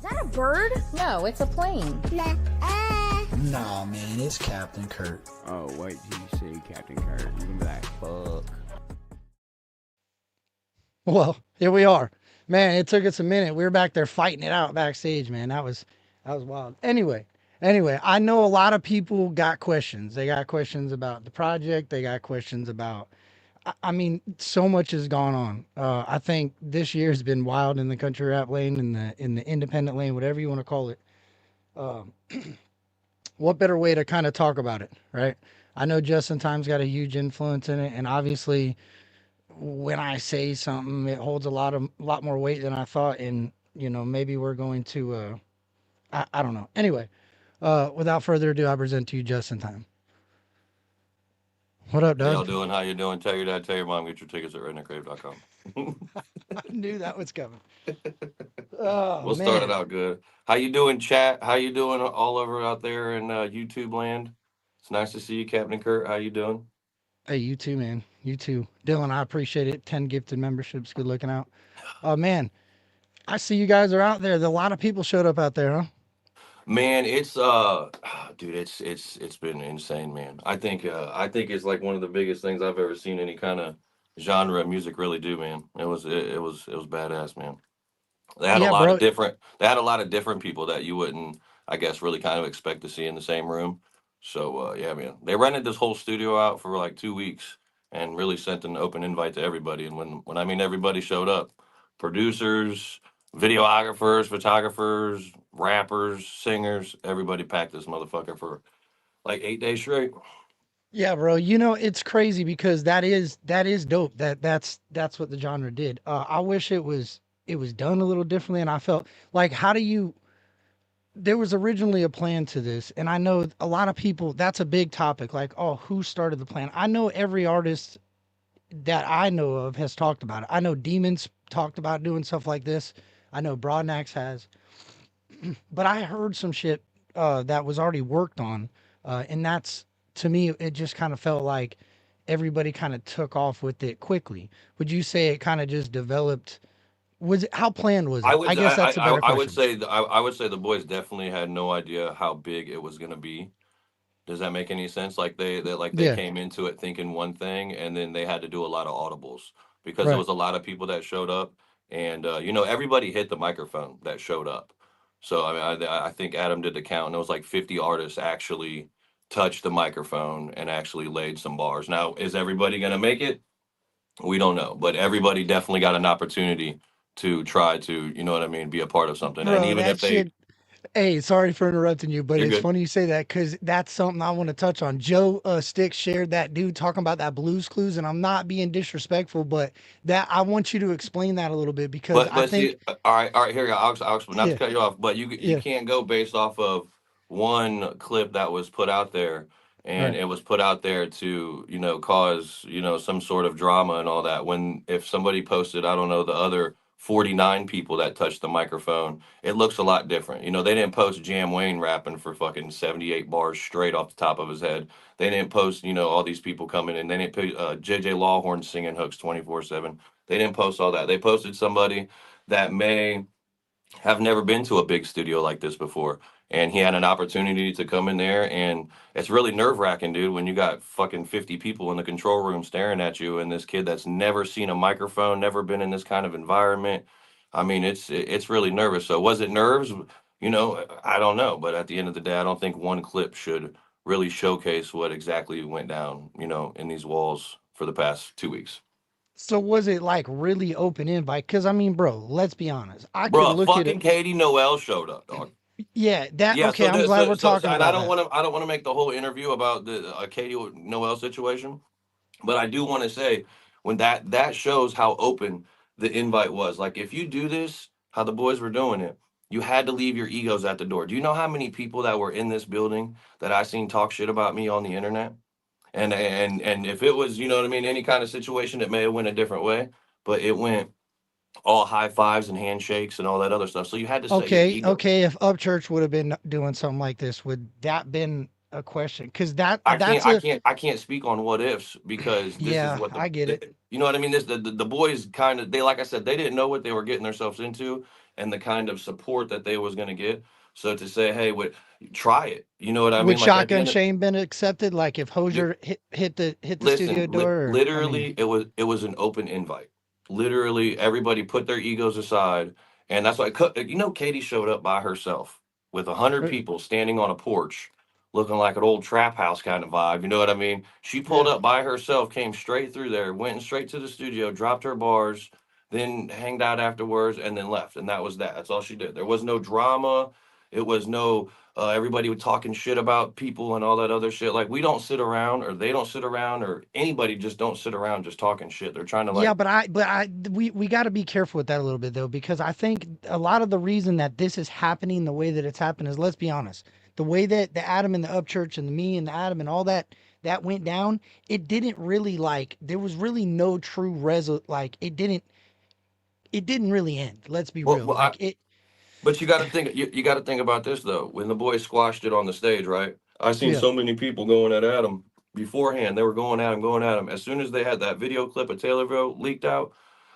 Is that a bird? No, it's a plane. Nah, man, it's Captain Curt. Oh, what did you say, Captain Curt? You're gonna be like, fuck. Well, here we are. Man, it took us a minute. We were back there fighting it out backstage, man. That was wild. Anyway, I know a lot of people got questions. They got questions about the project. They got questions about I mean, so much has gone on. I think this year has been wild in the country rap lane, in the independent lane, whatever you want to call it. Um, what better way to kind of talk about it, right? I know Just in Time's got a huge influence in it, and obviously, when I say something, it holds a lot more weight than I thought. And maybe we're going to, I don't know. Anyway, without further ado, I present to you Just in Time. What up, How y'all Doug? doing? How you doing? Tell your dad, tell your mom, get your tickets at redneckcrave.com. I knew that was coming. Oh We'll start it man. out good. How you doing, chat? How you doing all over out there in YouTube land? It's nice to see you, Captain Curt. How you doing? Hey, you too, man. You too, Dylan. I appreciate it. 10 gifted memberships. Good looking out. Oh man, I see you guys are out there. A lot of people showed up out there, huh? Man, it's dude, it's been insane, man. I think it's like one of the biggest things I've ever seen any kind of genre of music really do, man. It was badass, man. Yeah, bro. They had a lot of different people that you wouldn't, I guess, really kind of expect to see in the same room. So yeah, man, they rented this whole studio out for like 2 weeks and really sent an open invite to everybody. And when I mean everybody showed up, producers, videographers, photographers, rappers, singers, everybody packed this motherfucker for like 8 days straight. Yeah, bro. It's crazy because that is dope. That's what the genre did. I wish it was done a little differently, and I felt like how do you there was originally a plan to this, and I know a lot of people that's a big topic, like, oh, who started the plan? I know every artist that I know of has talked about it. I know Demons talked about doing stuff like this. I know Broadnax has, but I heard some shit that was already worked on, and that's to me, it just kind of felt like everybody kind of took off with it quickly. Would you say it kind of just developed? Was it how planned was I it? would I guess that's a better I would question. say I would say the boys definitely had no idea how big it was gonna be. Does that make any sense? Like they Yeah, came into it thinking one thing, and then they had to do a lot of audibles because there right. was a lot of people that showed up, and everybody hit the microphone that showed up. So I mean, I think Adam did the count, and it was like 50 artists actually touched the microphone and actually laid some bars. Now, is everybody gonna make it? We don't know, but everybody definitely got an opportunity to try to, you know what I mean, be a part of something. And Bro, even that if they, shit. Hey, sorry for interrupting you, but you're it's good. funny you say that because that's something I want to touch on. Joe Stick shared that dude talking about that Blues Clues, and I'm not being disrespectful, but that I want you to explain that a little bit because I But see, think, all right, here you go. I'll not to yeah, cut you off, but you yeah, can't go based off of one clip that was put out there, and right. it was put out there to cause some sort of drama and all that. When if somebody posted, I don't know, the other 49 people that touched the microphone, it looks a lot different. They didn't post Jam Wayne rapping for fucking 78 bars straight off the top of his head. They didn't post all these people coming in. They didn't put JJ Lawhorn singing hooks 24/7. They didn't post all that. They posted somebody that may have never been to a big studio like this before. And he had an opportunity to come in there. And it's really nerve wracking, dude, when you got fucking 50 people in the control room staring at you and this kid that's never seen a microphone, never been in this kind of environment. I mean, it's really nervous. So was it nerves? I don't know. But at the end of the day, I don't think one clip should really showcase what exactly went down, in these walls for the past 2 weeks. So was it like really open invite? Because I mean, bro, let's be honest. I could Bro, look at it. fucking Katie Noel showed up, dog. Yeah, that Yeah, okay. so I'm the, glad so we're so, so talking and I about don't that. want to make the whole interview about the Katie Noel situation, but I do want to say when that shows how open the invite was. Like if you do this, how the boys were doing it, you had to leave your egos at the door. Do you know how many people that were in this building that I seen talk shit about me on the internet? And if it was, you know what I mean, any kind of situation, it may have went a different way, but it went all high fives and handshakes and all that other stuff. So you had to set your Okay, ego. okay. If Upchurch would have been doing something like this, would that been a question? Because that I that's can't I a can't I can't speak on what ifs because this is yeah, what I get it. you know what I mean. The boys kind of, they, like I said, they didn't know what they were getting themselves into, and the kind of support that they was going to get. So to say, hey, try it. You know what I Would mean? Like at the Shotgun end of Shane been accepted? Like if the, Hosier hit the studio listen, door? Or, I mean, literally, it was an open invite. Literally, everybody put their egos aside, and that's why Katie showed up by herself with 100 er, people standing on a porch, looking like an old trap house kind of vibe. You know what I mean? She pulled yeah. up by herself, came straight through there, went straight to the studio, dropped her bars, then hanged out afterwards, and then left. And that was that. That's all she did. There was no drama. It was no everybody was talking shit about people and all that other shit. Like we don't sit around, or they don't sit around, or anybody just don't sit around just talking shit. They're trying to Yeah, like, we got to be careful with that a little bit though, because I think a lot of the reason that this is happening the way that it's happened is, let's be honest, the way that the Adam and the Up Church and the me and the Adam and all that went down, it didn't really like there was really no true like it didn't really end. Let's be well, real, well like it. but you got to think, you got to think about this though. When the boys squashed it on the stage, right? I seen Yeah, so many people going at Adam beforehand. They were going at him, going at him. As soon as they had that video clip of Taylorville leaked out,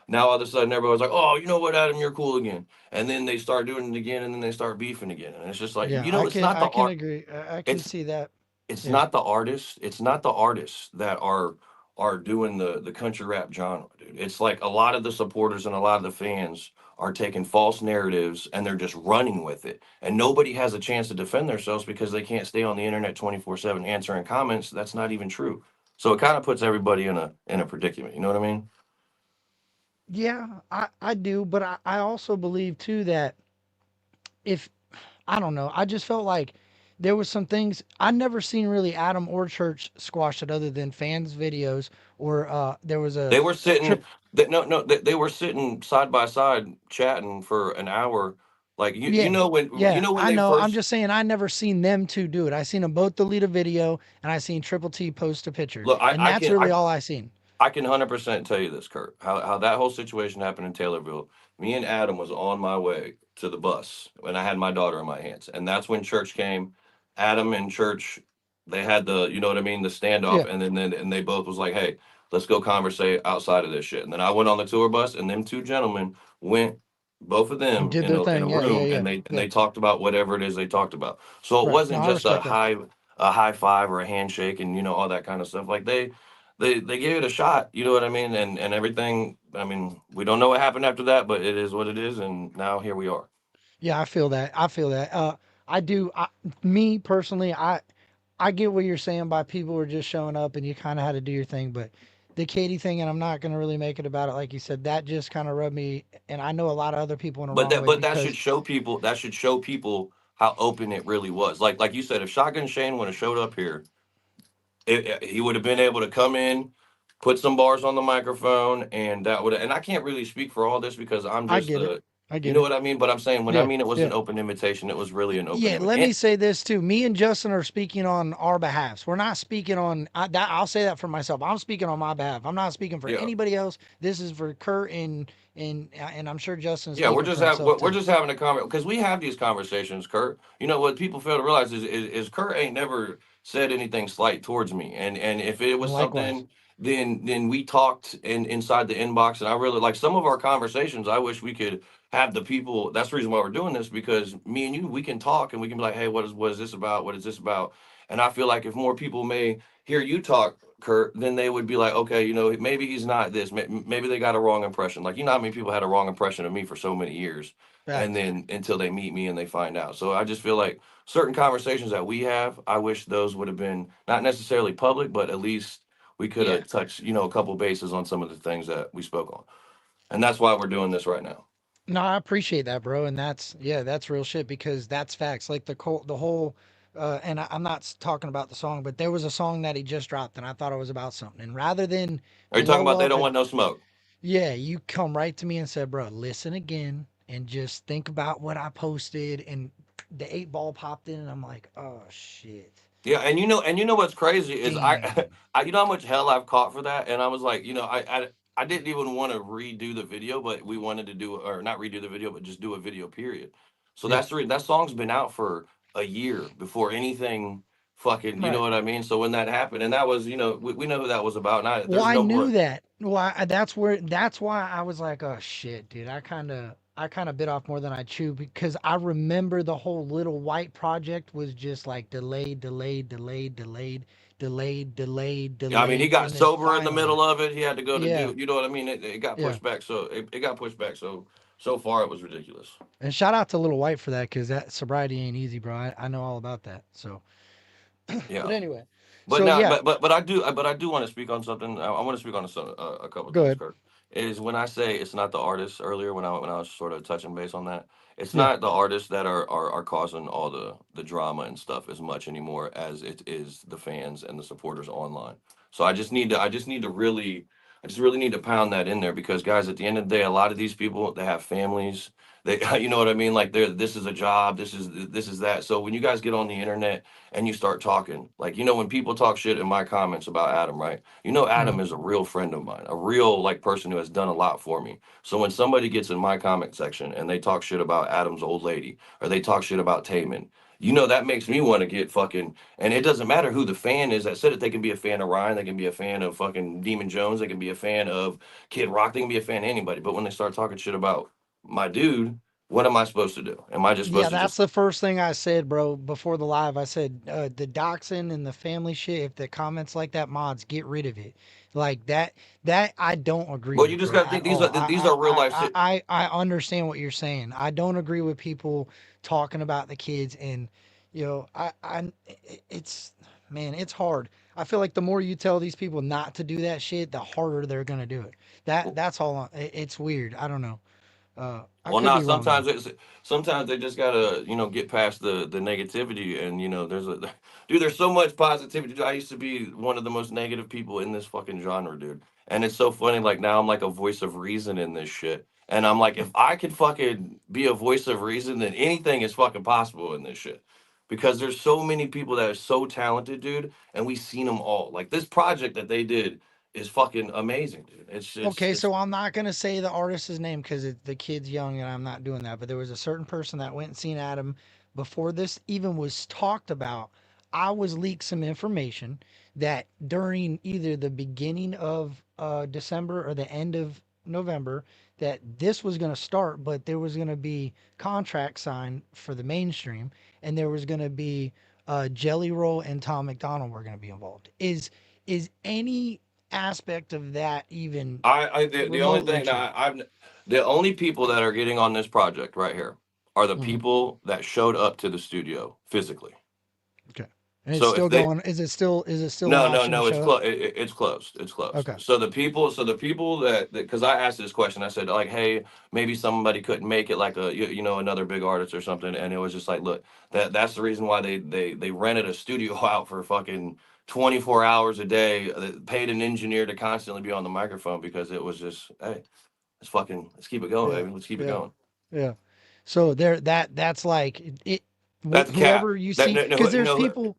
now all of a sudden everybody's like, "Oh, you know what, Adam, you're cool again." And then they start doing it again, and then they start beefing again. And it's just like, yeah, it's not the I can art. agree. I can It's see that. it's Yeah. not the artists. It's not the artists that are doing the country rap genre, dude. It's like a lot of the supporters and a lot of the fans are taking false narratives and they're just running with it. And nobody has a chance to defend themselves because they can't stay on the internet 24/7 answering comments. That's not even true. So it kind of puts everybody in a predicament. You know what I mean? Yeah, I do, but I also believe too that if I don't know, I just felt like there was some things I never seen really Adam or Church squash it other than fans videos or there was They a were sitting. trip. No, they were sitting side by side chatting for an hour. Like Yeah, you yeah, know when I they know. I'm first. just saying I never seen them two do it. I seen them both delete a video and I seen Triple T post a picture, Look, and that's I really all I seen. I can 100% tell you this, Kurt. How that whole situation happened in Taylorville. Me and Adam was on my way to the bus when I had my daughter in my hands, and that's when church came. Adam and church, they had the, you know what I mean, the standoff, Yeah, and they both was like, hey, let's go conversate outside of this shit. And then I went on the tour bus, and them two gentlemen went, both of and them did in their a thing. Yeah, yeah, room, yeah, and yeah. they talked about whatever it is they talked about. So it Right. No, wasn't I just respect that. a high five or a handshake and all that kind of stuff. Like they gave it a shot, you know what I mean, and everything. I mean, we don't know what happened after that, but it is what it is, and now here we are. Yeah, I feel that. I feel that. I do. Me personally, I get what you're saying by people were just showing up and you kind of had to do your thing, but the Katie thing, and I'm not going to really make it about it, like you said, that just kind of rubbed me, and I know a lot of other people in the wrong way That should because show people, how open it really was. Like you said, if Shotgun Shane would have showed up here, he would have been able to come in, put some bars on the microphone, and that would. And I can't really speak for all this because I'm I just get it. I you get know it. what I mean. But I'm saying when I Yeah, mean it was yeah. an open invitation, it was really an open Yeah, let me invitation. say this too. Me and Justin are speaking on our behalfs. We're not speaking on that. I'll say that for myself. I'm speaking on my behalf. I'm not speaking for Yeah. anybody else. This is for Kurt and I'm sure Justin's Yeah, speaking for himself we're too. just having a conversation because we have these conversations, Kurt. You know what people fail to realize is Kurt ain't never said anything slight towards me, and if it And was likewise. something, then we talked inside the inbox, and I really like some of our conversations. I wish we could have the people. That's the reason why we're doing this because me and you we can talk and we can be like, hey, what is this about? What is this about? And I feel like if more people may hear you talk, Kurt, then they would be like, okay, maybe he's not this. Maybe they got a wrong impression. Like, how many people had a wrong impression of me for so many years, and Facts. then until they meet me and they find out. So I just feel like certain conversations that we have, I wish those would have been not necessarily public, but at least we could Yeah. have touched, a couple bases on some of the things that we spoke on, and that's why we're doing this right now. No, I appreciate that, bro, and that's real shit because that's facts. Like the whole, and I'm not talking about the song, but there was a song that he just dropped, and I thought it was about something. And rather than Are you talking blow about they up, don't want no smoke? yeah, you come right to me and said, bro, listen again and just think about what I posted, and the 8 ball popped in, and I'm like, oh shit, Yeah, and you know what's crazy is damn, I you know how much hell I've caught for that, and I was like, I didn't even want to redo the video, but we wanted to do or not redo the video, but just do a video period. So yeah, that song's been out for a year before anything fucking, you know right. what I mean? So when that happened, and that was, we know who that was about. Well, There's I no knew more. that. Well, that's why I was like, oh shit, dude. I kind of. I kind of bit off more than I chewed because I remember the whole Little White project was just like delayed, delayed, delayed, delayed, delayed, delayed, Yeah, I mean, he delayed, got and then sober in the finally, middle of it. He had to go to yeah, do, you know what I mean? It got yeah. pushed back. So it got pushed back. So far it was ridiculous. And shout out to Little White for that because that sobriety ain't easy, bro. I know all about that. So, but Yeah. anyway, But so now, yeah, but I do want to speak on something. I want to speak on a couple of go things, ahead. Kurt. Is when I say it's not the artists earlier when I was sort of touching base on that. It's Yeah. not the artists that are causing all the drama and stuff as much anymore as it is the fans and the supporters online. So I just really need to pound that in there because guys, at the end of the day, a lot of these people they have families. They you know what I mean? Like this is a job. This is that. So when you guys get on the internet and you start talking. Like, when people talk shit in my comments about Adam, right? Mhm. Adam is a real friend of mine, a real like person who has done a lot for me. So when somebody gets in my comment section and they talk shit about Adam's old lady or they talk shit about Taman, that makes me want to get fucking, and it doesn't matter who the fan is that said it. They can be a fan of Ryan, they can be a fan of fucking Demon Jones, they can be a fan of Kid Rock, they can be a fan of anybody. But when they start talking shit about my dude, what am I supposed to do? Am I just Yeah, supposed to that's just the first thing I said, bro, before the live. I said the doxing and the family shit. If the comments like that, mods, get rid of it. Like that. That I don't agree well, you with, just bro, got to at think these are all. real life shit. I understand what you're saying. I don't agree with people talking about the kids, and it's man, it's hard. I feel like the more you tell these people not to do that shit, the harder they're gonna do it. That's all. It's weird. I don't know. I Well, could be not wrong though. sometimes they just gotta get past the negativity and there's a dude. There's so much positivity. I used to be one of the most negative people in this fucking genre, dude. And it's so funny. Like now I'm like a voice of reason in this shit. And I'm like, if I could fucking be a voice of reason, then anything is fucking possible in this shit. Because there's so many people that are so talented, dude, and we've seen them all. Like this project that they did is fucking amazing, dude. Okay, It's so I'm not gonna say the artist's name because the kid's young and I'm not doing that. But there was a certain person that went and seen Adam before this even was talked about. I was leaked some information that during either the beginning of December or the end of November that this was gonna start, but there was gonna be contract signed for the mainstream, and there was gonna be Jelly Roll and Tom McDonald were gonna be involved. Is any aspect of that even the only remotely thing true? that the only people that are getting on this project right here are the Mhm. people that showed up to the studio physically. Okay. And it's So if still they going. Is it still an no, no, option to no, show up? it's closed. It's closed. Okay. So the people that because I asked this question, I said like, hey, maybe somebody couldn't make it, like another big artist or something, and it was just like, look, that's the reason why they rented a studio out for fucking 24 hours a day, paid an engineer to constantly be on the microphone because it was just, hey, let's keep it going, Yeah. baby, let's keep it Yeah. going. Yeah. So there that's like That's cap. whoever you That see no, because no, there's no, people.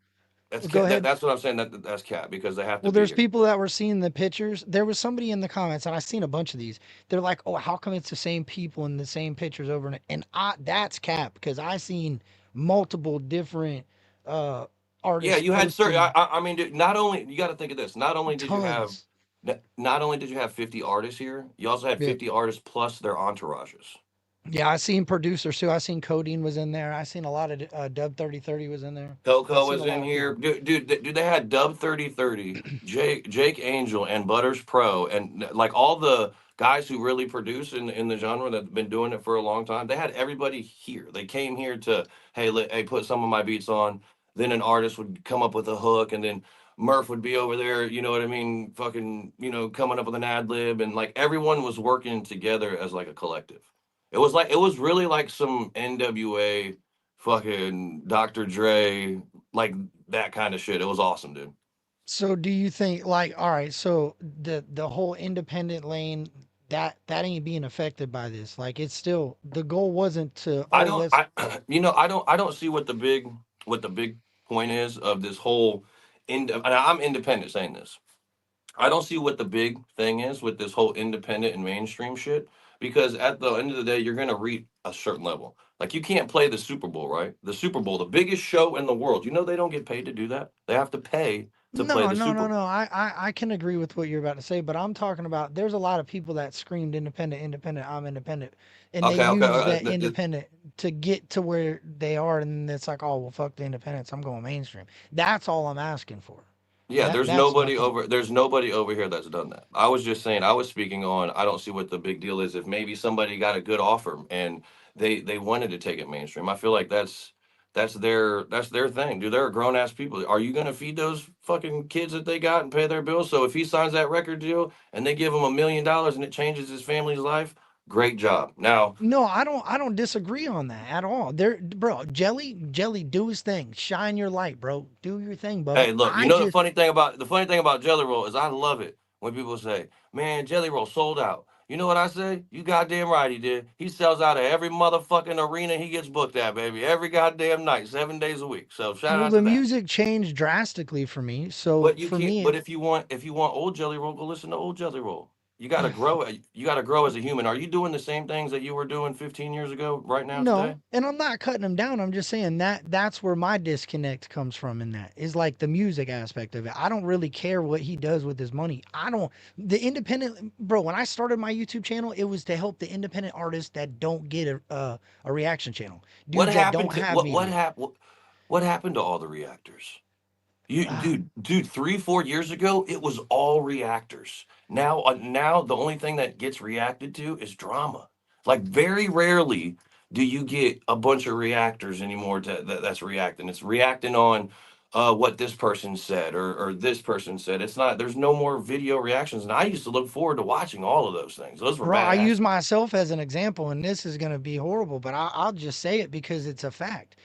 that's Go cap. ahead. That's what I'm saying. That's cap because they have to Well, be there's here. people that were seeing the pictures. There was somebody in the comments, and I seen a bunch of these. They're like, "Oh, how come it's the same people in the same pictures over and that's cap because I seen multiple different uh Yeah, artists you had certain. posting I mean, dude, not only you got to think of this. tons. Not only did you have 50 artists here, you also had Yeah. 50 artists plus their entourages. Yeah, I seen producers too. I seen Codeine was in there. I seen a lot of Dub 3030 was in there. I Coco seen a was in lot of here, people. dude. They had Dub 3030, Jake Angel, and Butters Pro, and like all the guys who really produce in the genre that've been doing it for a long time. They had everybody here. They came here to hey put some of my beats on. Then an artist would come up with a hook, and then Murph would be over there. You know what I mean? Fucking coming up with an ad lib, and like everyone was working together as like a collective. It was really like some NWA fucking Dr. Dre, like that kind of shit. It was awesome, dude. So do you think like all right, so the whole independent lane that ain't being affected by this. Like it's still the goal wasn't to I oh don't, let's I don't see what the big point is of this whole. And I'm independent saying this. I don't see what the big thing is with this whole independent and mainstream shit because at the end of the day, you're gonna reach a certain level. Like you can't play the Super Bowl, right? The Super Bowl, the biggest show in the world. They don't get paid to do that. They have to pay to play No, the no, Super no, Bowl. no. I can agree with what you're about to say, but I'm talking about there's a lot of people that screamed independent, independent, I'm independent, and they Okay, okay. use that independent to get to where they are, and it's like, oh well, fuck the independents, I'm going mainstream. That's all I'm asking for. Yeah, That's my thing. there's nobody over here that's done that. I was just saying, I was speaking on, I don't see what the big deal is if maybe somebody got a good offer and they wanted to take it mainstream. I feel like that's their thing. Dude, they're grown ass people. Are you gonna feed those fucking kids that they got and pay their bills? So if he signs that record deal and they give him $1 million and it changes his family's life, great job. Now, No, I don't disagree on that at all. There, bro, Jelly, do his thing. Shine your light, bro. Do your thing, Bubba. hey, look, you I know just the funny thing about Jelly Roll is I love it when people say, "Man, Jelly Roll sold out." You know what I say? You goddamn right he did. He sells out of every motherfucking arena he gets booked at, baby. Every goddamn night, 7 days a week. So shout well, out to the that. music changed drastically for me. So But you for can't. me, But if you want old Jelly Roll, go listen to old Jelly Roll. You gotta grow. You gotta grow as a human. Are you doing the same things that you were doing 15 years ago, right now, no, today? and I'm not cutting him down. I'm just saying that's where my disconnect comes from in that is like the music aspect of it. I don't really care what he does with his money. I don't the independent bro, when I started my YouTube channel, it was to help the independent artists that don't get a reaction channel. What Dudes that happened don't to have media. what happened to all the reactors? You, Ah, dude, 3, 4 years ago, it was all reactors. Now the only thing that gets reacted to is drama. Like very rarely do you get a bunch of reactors anymore that's reacting. It's reacting on what this person said or this person said. It's not. There's no more video reactions, and I used to look forward to watching all of those things. Those were bro, I badass. use myself as an example, and this is going to be horrible, but I'll just say it because it's a fact.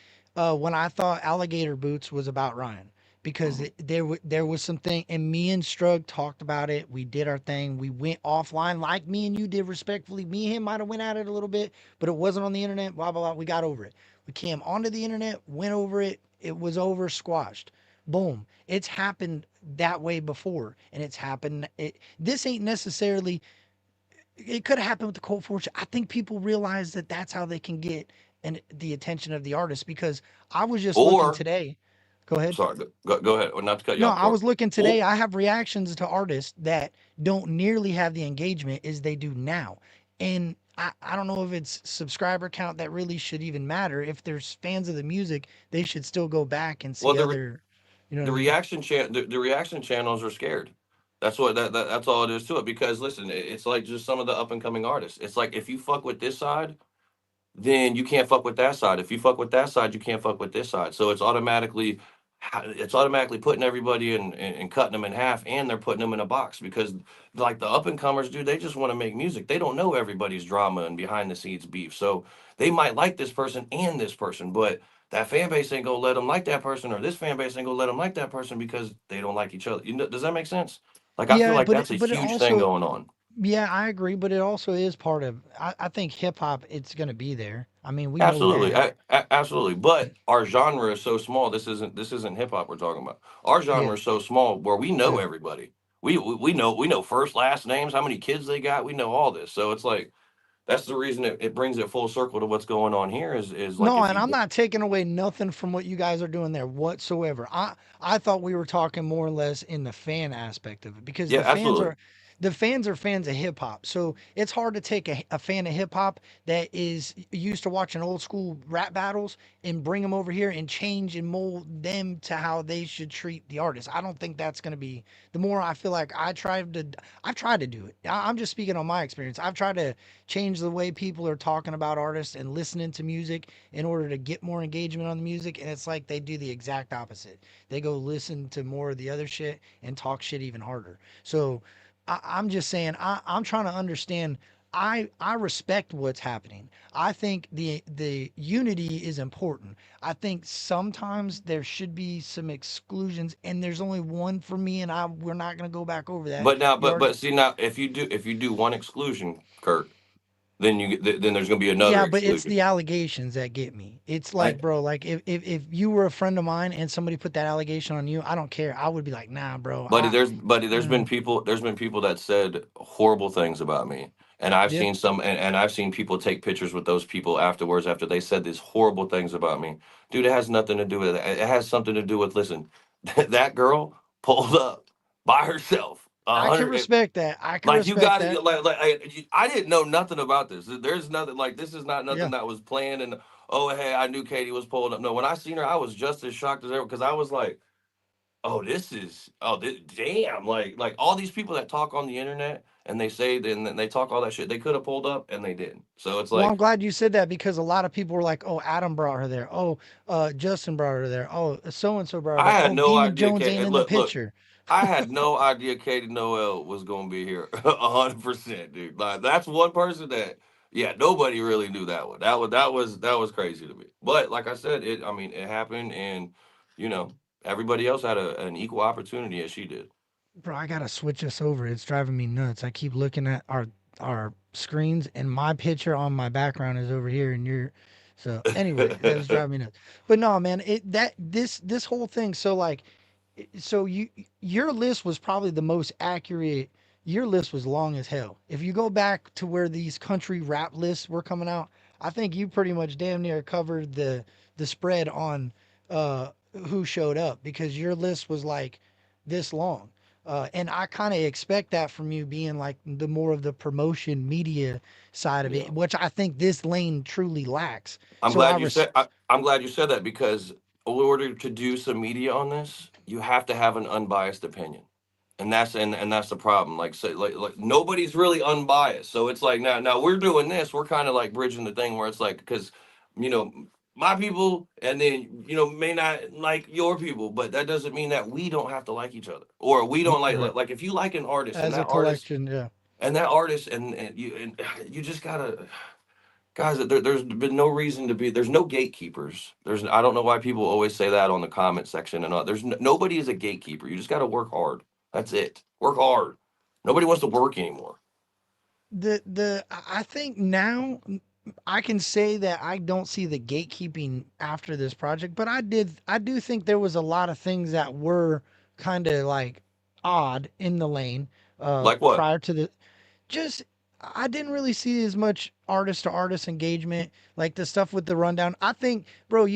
When I thought Alligator Boots was about Ryan, because Mhm. there was something, and me and Strug talked about it. We did our thing. We went offline like me and you did respectfully. Me and him might have went at it a little bit, but it wasn't on the internet. Blah blah blah. We got over it. We came onto the internet, went over it. It was over, squashed. Boom. It's happened that way before, and it's happened. This ain't necessarily it could have happened with the Cold Fortune. I think people realize that that's how they can get the attention of the artist because I was just looking Or today. Go ahead. sorry, go ahead. Well, not to cut you No, off, I Court. was looking Or, today. I have reactions to artists that don't nearly have the engagement as they do now. And I don't know if it's subscriber count that really should even matter. If there's fans of the music, they should still go back and well, see other, you know what I mean? the reaction channels are scared. That's what that's all it is to it. Because listen, it's like just some of the up and coming artists. It's like if you fuck with this side, then you can't fuck with that side. If you fuck with that side, you can't fuck with this side. So it's automatically putting everybody and cutting them in half, and they're putting them in a box because like the up and comers, dude, they just want to make music. They don't know everybody's drama and behind the scenes beef. So they might like this person and this person, but that fan base ain't gonna let them like that person, or this fan base ain't gonna let them like that person because they don't like each other. You know, does that make sense? Like I feel Yeah, like but that's a it huge thing also going on. yeah, I agree, but it also is part of I think hip hop it's gonna be there. I mean, we know Absolutely, that. absolutely. But our genre is so small. This isn't hip hop we're talking about. Our Yeah. genre is so small where we know Yeah. everybody. We know first last names, how many kids they got. We know all this. So it's like that's the reason it brings it full circle to what's going on here. Is like No, if and I'm you not taking away nothing from what you guys are doing there whatsoever. I thought we were talking more or less in the fan aspect of it because yeah, absolutely. the fans are fans of hip hop. So it's hard to take a fan of hip hop that is used to watching old school rap battles and bring them over here and change and mold them to how they should treat the artist. I don't think that's going to be the more I feel like I've tried to do it. I'm just speaking on my experience. I've tried to change the way people are talking about artists and listening to music in order to get more engagement on the music. And it's like they do the exact opposite. They go listen to more of the other shit and talk shit even harder. So I'm just saying, I'm trying to understand. I respect what's happening. I think the unity is important. I think sometimes there should be some exclusions, and there's only one for me, and we're not gonna go back over that. But now, The art, but see now, if you do one exclusion, Kurt, then then there's going to be another yeah, but it's exclusion. the allegations that get me. It's I like, bro, like if you were a friend of mine and somebody put that allegation on you, I don't care. I would be like, nah, bro. Buddy, Uh, there's been people that said horrible things about me. And I've yeah, seen and I've seen people take pictures with those people afterwards after they said these horrible things about me. Dude, it has nothing to do with it. It has something to do with listen, that girl pulled up by herself. I can 100, respect that. I can like you respect got that. it. I didn't know nothing about this. There's nothing like this is not Yeah. nothing that was planned. And oh hey, I knew Katie was pulled up. No, when I seen her, I was just as shocked as ever because I was like, oh, damn, like all these people that talk on the internet and they say then they talk all that shit. They could have pulled up and they didn't. So it's Well, I'm like glad you said that because a lot of people were like, "Oh, Adam brought her there. Oh, Justin brought her there. Oh, so and so brought her I there. had Oh, no Demon idea. Jones ain't in the Look, picture." I had no idea Katie Noel was gonna be here 100%, dude. Like that's one person that, yeah, nobody really knew that one. That was crazy to me. But like I said, I mean, it happened, and you know, everybody else had an equal opportunity as she did. Bro, I gotta switch us over. It's driving me nuts. I keep looking at our screens, and my picture on my background is over here, and you're. So anyway, that's driving me nuts. But no, man, this whole thing. So like, so your list was probably the most accurate. Your list was long as hell. If you go back to where these country rap lists were coming out, I think you pretty much damn near covered the spread on who showed up because your list was like this long. And I kind of expect that from you being like the more of the promotion media side of Yeah. it, which I think this lane truly lacks. I'm So glad you said I'm glad you said that because in order to do some media on this, you have to have an unbiased opinion. And that's the problem. Like so like nobody's really unbiased. So it's like now we're doing this, we're kind of like bridging the thing where it's like because you know my people and then may not like your people, but that doesn't mean that we don't have to like each other or we don't right. like if you like an artist As a collection, yeah. and that artist and you just gotta guys, there's been no reason to be. There's no gatekeepers. I don't know why people always say that on the comment section and all. Nobody is a gatekeeper. You just got to work hard. That's it. Work hard. Nobody wants to work anymore. I think now I can say that I don't see the gatekeeping after this project, but I do think there was a lot of things that were kind of like odd in the lane Like what? prior to the just I didn't really see as much artist to artist engagement like the stuff with the rundown. I think, bro,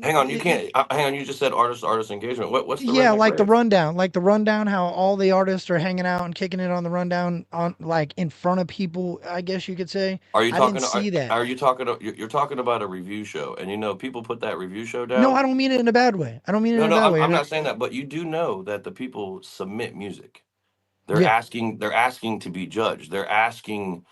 Hang on, you can't. Hang on, you just said artist engagement. What's the yeah, redneck rave? like the rundown, how all the artists are hanging out and kicking it on the rundown on like in front of people. I guess you could say Are you I didn't talking? see that. Are you talking? You're talking about a review show, and people put that review show No, I down. don't mean it in a bad way. I don't mean it No, in a no, bad I'm way. I'm not saying that, but you do know that the people submit music. Yeah, They're asking to be judged. They're asking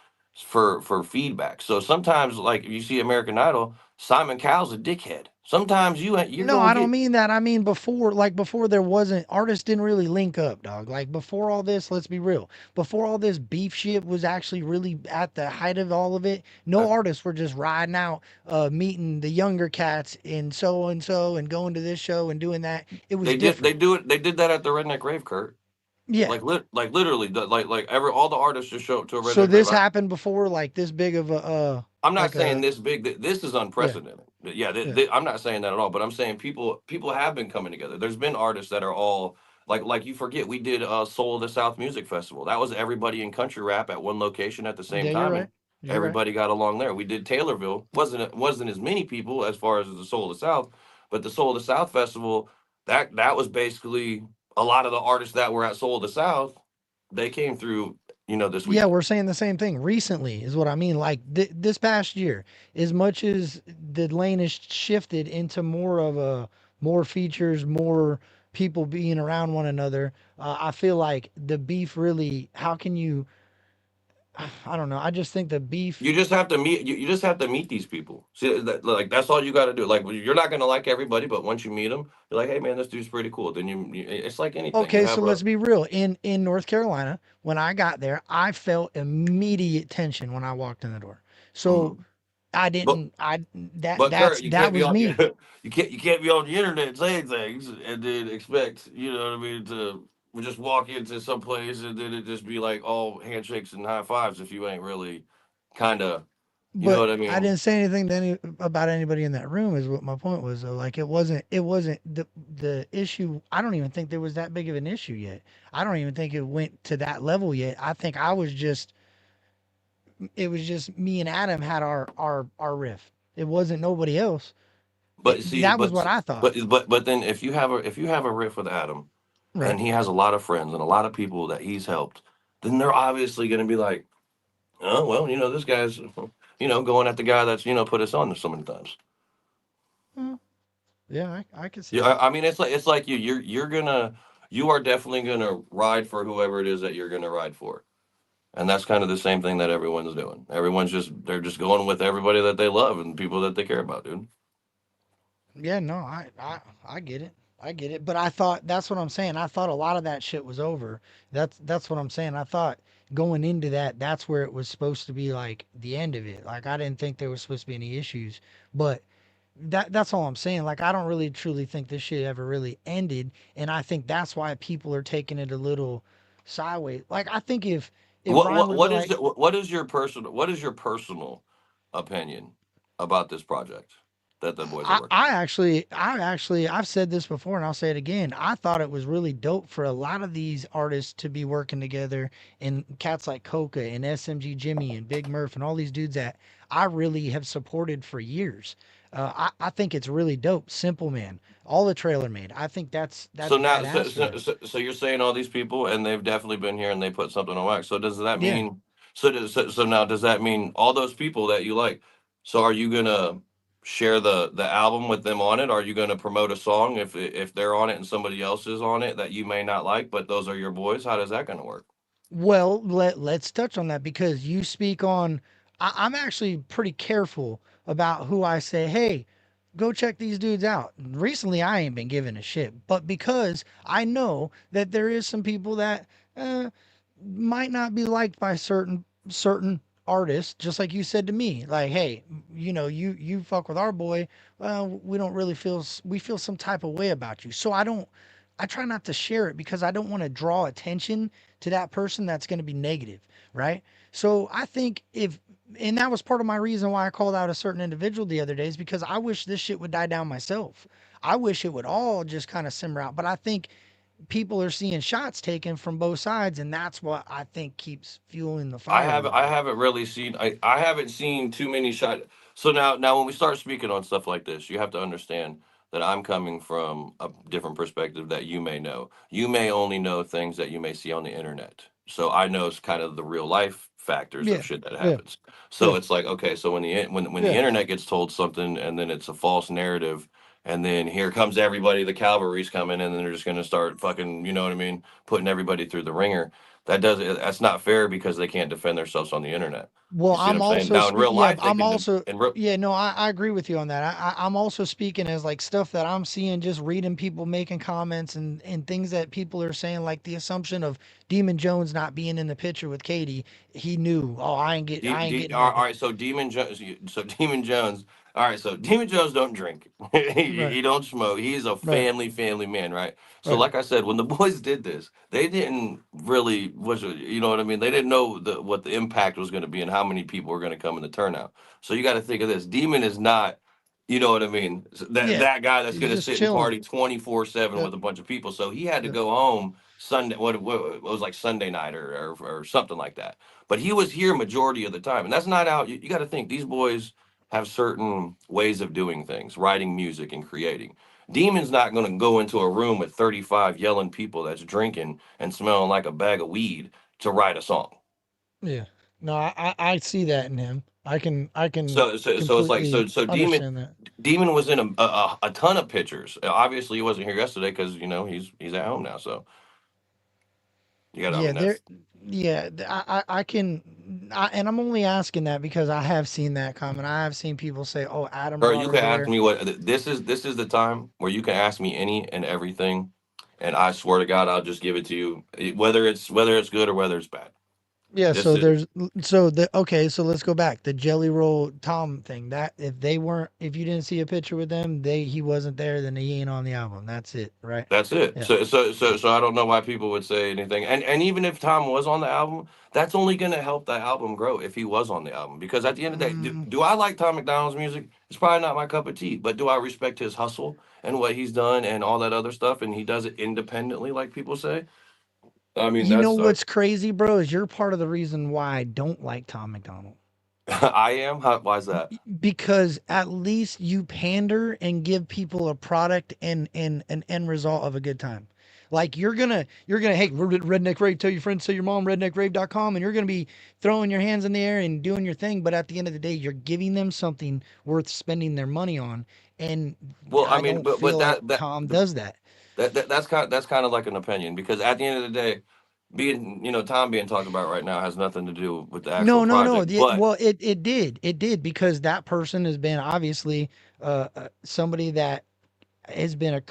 for feedback. So sometimes like if you see American Idol, Simon Cowell's a dickhead. Sometimes you're no, gonna I don't get mean that. I mean before, like before there wasn't artists didn't really link up, dog. Like before all this, let's be real. Before all this beef shit was actually really at the height of all of it, no uh, artists were just riding out, meeting the younger cats in so and so and going to this show and doing that. It was different. they did that at the Redneck Rave, Kurt. Yeah. Like literally like every all the artists just show up to a So Redneck Rave. this happened before, like this big of a I'm not like saying a this big. This is yeah, unprecedented. Yeah, yeah, I'm not saying that at all. But I'm saying people have been coming together. There's been artists that are all like you forget we did Soul of the South Music Festival. That was everybody in country rap at one location at the same yeah. You're time, right. and You're right. everybody got along there. We did Taylorville. Wasn't as many people as far as the Soul of the South, but the Soul of the South Festival that was basically a lot of the artists that were at Soul of the South. They came through, this Yeah, weekend. we're saying the same thing. Recently is what I mean. Like this past year, as much as the lane has shifted into more of a more features, more people being around one another, I feel like the beef really. How can you? I don't know. I just think the beef. You just have to meet. You just have to meet these people. See, like that's all you got to do. Like you're not gonna like everybody, but once you meet them, you're like, hey man, this dude's pretty cool. Then it's like anything. You Okay, have so a, let's be real. In North Carolina, when I got there, I felt immediate tension when I walked in the door. So mm. I but didn't. I but Kurt, you that can't be was on me. you can't be on the internet saying things and then expect what I mean to just walk into some place and then it just be like all handshakes and high fives if you ain't really kind of you know But what I I mean. didn't say anything to about anybody in that room. Is what my point was. Though, like it wasn't the issue. I don't even think there was that big of an issue yet. I don't even think it went to that level yet. I think I was just it was just me and Adam had our riff. It wasn't nobody else. But see, That was what I thought. but then if you have a riff with Adam. Right. and he has a lot of friends and a lot of people that he's helped, then they're obviously going to be like, oh well, this guy's, going at the guy that's put us on so many times. Well, yeah, I can see Yeah, that. I mean, it's like you are definitely gonna ride for whoever it is that you're gonna ride for, and that's kind of the same thing that everyone's doing. They're just going with everybody that they love and people that they care about, dude. Yeah, no, I get it. I get it. But I thought that's what I'm saying. I thought a lot of that shit was over. That's what I'm saying. I thought going into that, that's where it was supposed to be like the end of it. Like I didn't think there was supposed to be any issues. But that's all I'm saying. Like I don't really truly think this shit ever really ended. And I think that's why people are taking it a little sideways. Like I think if What Brian what would have been what is like, the, what is your personal opinion about this project that the boys are working on? I've said this before and I'll say it again. I thought it was really dope for a lot of these artists to be working together and cats like Coca and SMG Jimmy and Big Murph and all these dudes that I really have supported for years. I think it's really dope. Simple Man, all the Trailer Made. I think that's So now, so, badass for so, them. so, so you're saying all these people, and they've definitely been here, and they put something on wax. So does that Yeah. mean? So now, does that mean all those people that you like? So are you gonna share the album with them on it? Are you gonna promote a song if they're on it and somebody else is on it that you may not like, but those are your boys? How does that gonna work? Well, let's touch on that because you speak on. I'm actually pretty careful about who I say, hey, go check these dudes out. Recently, I ain't been giving a shit, but because I know that there is some people that uh, might not be liked by certain artists, just like you said to me, like, hey, you fuck with our boy, well, we don't really we feel some type of way about you. So I try not to share it because I don't want to draw attention to that person that's going to be negative, right? So I think if and that was part of my reason why I called out a certain individual the other day is because I wish this shit would die down myself. I wish it would all just kind of simmer out, but I think people are seeing shots taken from both sides, and that's what I think keeps fueling the I fire a haven't little I bit. haven't really seen I haven't seen too many shot. So now when we start speaking on stuff like this, you have to understand that I'm coming from a different perspective that you may know. You may only know things that you may see on the internet. So I know it's kind of the real life factors of Yeah, shit that yeah, happens. So yeah, it's like, okay, so when the yeah. internet gets told something and then it's a false narrative, and then here comes everybody, the cavalry's coming, and then they're just gonna start fucking, you know what I mean, putting everybody through the ringer. That's not fair because they can't defend themselves on the internet. Well, You see what I'm I'm saying? also Now in real yeah, life they I'm can also in real. yeah, no, I agree with you on that. I'm also speaking as like stuff that I'm seeing, just reading people making comments and things that people are saying, like the assumption of Demon Jones not being in the picture with Katie. He knew, oh, I ain't getting All nothing. right, so Demon Jones. So Demon Jones. All right, so Demon Jones don't drink. Right, He don't smoke. He's a right, family man, right? So right. like I said, when the boys did this, they didn't really you know what I mean. They didn't know what the impact was going to be and how many people were going to come in the turnout. So you got to think of this. Demon is not. You know what I mean? Yeah, That guy that's he's going to just sit and chilling. party 24/7 Yep, with a bunch of people. So he had to yep. go home Sunday. What it was like Sunday night or something like that, but he was here majority of the time, and that's not out. You got to think these boys have certain ways of doing things, writing music and creating. Demon's not going to go into a room with 35 yelling people that's drinking and smelling like a bag of weed to write a song. Yeah. No, I see that in him. I can So it's like completely so understand that. Demon was in a ton of pictures. Obviously, he wasn't here yesterday because he's at home now. So you got. I Yeah, mean, there. that's. Yeah, I can, and I'm only asking that because I have seen that comment. I have seen people say, "Oh, Adam Or brought you her can ask there." me what this is the time where you can ask me any and everything, and I swear to God, I'll just give it to you, whether it's good or whether it's bad. Yeah, This so is there's so the okay, so let's go back. The Jelly Roll Tom thing. That if you didn't see a picture with them, he wasn't there, then he ain't on the album. That's it, right? that's it. Yeah. So I don't know why people would say anything. And even if Tom was on the album, that's only going to help that album grow if he was on the album. Because at the end of the day, Mm, do I like Tom McDonald's music? It's probably not my cup of tea. But do I respect his hustle and what he's done and all that other stuff? And he does it independently, like people say. I mean, you know that's what's crazy, bro? Is you're part of the reason why I don't like Tom McDonald. I am. Why is that? Because at least you pander and give people a product and an end result of a good time. Like you're gonna hey redneck rave, tell your friends, tell your mom, redneckrave.com, and you're gonna be throwing your hands in the air and doing your thing. But at the end of the day, you're giving them something worth spending their money on, and Well, I I mean, don't feel but like that Tom does that. that's kind of like an opinion because at the end of the day, being Tom being talked about right now has nothing to do with the actual No, no, no. project. But Well, it did because that person has been obviously somebody that has been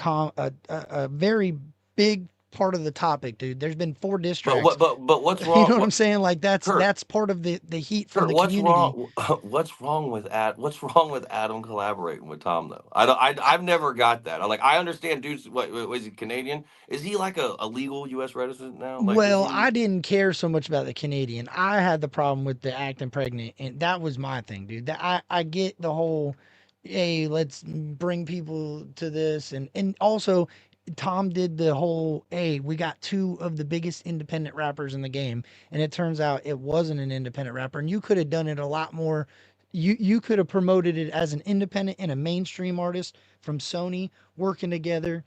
a very big part of the topic, dude. There's been 4 diss tracks. but what's You know wrong? what I'm saying? Like that's Kurt, that's part of the heat from Kurt, the what's community. wrong? What's wrong with Adam collaborating with Tom though? I don't. I've never got that. I understand, dude's what was he Canadian? Is he like a legal U.S. resident now? Like, is Well, he? I didn't care so much about the Canadian. I had the problem with the acting pregnant, and that was my thing, dude. That I get the whole, hey, let's bring people to this, and also Tom did the whole, hey, we got 2 of the biggest independent rappers in the game, and it turns out it wasn't an independent rapper, and you could have done it a lot more. You could have promoted it as an independent and a mainstream artist from Sony working together,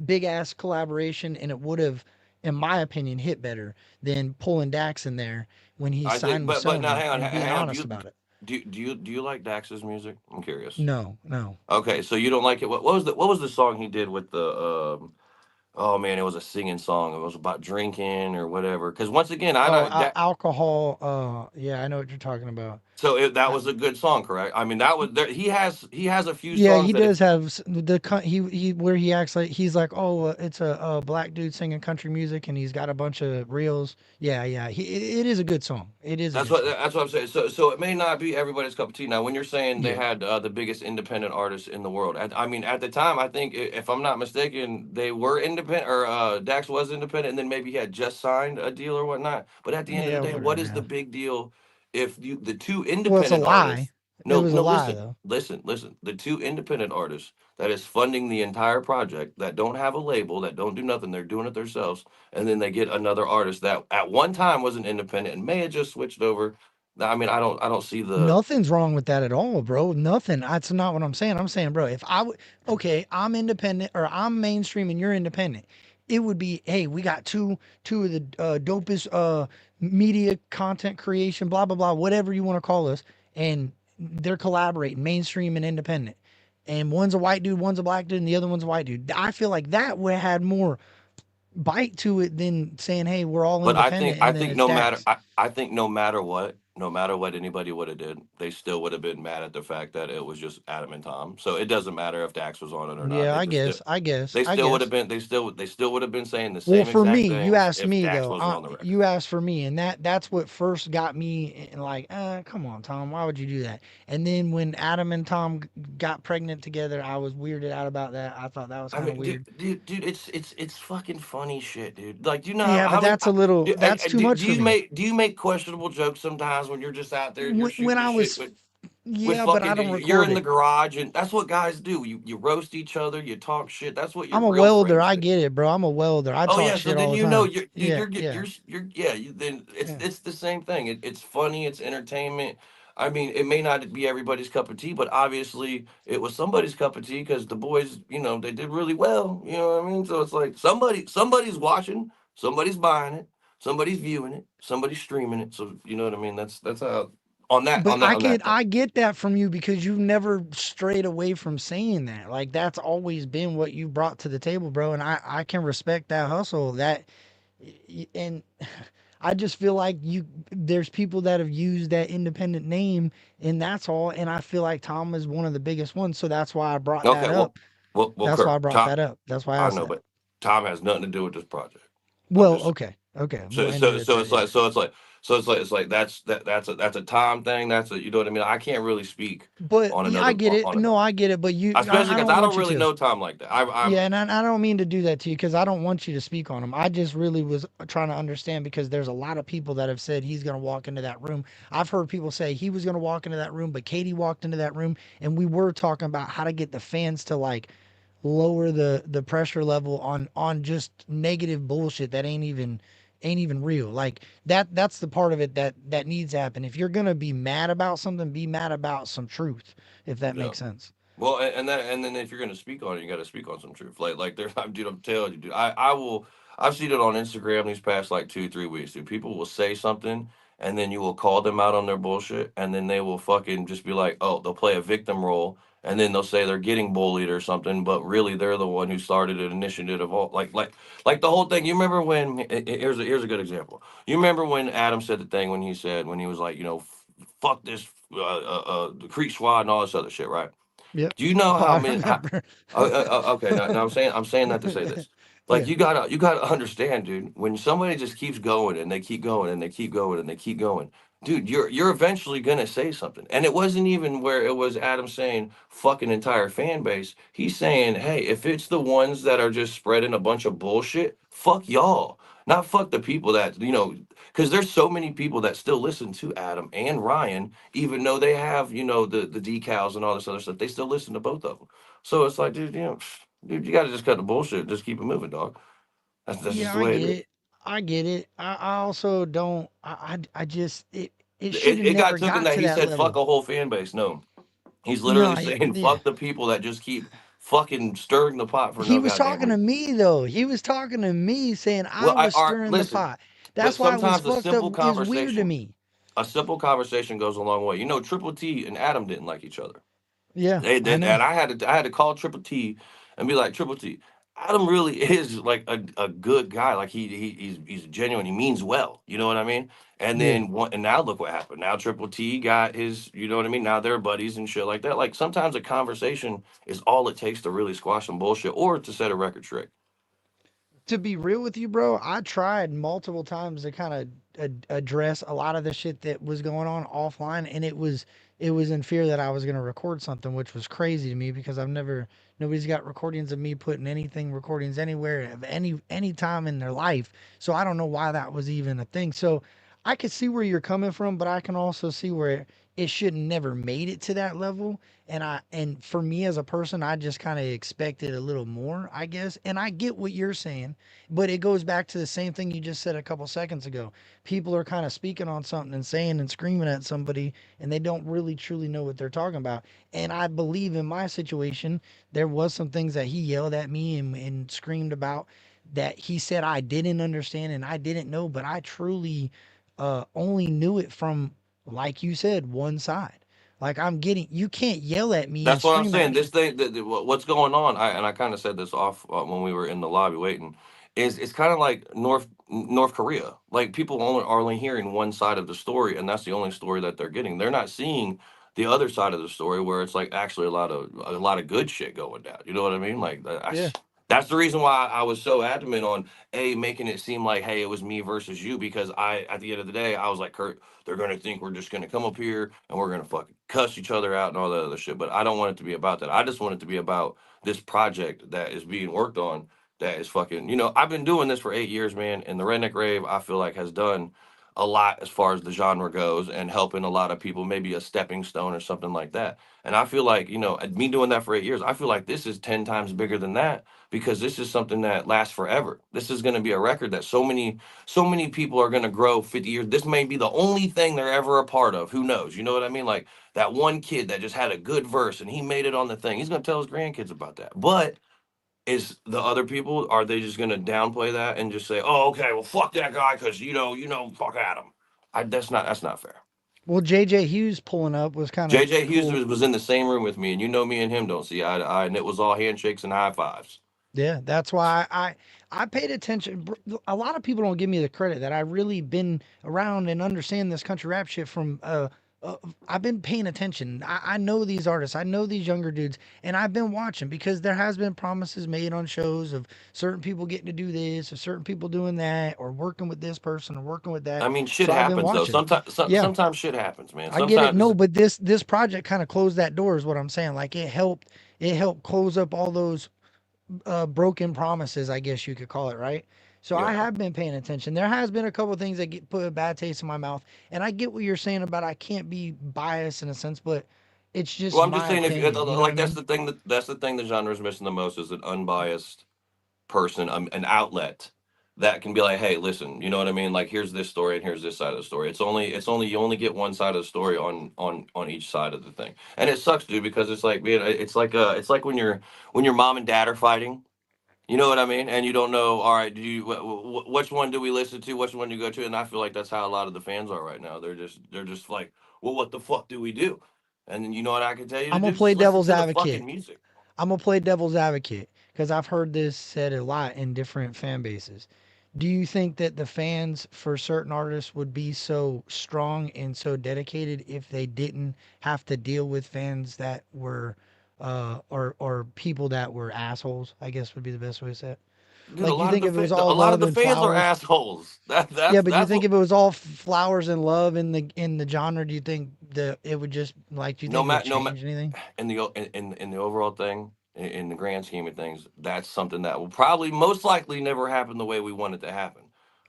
big ass collaboration, and it would have, in my opinion, hit better than pulling Dax in there when he I think, signed with but now Sony and being hang on. honest about it. Do you like Dax's music? I'm curious. No, no. Okay, so you don't like it. What was the song he did with the oh man, it was a singing song. It was about drinking or whatever. Because once again, I Oh, don't that alcohol. Yeah, I know what you're talking about. that I, was a good song, correct? I mean, that was there. He has a few yeah, songs he that if does have he where he acts like he's like, oh, it's a black dude singing country music, and he's got a bunch of reels. Yeah, yeah. It is a good song. It is a good song. that's what I'm saying. So it may not be everybody's cup of tea. Now, when you're saying they Yeah. had the biggest independent artists in the world, I mean, at the time, I think if I'm not mistaken, they were independent, or Dax was independent, and then maybe he had just signed a deal or whatnot. But at the end of the Yeah, day, what whatever. is the Yeah. big deal if the two Well, it's a independent lie. artists? It No, was a no, lie listen, though. listen. The two independent artists that is funding the entire project, that don't have a label, that don't do nothing, they're doing it themselves, and then they get another artist that at one time was an independent and may have just switched over. I mean, I don't see the. Nothing's wrong with that at all, bro. Nothing. That's not what I'm saying. I'm saying, bro, if I would, okay, I'm independent or I'm mainstream and you're independent, it would be, hey, we got two of the dopest media content creation, blah blah blah, whatever you want to call us, and they're collaborating, mainstream and independent. And one's a white dude, one's a black dude, and the other one's a white dude. I feel like that would have had more bite to it than saying, hey, we're all But independent I and then think it's Dax. I think no matter what anybody would have did, they still would have been mad at the fact that it was just Adam and Tom. So it doesn't matter if Dax was on it or not. Yeah, I guess, I guess, They I still would have guess. been they still would have been saying the Well, same for exact me, you things asked if me Dax though. wasn't on the record. You asked for me, and that's what first got me like, come on, Tom, why would you do that? And then when Adam and Tom got pregnant together, I was weirded out about that. I thought that was I kind of mean, weird. dude, it's fucking funny shit, dude. Like, do you know Yeah, how but many? that's a little, Do, that's too much for me. do you make questionable jokes sometimes when you're just out there and you're When shooting the I shit was, with yeah, but I fucking don't you're record in the it. garage and that's what guys do. You roast each other, you talk shit. That's what your I'm a real welder. friends I do. get it, bro. I'm a welder. I Oh talk yeah, so shit then all the you know time. Yeah, yeah, you're yeah. Then yeah. it's the same thing. It's funny. It's entertainment. I mean, it may not be everybody's cup of tea, but obviously it was somebody's cup of tea because the boys, they did really well. You know what I mean? So it's like somebody's watching, somebody's buying it, somebody's viewing it, somebody's streaming it. So you know what I mean? That's how But on that thing. I get that from you because you've never strayed away from saying that. Like that's always been what you brought to the table, bro. And I can respect that hustle. And I just feel like there's people that have used that independent name, and that's all. And I feel like Tom is one of the biggest ones, so that's why I brought that Okay, up. That's why I Kurt, brought Tom, that up. That's why I I asked know, that. but Tom has nothing to do with this project. I'm Well, just okay, okay, we'll So end it so at so that. it's Yeah. like it's like that's a time thing. That's a you know what I mean. I can't really speak But on yeah, I get it. on No, I get it. But especially I because don't I don't want you really to. know Tom like that. Yeah, and I don't mean to do that to you because I don't want you to speak on him. I just really was trying to understand because there's a lot of people that have said he's going to walk into that room. I've heard people say he was going to walk into that room, but Katie walked into that room, and we were talking about how to get the fans to like lower the pressure level on just negative bullshit that ain't even real. Like that's the part of it that needs to happen. If you're going to be mad about something, be mad about some truth, if that yeah. makes sense. Well, and then if you're gonna speak on it, you got to speak on some truth. Like there's, dude, I'm telling you, dude. I will. I've seen it on Instagram these past like 2 3 weeks. Dude, people will say something, and then you will call them out on their bullshit, and then they will fucking just be like, oh, they'll play a victim role, and then they'll say they're getting bullied or something, but really they're the one who started an initiative of all, like the whole thing. You remember when? Here's a good example. You remember when Adam said the thing when he said when he was like, fuck this, the Creek Squad and all this other shit, right? Yep. Do you know Oh, how I many? remember. Okay, now I'm saying that to say this. Like Yeah. you gotta understand, dude. When somebody just keeps going and they keep going and they keep going and they keep going, dude, you're eventually gonna say something. And it wasn't even where it was Adam saying fucking entire fan base. He's saying, hey, if it's the ones that are just spreading a bunch of bullshit, fuck y'all. Not fuck the people that because there's so many people that still listen to Adam and Ryan, even though they have the decals and all this other stuff. They still listen to both of them. So it's like, dude, dude, you got to just cut the bullshit. Just keep it moving, dog. That's just Yeah, the I way it get is. it. I get it. I also don't. I just it should It, have it got never taken got that to he that said fuck level. a whole fan base. No, he's No, literally saying yeah. fuck the people that just keep fucking stirring the pot for He no was goddamn talking to reason. me though. He was talking to me saying I Well, I was are stirring the listen, pot. but That's why it was sometimes fucked up. Is weird to me. a simple conversation goes a long way. Triple T and Adam didn't like each other. Yeah, They I did, know. and I had to call Triple T and be like, Triple T, Adam really is like a good guy. Like he's genuine. He means well. You know what I mean? And Yeah. then and now look what happened. Now Triple T got his. You know what I mean? Now they're buddies and shit like that. Like sometimes a conversation is all it takes to really squash some bullshit or to set a record straight. To be real with you, bro, I tried multiple times to kind of address a lot of the shit that was going on offline, and it was in fear that I was gonna record something, which was crazy to me because nobody's got recordings of me putting anything recordings anywhere of any time in their life, so I don't know why that was even a thing. So I could see where you're coming from, but I can also see where it should never made it to that level. And for me as a person, I just kind of expected a little more, I guess. And I get what you're saying, but it goes back to the same thing you just said a couple seconds ago. People are kind of speaking on something and saying and screaming at somebody, and they don't really truly know what they're talking about. And I believe in my situation, there was some things that he yelled at me and screamed about that he said I didn't understand and I didn't know, but I truly only knew it from, like you said, one side. Like you can't yell at me and That's what I'm scream at saying. me. This thing, what's going on? I kind of said this off when we were in the lobby waiting. Is it's kind of like North Korea. Like people are only hearing one side of the story, and that's the only story that they're getting. They're not seeing the other side of the story where it's like actually a lot of good shit going down. You know what I mean? Like Yeah. that's the reason why I was so adamant on making it seem like, hey, it was me versus you, because at the end of the day I was like, Kurt, they're gonna think we're just gonna come up here and we're gonna fucking cuss each other out and all that other shit. But I don't want it to be about that. I just want it to be about this project that is being worked on. That is fucking. I've been doing this for 8 years, man, and the Redneck Rave I feel like has done a lot as far as the genre goes and helping a lot of people, maybe a stepping stone or something like that. And I feel like me doing that for 8 years, I feel like this is 10 times bigger than that, because this is something that lasts forever. This is going to be a record that so many people are going to grow 50 years. This may be the only thing they're ever a part of. Who knows? You know what I mean? Like that one kid that just had a good verse and he made it on the thing. He's going to tell his grandkids about that. But is the other people, are they just going to downplay that and just say, "Oh, okay, well fuck that guy cuz fuck Adam." That's not fair. Well, JJ Hughes pulling up was kind of JJ Hughes cool. was in the same room with me, and me and him don't see eye to eye, and it was all handshakes and high fives. Yeah, that's why I paid attention. A lot of people don't give me the credit that I really been around and understand this country rap shit from. I've been paying attention. I know these artists. I know these younger dudes, and I've been watching because there has been promises made on shows of certain people getting to do this, or certain people doing that, or working with this person, or working with that. I mean, shit So I've been happens though. watching. Sometimes, Yeah, sometimes shit happens, man. I get it. Sometimes, No, but this project kind of closed that door, is what I'm saying. Like it helped close up all those broken promises, I guess you could call it, right? So I yeah. have been paying attention. There has been a couple of things that put a bad taste in my mouth, and I get what you're saying about I can't be biased in a sense, but it's Well, just I'm just my saying, if opinion. You know what I like mean? that's the thing the genre is missing the most, is an unbiased person, an outlet that can be like, hey, listen, you know what I mean? Like, here's this story and here's this side of the story. It's only you only get one side of the story on each side of the thing, and it sucks, dude, because it's like, man, it's like when your mom and dad are fighting. You know what I mean? And you don't know. All right, do you which one do we listen to? Which one do you go to? And I feel like that's how a lot of the fans are right now. They're just like, well, what the fuck do we do? And then you know what I can tell you to I'm gonna do? play Just listen devil's to the fucking advocate. music. I'm gonna play devil's advocate because I've heard this said a lot in different fan bases. Do you think that the fans for certain artists would be so strong and so dedicated if they didn't have to deal with fans that were, or people that were assholes? I guess would be the best way to say it. Dude, Like, you think if it was a all lot of love the and fans are flowers? assholes. Yeah, but do you That's think what. if it was all flowers and love in the genre, do you think that it would just like? Do you No think it would matter no ma- change anything? in the overall thing, in the grand scheme of things, that's something that will probably most likely never happen the way we want it to happen.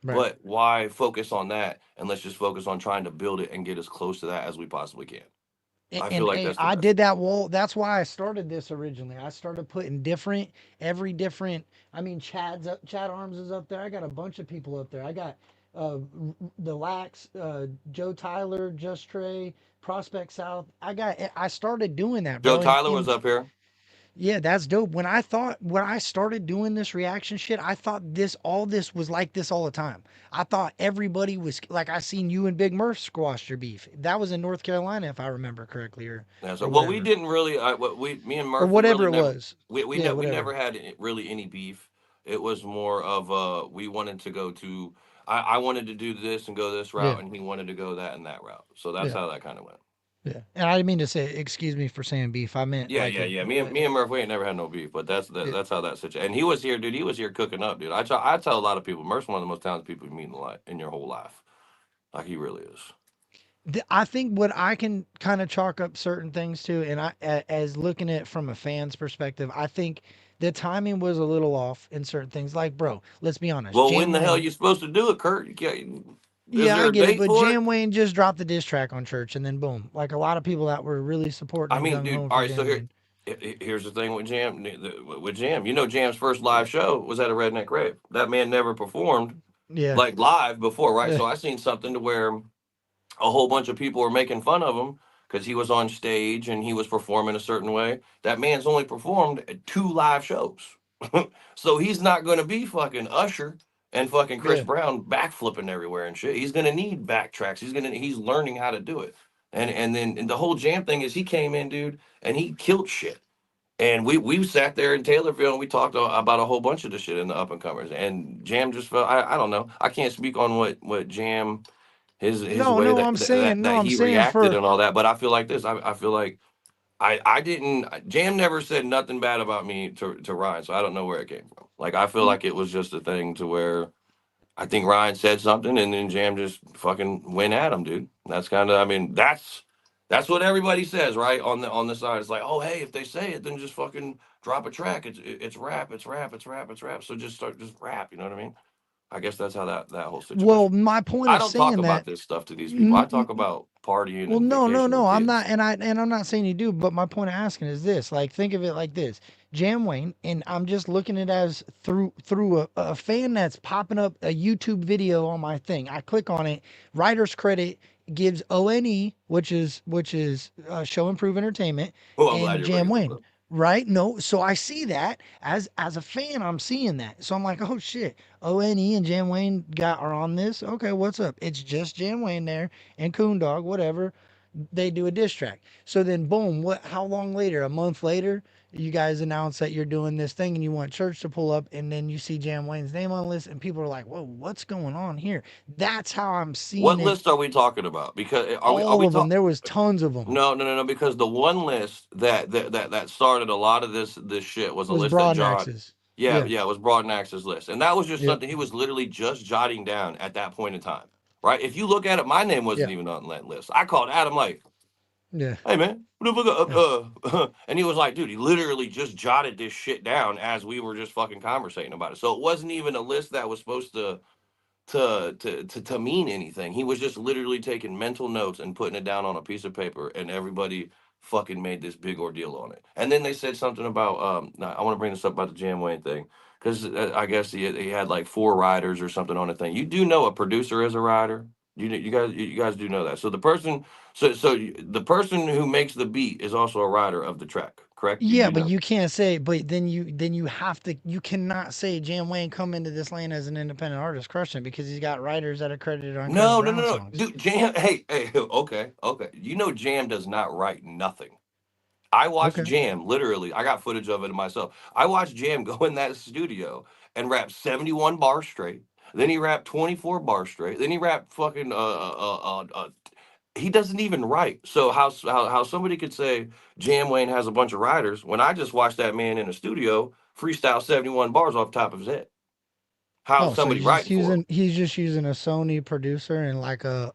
Right. But why focus on that, and let's just focus on trying to build it and get as close to that as we possibly can. I feel And like hey, that's the I best. did that wall. That's why I started this originally. I started putting different, every different. I mean, Chad Arms is up there. I got a bunch of people up there. I got the Lax, Joe Tyler, Just Trey, Prospect South. I started doing that, Joe bro. Tyler was up here. Yeah, that's dope. When I started doing this reaction shit, I thought all this was like this all the time. I thought everybody was like, I seen you and Big Murph squash your beef. That was in North Carolina, if I remember correctly, Yeah. So or well, we whatever, didn't really. What we me and or Murph, we whatever really it never. was. We Yeah, we whatever. never had really any beef. It was more of we wanted to go to. I wanted to do this and go this Yeah, route, and he wanted to go that and that route. So that's yeah, how that kind of went. yeah. And I didn't mean to say, excuse me for saying beef. I meant Yeah, like yeah, a, yeah. Me and Murph, we ain't never had no beef, but yeah. that's how that situation. And he was here, dude. He was here cooking up, dude. I tell a lot of people, Murph's one of the most talented people you meet in life in your whole life. Like he really is. I think what I can kind of chalk up certain things to, and as looking at it from a fan's perspective, I think the timing was a little off in certain things. Like, bro, let's be honest, Well, when Jam the hell Wayne. you supposed to do it, Kurt? You can't, is Yeah, there I a get it, date but for it? Jam Wayne just dropped the diss track on Church, and then boom, like a lot of people that were really supporting I and mean, gung dude. ho All for right, so Jam Wayne. here's the thing with Jam. With Jam, you know, Jam's first live show was at a Redneck Rave. That man never performed Yeah, like live before, right? yeah, So I seen something to where a whole bunch of people were making fun of him because he was on stage and he was performing a certain way. That man's only performed at 2 live shows. So he's not going to be fucking Usher and fucking Chris yeah. Brown backflipping everywhere and shit. He's going to need backtracks. He's learning how to do it. And the whole Jam thing is he came in, dude, and he killed shit. And we sat there in Taylorville and we talked about a whole bunch of the shit in the up and comers. And Jam just felt I don't know. I can't speak on what Jam his No, way no, that I'm that saying, no, that I'm he saying reacted for and all that. But I feel like this. I feel like I didn't. Jam never said nothing bad about me to Ryan, so I don't know where it came from. Like I feel like it was just a thing to where I think Ryan said something and then Jam just fucking went at him, dude. That's kind of. I mean, that's what everybody says, right? On the side, it's like, oh hey, if they say it, then just fucking drop a track. It's rap, it's rap, it's rap, it's rap. So just rap. You know what I mean? I guess that's how that whole well, situation. my point I of don't talk saying about that. this stuff to these people. I talk about partying Well, and no, no, vacation no. with I'm kids. not, and I'm not saying you do, but my point of asking is this: like, think of it like this: Jam Wayne, and I'm just looking at it as through a fan that's popping up a YouTube video on my thing. I click on it. Writer's credit gives ONE, which is Show Improve Entertainment, Well, I'm glad and you're Jam bringing this Wayne. up. Right? No, so I see that as a fan, I'm seeing that. So I'm like, oh shit, ONE and Jam Wayne are on this. Okay, what's up? It's just Jam Wayne there and Coon Dog, whatever. They do a diss track. So then, boom. What? How long later? A month later, you guys announce that you're doing this thing, and you want Church to pull up, and then you see Jam Wayne's name on the list, and people are like, "Whoa, what's going on here?" That's how I'm What seeing it. list are we talking about? Because are All we of them. talking? There was tons of them. No, no, no, no. Because the one list that started a lot of this shit was a Was list that Broad and John. Axes. Yeah, Yeah. yeah, it was Broad and Axe's list, and that was just Yep. something he was literally just jotting down at that point in time, right? If you look at it, my name wasn't Yeah. even on that list. I called Adam like, Yeah. "Hey man, what the Yeah. fuck?" And he was like, "Dude, he literally just jotted this shit down as we were just fucking conversating about it." So it wasn't even a list that was supposed to mean anything. He was just literally taking mental notes and putting it down on a piece of paper, and everybody fucking made this big ordeal on it. And then they said something about now I want to bring this up about the Jam Wayne thing because I guess he had like 4 riders or something on the thing. You do know a producer is a rider. You guys do know that. So the person who makes the beat is also a rider of the track, correct? You Yeah, do but know. you can't say. But then you have to. You cannot say Jam Wayne come into this lane as an independent artist crushing it because he's got writers that are credited on Chris No, no, Brown no, no, songs. dude. Jam. Hey, okay, okay. You know, Jam does not write nothing. I watched Okay. Jam literally. I got footage of it myself. I watched Jam go in that studio and rap 71 bars straight. Then he rapped 24 bars straight. Then he rapped fucking he doesn't even write. So how somebody could say Jam Wayne has a bunch of writers when I just watched that man in a studio freestyle 71 bars off the top of his head. How's Oh, so somebody writing for him? he's just using a Sony producer and like a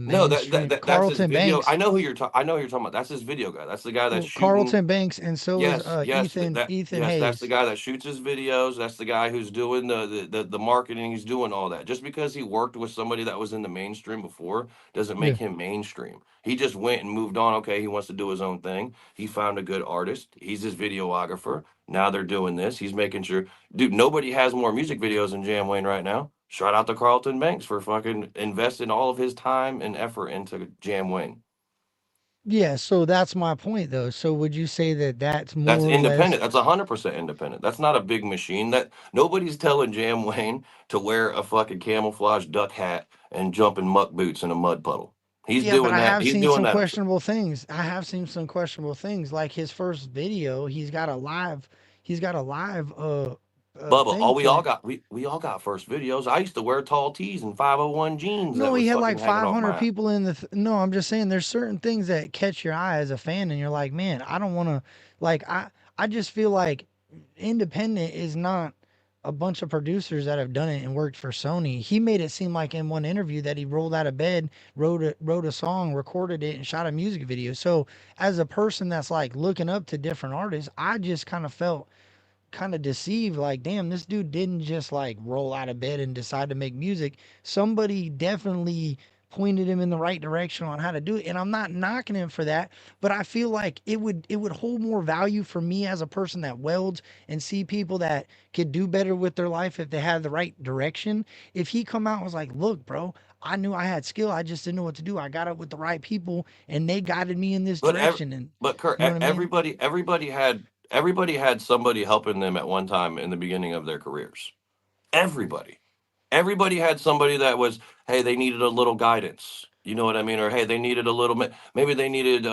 No, that, that, mainstream that that's his Carlton video. Banks. I know who you're talking. I know who you're talking about. That's his video guy. That's the guy that's Well, shooting. Carlton Banks and so is Yes, yes, Ethan yes, that's the Hayes. guy that shoots his videos. That's the guy who's doing the marketing. He's doing all that. Just because he worked with somebody that was in the mainstream before doesn't Yeah. make him mainstream. He just went and moved on. Okay, he wants to do his own thing. He found a good artist. He's his videographer. Now they're doing this. He's making sure, dude. Nobody has more music videos than Jam Wayne right now. Shout out to Carlton Banks for fucking investing all of his time and effort into Jam Wayne. Yeah, so that's my point though. So would you say that that's That's more or less? independent. That's 100% independent. That's not a big machine. That nobody's telling Jam Wayne to wear a fucking camouflage duck hat and jump in muck boots in a mud puddle. He's Yeah, but doing I that. have He's seen doing some that. questionable things. I have seen some questionable things. Like his first video, he's got a live Bubba, thing for it. we all got first videos. I used to wear tall tees and 501 jeans that No, he was had fucking like hanging off 500 my ass. people in the. No, I'm just saying there's certain things that catch your eye as a fan, and you're like, man, I don't want to. Like, I just feel like independent is not a bunch of producers that have done it and worked for Sony. He made it seem like in one interview that he rolled out of bed, wrote a song, recorded it, and shot a music video. So, as a person that's like looking up to different artists, I just kind of felt kind of deceived like damn, this dude didn't just like roll out of bed and decide to make music. Somebody definitely pointed him in the right direction on how to do it, and I'm not knocking him for that, but I feel like it would hold more value for me as a person that welds and see people that could do better with their life if they had the right direction. If he come out and was like, look bro, I knew I had skill, I just didn't know what to do, I got up with the right people and they guided me in this But direction. And but Kurt, you know what I mean? everybody had somebody helping them at one time in the beginning of their careers. Everybody. Everybody had somebody that was, hey, they needed a little guidance. You know what I mean? Or hey, they needed a little maybe they needed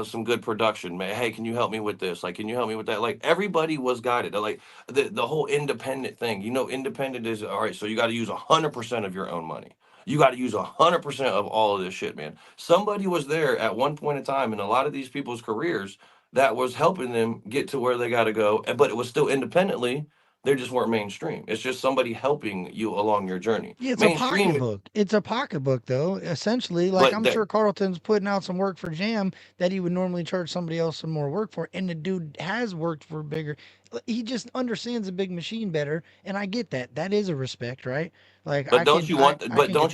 some good production. Hey, can you help me with this? Like, can you help me with that? Like everybody was guided. Like the whole independent thing. You know, independent is all right. So you got to use 100% of your own money. You got to use 100% of all of this shit, man. Somebody was there at one point in time in a lot of these people's careers that was helping them get to where they got to go, but it was still independently. They just weren't mainstream. It's just somebody helping you along your journey. Yeah, it's a Mainstream, pocketbook. It's a pocketbook, though. Essentially, like but I'm that sure Carlton's putting out some work for Jam that he would normally charge somebody else some more work for, and the dude has worked for bigger. He just understands a big machine better, and I get that. That is a respect, right? Like But don't you I can get that.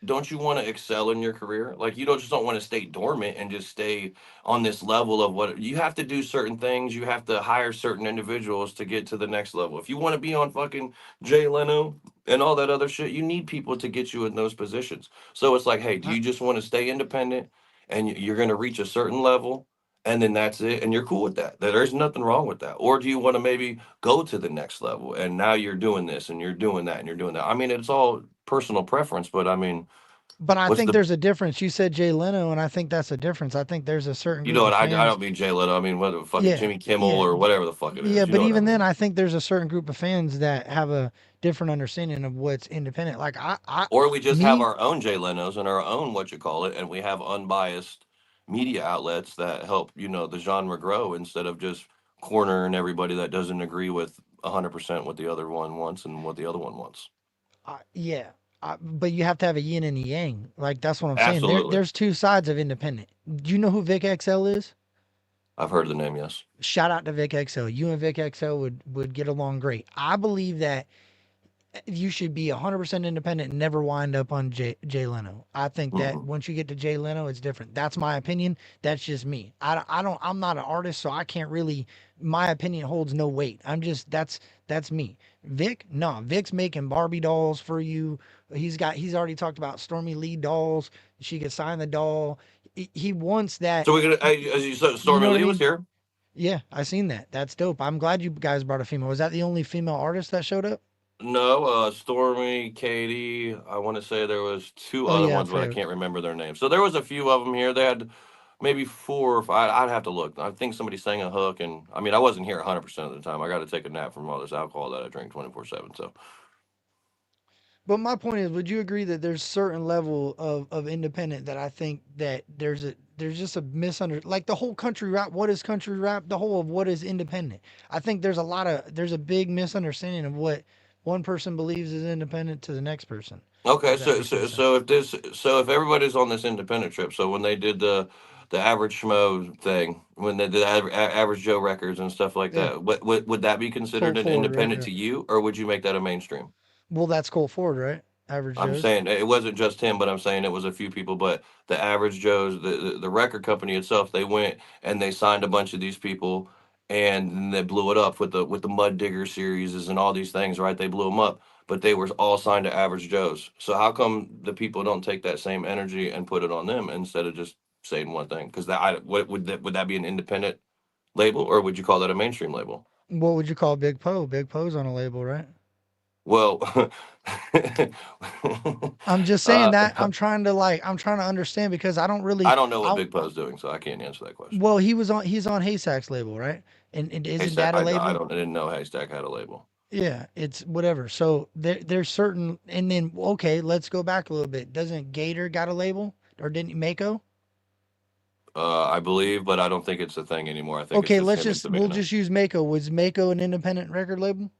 don't you want to excel in your career? Like you don't want to stay dormant and just stay on this level of what you have to do certain things. You have to hire certain individuals to get to the next level. If you want to be on fucking Jay Leno and all that other shit, you need people to get you in those positions. So it's like, hey, do I, you just want to stay independent and you're going to reach a certain level and then that's it and you're cool with that? There's nothing wrong with that. Or do you want to maybe go to the next level and now you're doing this and you're doing that and you're doing that? I mean, it's all personal preference, but I mean, but I what's think the there's a difference. You said Jay Leno, and I think that's a difference. I think there's a certain you know group what? of I fans. don't mean Jay Leno. I mean whether fucking Yeah, Jimmy Kimmel yeah, or whatever the fuck it yeah. is. You But know what I even then, mean? I think there's a certain group of fans that have a different understanding of what's independent. Like Or we just have me, our own Jay Lenos and our own what you call it, and we have unbiased media outlets that help the genre grow instead of just cornering everybody that doesn't agree with 100% what the other one wants and what the other one wants. Yeah, but you have to have a yin and a yang. Like that's what I'm saying. Absolutely, There's two sides of independent. Do you know who Vic XL is? I've heard the name. Yes. Shout out to Vic XL. You and Vic XL would get along great. I believe that you should be 100% independent and never wind up on Jay Leno. I think that Mm-mm. once you get to Jay Leno, it's different. That's my opinion. That's just me. I'm not an artist, so I can't really, my opinion holds no weight. That's me. Vic, no, Vic's making Barbie dolls for you. He's already talked about Stormy Lee dolls. She could sign the doll. He wants that. So we're gonna, as you said, You Stormy know what I Lee was mean? here. Yeah, I seen that. That's dope. I'm glad you guys brought a female. Was that the only female artist that showed up? No, Stormy, Katie. I want to say there was two Oh other yeah, ones, but I fair. can't remember their names. So there was a few of them here. They had maybe four or five. I'd have to look. I think somebody sang a hook, and I mean, I wasn't here 100% of the time. I got to take a nap from all this alcohol that I drink 24/7. So But my point is, would you agree that there's certain level of independent that I think that there's just a like the whole country rap. What is country rap? The whole of what is independent. I think there's a big misunderstanding of what one person believes is independent to the next person. okay, If that so makes any so sense. so if everybody's on this independent trip, so when they did the average schmo thing, when they did average Joe records and stuff like Yeah, that, would that be considered Colt an Ford, right? independent Yeah. to you, or would you make that a mainstream? Well, that's Colt Ford, right? Average I'm Joe's. saying it wasn't just him, but I'm saying it was a few people. But the average Joe's, the record company itself, they went and they signed a bunch of these people, and then they blew it up with the Mud Digger series and all these things, right? They blew them up, but they were all signed to average Joe's. So how come the people don't take that same energy and put it on them instead of just saying one thing? Because would that be an independent label, or would you call that a mainstream label? What would you call Big Poe? Big Poe's on a label, right? Well, I'm just saying uh, that I'm trying to understand because I don't really I don't know what I Big Po's doing, so I can't answer that question. well he's on Haystack's label, right? And isn't Haystack, that a label? I didn't know Haystack had a label. Yeah, it's whatever. So there's certain and then okay, let's go back a little bit. Doesn't Gator got a label or didn't Mako? I believe, but I don't think it's a thing anymore. I think it's Okay, just let's him and just we'll Savannah. just use Mako. Was Mako an independent record label?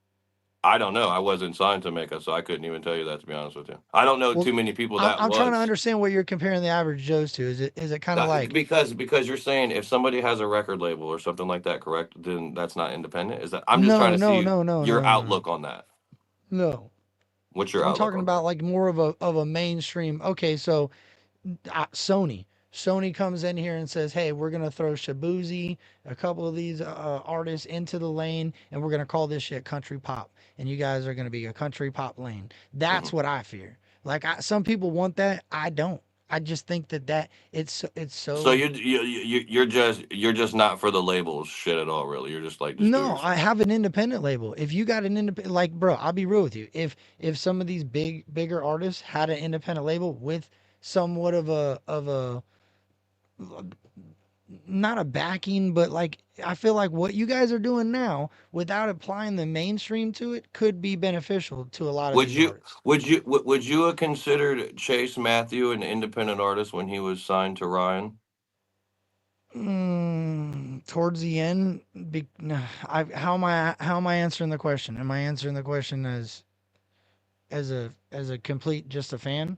I don't know. I wasn't signed to Mecca, so I couldn't even tell you that, to be honest with you. I don't know Well, too many people I'm that I'm trying to was. understand what you're comparing the average Joe's to. Is it kind of like Because you're saying if somebody has a record label or something like that, correct? Then that's not independent. Is that? I'm just trying no, to no, see no, no, your no, no, outlook on that. no. What's your I'm outlook talking on that? about like more of a mainstream. Okay, so Sony. Sony comes in here and says, "Hey, we're gonna throw Shabuzi, a couple of these artists into the lane, and we're gonna call this shit country pop, and you guys are gonna be a country pop lane." Hmm. That's what I fear. Like some people want that, I don't. I just think that it's So so. you're just not for the labels shit at all, really. You're just like just do it No, I yourself. have an independent label. If you got an independent, like, bro, I'll be real with you. If some of these bigger artists had an independent label with somewhat of a not a backing, but like I feel like what you guys are doing now, without applying the mainstream to it, could be beneficial to a lot of these artists. Would you have considered Chase Matthew an independent artist when he was signed to Ryan? Towards the end, nah, how am I answering the question? Am I answering the question as a complete just a fan?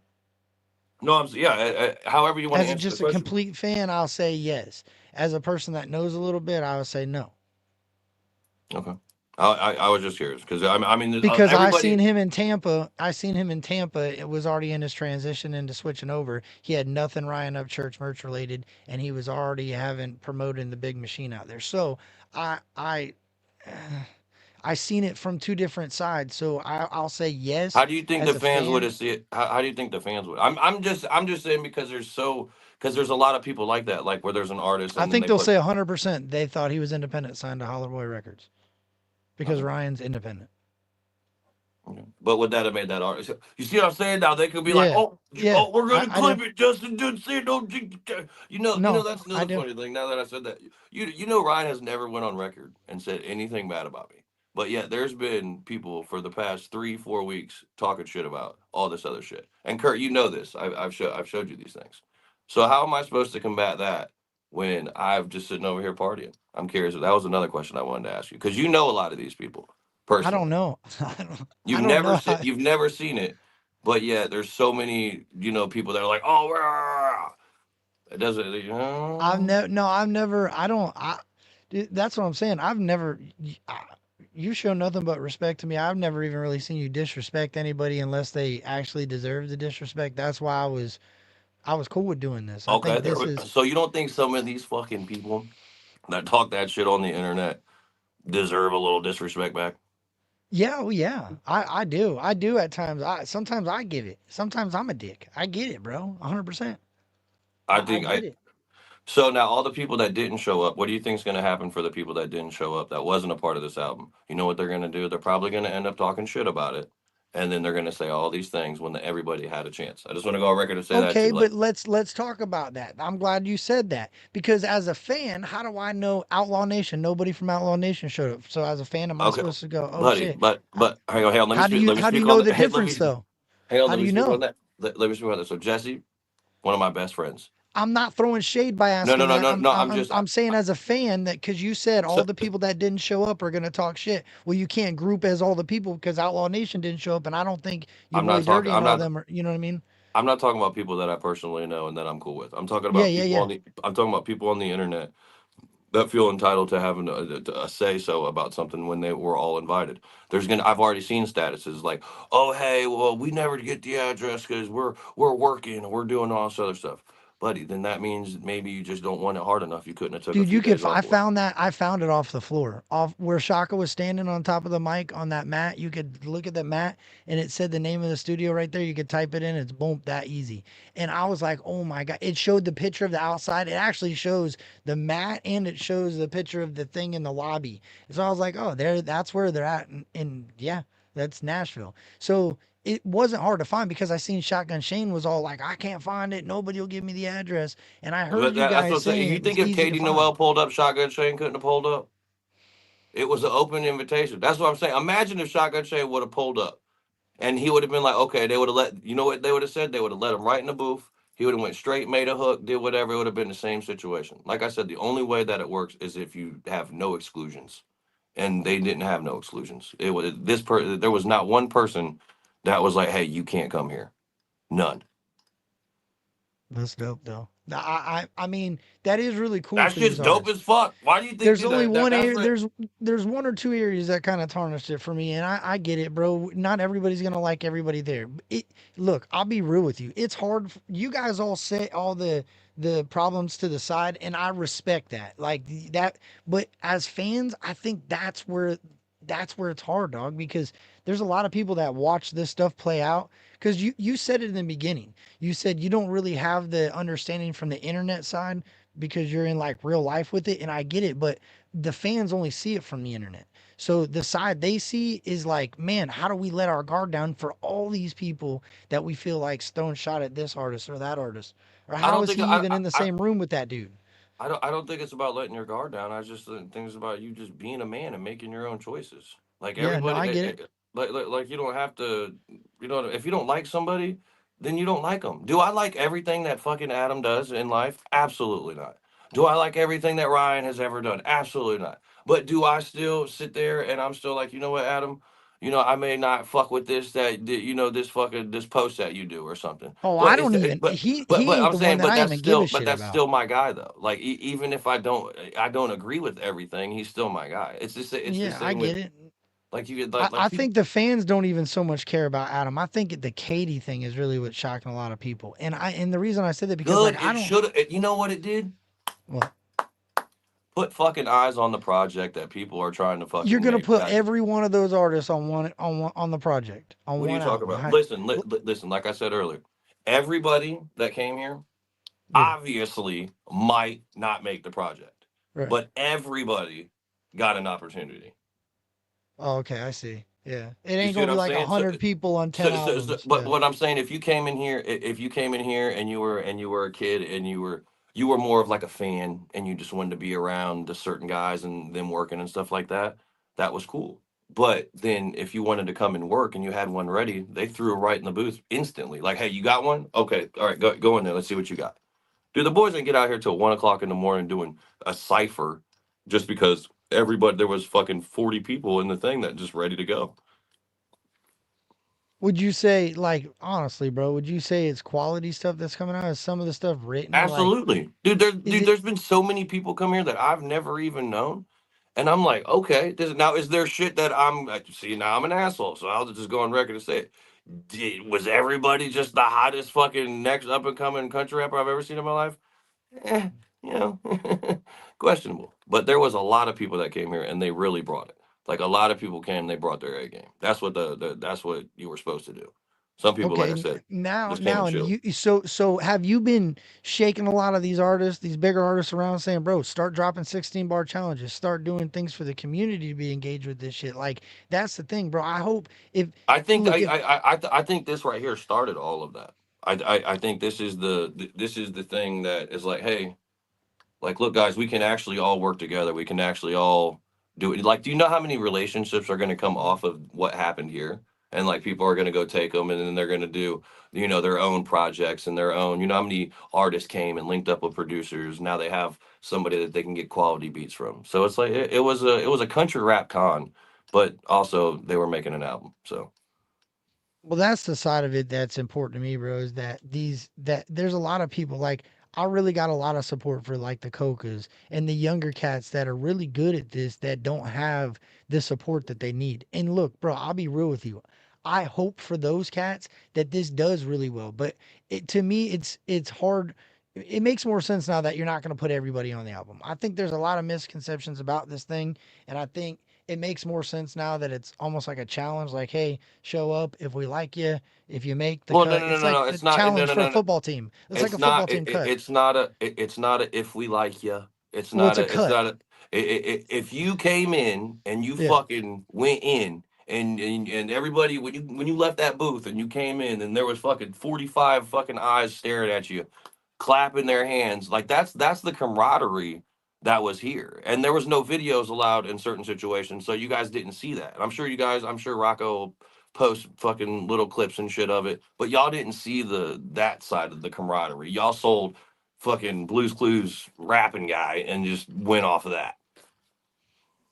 No, yeah. However you want to As answer the just a question. complete fan, I'll say yes. As a person that knows a little bit, I would say no. Okay. I was just curious because I mean Because everybody. I seen him in Tampa. It was already in his transition into switching over. He had nothing Ryan Up Church merch related, and he was already having promoting the big machine out there. So I I I seen it from two different sides. So I'll say yes How do you think as the a fans would fan. have see it? How do you think the fans would? I'm just saying because because there's a lot of people like that, like where there's an artist I and then think they they'll put. say 100% they thought he was independent, signed to Holler Records because Okay. Ryan's independent. Okay. But would that have made that artist? You see what I'm saying? Now they could be like, Yeah, yeah, oh, we're gonna I do. clip it. Justin didn't say no. No, That's I another do. funny thing. Now that I said that, you know, Ryan has never went on record and said anything bad about me. But yet, there's been people for the past 3 4 weeks talking shit about all this other shit. And Kurt, you know this. I've showed you these things. So how am I supposed to combat that when I've just sitting over here partying? I'm curious. That was another question I wanted to ask you because you know a lot of these people I don't personally. know. I don't know how. You've never seen it, but yet there's so many people that are like, oh, rah." It doesn't. I've never. No, I've never. I don't. Dude, that's what I'm saying. I've never. you show nothing but respect to me. I've never even really seen you disrespect anybody unless they actually deserve the disrespect. That's why I was cool with doing this. I Okay, think this is so you don't think some of these fucking people that talk that shit on the internet deserve a little disrespect back? yeah, oh yeah. I do. I do at times. I sometimes I give it. Sometimes I'm a dick. I get it, bro. 100%. I I think get I it. So now all the people that didn't show up, what do you think is going to happen for the people that didn't show up that wasn't a part of this album? You know what they're going to do? They're probably going to end up talking shit about it, and then they're going to say all these things when everybody had a chance. I just want to go on record and say that Okay, too. Like, but let's talk about that. I'm glad you said that because as a fan, how do I know Outlaw Nation? Nobody from Outlaw Nation showed up. So as a fan, am I okay, supposed to go, "Oh buddy, shit"? Uh, but hang on, let me How do speak. you Let me how do you speak on know that. the Hey, let me difference though? hang on. How Let do me you speak on know? that. Let me speak on that. So Jesse, one of my best friends. I'm not throwing shade by No, no, asking no, that. no, I'm no. I'm I'm I'm just I'm saying as a fan that because you said all so, the people that didn't show up are gonna talk shit. Well, you can't group as all the people because Outlaw Nation didn't show up, and I don't think your I'm boy not talking. Dirty and all them are. You know what I mean? I'm not talking about people that I personally know and that I'm cool with. I'm talking Yeah, about yeah, people yeah. on the. I'm talking about people on the internet that feel entitled to having a say so about something when they were all invited. I've already seen statuses like, oh hey, well we never get the address because we're working and we're doing all this other stuff, buddy. Then that means maybe you just don't want it hard enough. You couldn't have took a Dude, few you could. days off I work. found that. I found it off the floor, off where Shaka was standing on top of the mic on that mat. You could look at the mat, and it said the name of the studio right there. You could type it in. It's boom, that easy. And I was like, oh my god! It showed the picture of the outside. It actually shows the mat, and it shows the picture of the thing in the lobby. So I was like, oh, there. That's where they're at. And yeah, that's Nashville. So it wasn't hard to find because I seen Shotgun Shane was all like, I can't find it. Nobody will give me the address. And I heard But you that's what guys I'm saying. saying You it's think if easy to Katie find. Noel pulled up, Shotgun Shane couldn't have pulled up? It was an open invitation. That's what I'm saying. Imagine if Shotgun Shane would have pulled up. And he would have been like, okay, they would have let you know what they would have said? They would have let him right in the booth. He would have went straight, made a hook, did whatever. It would have been the same situation. Like I said, the only way that it works is if you have no exclusions. And they didn't have no exclusions. It was there was not one person that was like, hey, you can't come here. None. That's dope though. I mean that is really cool That's for these just dope artists. as fuck. Why do you think There's that, only that one that's area. right? There's one or two areas that kind of tarnished it for me, and I get it, bro. Not everybody's gonna like everybody there. It look, I'll be real with you. It's hard. You guys all set all the problems to the side, and I respect that. Like that. But as fans, I think that's where it's hard, dog, because there's a lot of people that watch this stuff play out. Because you said it in the beginning. You said you don't really have the understanding from the internet side because you're in like real life with it, and I get it, but the fans only see it from the internet. So the side they see is like, man, how do we let our guard down for all these people that we feel like stone shot at this artist or that artist? Or I how don't is think he even in the I same room with that dude? I don't think it's about letting your guard down. I just think it's about you just being a man and making your own choices. Like Yeah, no, everybody, I get it. like you don't have to. You know, if you don't like somebody, then you don't like them. Do I like everything that fucking Adam does in life? Absolutely not. Do I like everything that Ryan has ever done? Absolutely not. But do I still sit there and I'm still like, you know what, Adam? You know, I may not fuck with this fucking this post that you do or something. Oh, I But don't it's even. He but ain't I'm the one saying, that I even give a but shit that's about. still my guy though. Like even if I don't agree with everything, he's still my guy. It's the Yeah, I same with get it. like you get I, like I people. think the fans don't even so much care about Adam. I think the Katie thing is really what's shocking a lot of people. And the reason I said that because like Good. I It don't. should. You know what it did? Well, Put fucking eyes on the project that people are trying to you're fucking gonna make. put every one of those artists on the project on What are you one talking album. about? How, Listen, l- listen. Like I said earlier, everybody that came here yeah, obviously might not make the project, right. but everybody got an opportunity. Oh, okay, I see. Yeah, it You ain't see gonna what be I'm like a saying? So, hundred people on 10 albums. but Yeah, what I'm saying, if you came in here, if you came in here and you were a kid and you were more of like a fan and you just wanted to be around the certain guys and them working and stuff like that, that was cool. But then if you wanted to come and work and you had one ready, they threw it right in the booth instantly. Like, hey, you got one? Okay, all right, go in there. Let's see what you got. Dude, the boys didn't get out here till 1 o'clock in the morning doing a cipher just because everybody there was fucking 40 people in the thing that just ready to go. would you say like honestly, bro? Would you say it's quality stuff that's coming out? Is some of the stuff written like? Absolutely, Is dude. it? There's been so many people come here that I've never even known, And I'm like, okay, now is there shit that see, now I'm an asshole, so I'll just go on record and say it. Was everybody just the hottest fucking next up and coming country rapper I've ever seen in my life? Eh, you know, questionable. But there was a lot of people that came here and they really brought it. Like a lot of people came, they brought their A game. That's what that's what you were supposed to do. Some people, like Okay, I said, now just came and and chilled. so have you been shaking a lot of these artists, these bigger artists around saying, bro, start dropping 16 bar challenges, start doing things for the community to be engaged with this shit. Like that's the thing, bro. I hope if I think look if I think this right here started all of that. I think this is this is the thing that is like, hey, like, look, guys, we can actually all work together. We can actually all do it. Like, do you know how many relationships are going to come off of what happened here? And like, people are going to go take them, and then they're going to do, their own projects and their own. You know how many artists came and linked up with producers? Now they have somebody that they can get quality beats from. So it's like it was a country rap con, but also they were making an album. So well, that's the side of it that's important to me, bro, is that that there's a lot of people like I really got a lot of support for like the Cocas and the younger cats that are really good at this that don't have the support that they need. And look, bro, I'll be real with you. I hope for those cats that this does really well, but to me, it's hard. It makes more sense now that you're not going to put everybody on the album. I think there's a lot of misconceptions about this thing, and I think it makes more sense now that it's almost like a challenge. Like, hey, show up if we like you. If you make the well, no, cut, no, no, it's no, like no. a It's not. No, challenge no, for a no, no. football team. It's like It's a football not. team cut. It's not a if we like you. It's Well, not it's a a. It's cut. not a. If you came in and you Yeah. fucking went in and everybody when you left that booth and you came in and there was fucking 45 fucking eyes staring at you, clapping their hands, like that's the camaraderie that was here. And there was no videos allowed in certain situations, so you guys didn't see that. And I'm sure Rocco will post fucking little clips and shit of it, but y'all didn't see that side of the camaraderie. Y'all sold fucking Blues Clues rapping guy and just went off of that.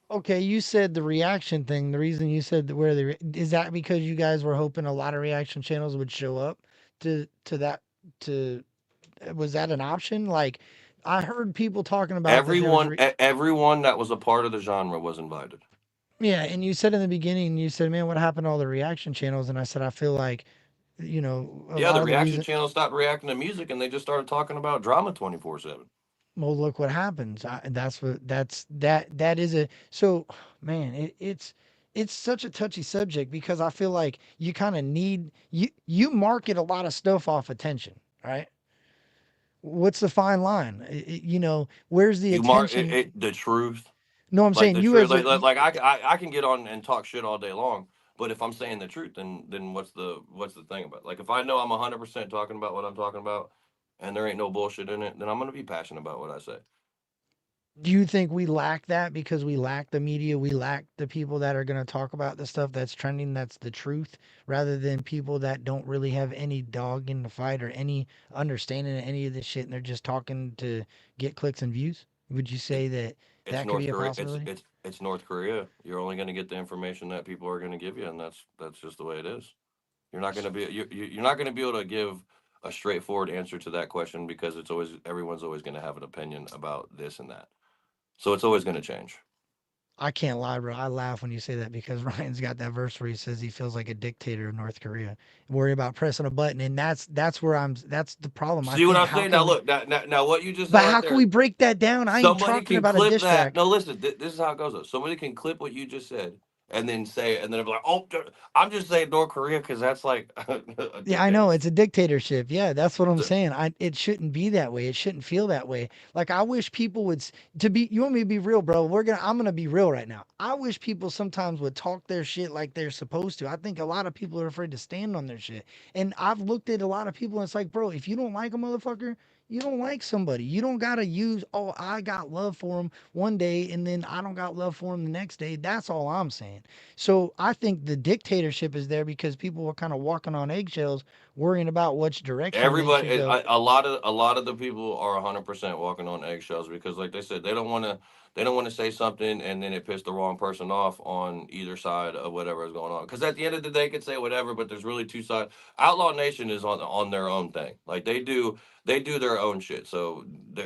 Okay, you said the reaction thing. The reason you said that where is that because you guys were hoping a lot of reaction channels would show up to that to was that an option? Like I heard people talking about that there was Everyone that was a part of the genre was invited. yeah, and you said in the beginning, you said, man, what happened to all the reaction channels? And I said, I feel like, a Yeah, lot the of the reaction reason. channel stopped reacting to music and they just started talking about drama 24/7. Well, look what happens. That's what that is a so man. It's such a touchy subject because I feel like you kind of need you market a lot of stuff off attention, right? What's the fine line? Where's the You mark attention? the truth, No, I'm like saying the you truth. as a Like I can get on and talk shit all day long, but if I'm saying the truth, then what's the thing about it? Like if I know I'm 100% talking about what I'm talking about, and there ain't no bullshit in it, then I'm gonna be passionate about what I say. do you think we lack that because we lack the media? We lack the people that are going to talk about the stuff that's trending, that's the truth, rather than people that don't really have any dog in the fight or any understanding of any of this shit and they're just talking to get clicks and views? Would you It, say that it's that could North be a Korea. possibility? It's North Korea. You're only gonna get the information that people are gonna give you, and that's just the way it is. You're not gonna be you're not gonna be able to give a straightforward answer to that question because it's always everyone's always gonna have an opinion about this and that. So it's always gonna change. I can't lie, bro. I laugh when you say that because Ryan's got that verse where he says he feels like a dictator of North Korea, worry about pressing a button, and that's where that's the problem. I See what think I'm how saying? can Now we? look, now what you just said But right how can there. we break that down? I ain't Somebody talking can about a clip diss that. track. No, listen, this is how it goes though. Somebody can clip what you just said and then say it, and then it'll be like, oh, I'm just saying North Korea because that's like a Yeah, I know it's dictatorship. a dictatorship. Yeah, that's what I'm So saying. It shouldn't be that way. It shouldn't feel that way. Like I wish people would to be. You want me to be real, bro? I'm gonna be real right now. I wish people sometimes would talk their shit like they're supposed to. I think a lot of people are afraid to stand on their shit. And I've looked at a lot of people and it's like, bro, if you don't like a motherfucker, you don't like somebody. You don't gotta use. Oh, I got love for him one day and then I don't got love for him the next day. That's all I'm saying. So I think the dictatorship is there because people were kind of walking on eggshells, worrying about which direction they everybody, should go. a lot of the people are 100% walking on eggshells because, like they said, they don't want to say something and then it pissed the wrong person off on either side of whatever is going on. Because at the end of the day, they could say whatever, but there's really two sides. Outlaw Nation is on their own thing. Like they do their own shit. So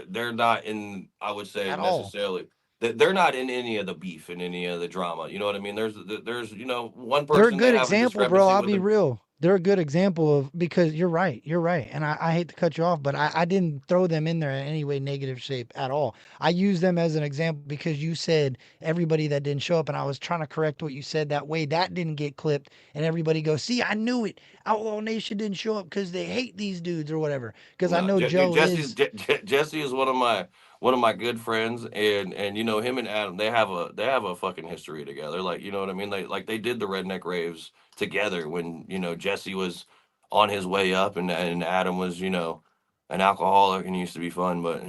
they're not in, I would say, At all. necessarily. they're not in any of the beef and any of the drama. You know what I mean? There's one They're a person they good have a example, bro. discrepancy I'll with be them. real. They're a good example of because you're right. You're right. And I hate to cut you off, but I didn't throw them in there in any way negative shape at all. I use them as an example because you said everybody that didn't show up, and I was trying to correct what you said that way. That didn't get clipped, and everybody goes, see, I knew it. Outlaw Nation didn't show up because they hate these dudes or whatever. Because I No, know Dude, Joe is. Jesse is one of my good friends, and him and Adam, they have a fucking history together. Like, you know what I mean? They did the redneck raves together when Jesse was on his way up, and Adam was an alcoholic and he used to be fun, but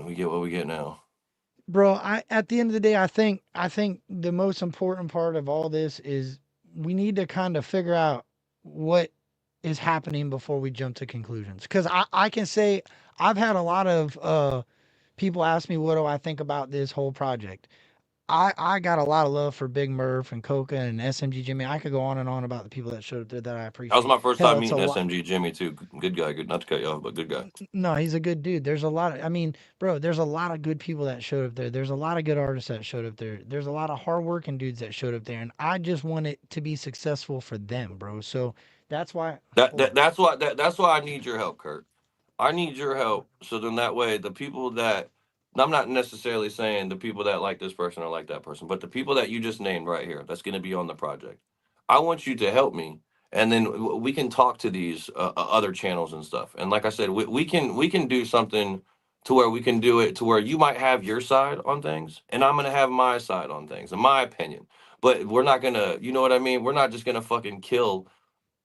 we get what we get now. Bro, I at the end of the day, I think the most important part of all this is we need to kind of figure out what is happening before we jump to conclusions. Because I can say I've had a lot of people ask me what do I think about this whole project. I got a lot of love for Big Murph and Coca and SMG Jimmy. I could go on and on about the people that showed up there that I That was appreciate. my first Hell, time it's a meeting lot. SMG Jimmy too. Good guy, good, not to cut you off, but good guy. No, he's a good dude. There's a lot of, I mean, bro, there's a lot of good people that showed up there. There's a lot of good artists that showed up there. There's a lot of hardworking dudes that showed up there. And I just want it to be successful for them, bro. So that's why, That, hold that on. that's why that's why I need your help, Kurt. I need your help. So then that way, the people that I'm not necessarily saying the people that like this person or like that person, but the people that you just named right here, that's going to be on the project. I want you to help me, and then we can talk to these other channels and stuff. And like I said, we can do something to where we can do it to where you might have your side on things, and I'm gonna have my side on things, in my opinion. But we're not gonna, you know what I mean? We're not just gonna fucking kill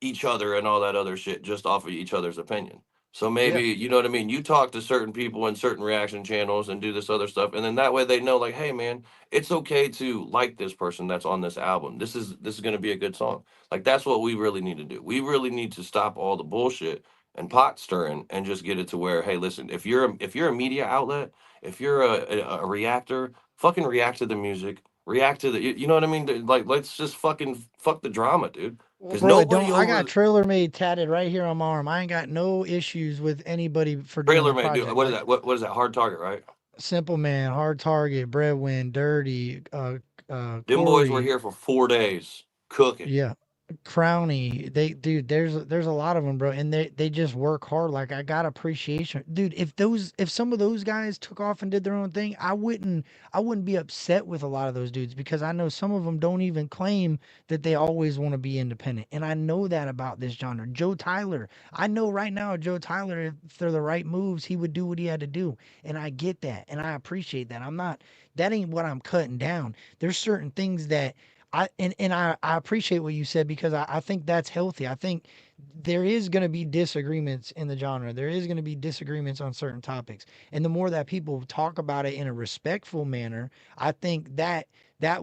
each other and all that other shit just off of each other's opinion. So maybe, Yeah. you know what I mean, you talk to certain people in certain reaction channels and do this other stuff, and then that way they know, like, hey man, it's okay to like this person that's on this album. This is going to be a good song. Like, that's what we really need to do. We really need to stop all the bullshit and pot stirring and just get it to where, hey, listen, if you're a media outlet, if you're a reactor, fucking react to the music, react to the, you know what I mean? Like, let's just fucking fuck the drama, dude, Well, because bro, it don't, nobody I got over Trailer Made tatted right here on my arm. I ain't got no issues with anybody for doing trailer the man, dude. project. What is Like that? What is that? Hard target, right? Simple Man, Hard Target, Breadwin, Dirty, Them boys were Corey. here for 4 days cooking. Yeah. Crowny, they dude, there's a lot of them, bro, and they just work hard. Like I got appreciation, dude. If some of those guys took off and did their own thing, I wouldn't be upset with a lot of those dudes because I know some of them don't even claim that they always want to be independent, and I know that about this genre. Joe Tyler, I know right now Joe Tyler, if they're the right moves, he would do what he had to do, and I get that, and I appreciate that. I'm not that ain't what I'm cutting down. There's certain things that I appreciate what you said because I think that's healthy. I think there is going to be disagreements in the genre. There is going to be disagreements on certain topics. And the more that people talk about it in a respectful manner, I think that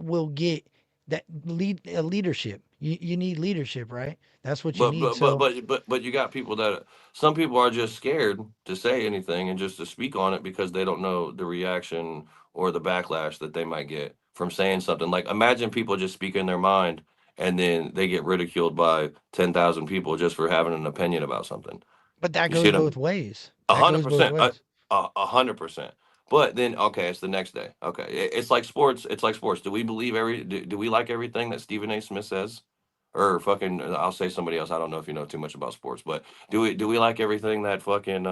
will get that leadership. You need leadership, right? That's what you But need. but but So, but you got people that some people are just scared to say anything and just to speak on it because they don't know the reaction or the backlash that they might get from saying something. Like, imagine people just speaking their mind and then they get ridiculed by 10,000 people just for having an opinion about something. but that You see goes what both I'm ways. A That hundred goes both percent, a ways. a hundred percent. But then, okay, it's the next day. Okay, it's like sports. It's like sports. Do we believe do we like everything that Stephen A. Smith says, or fucking? I'll say somebody else. I don't know if you know too much about sports, but do we like everything that fucking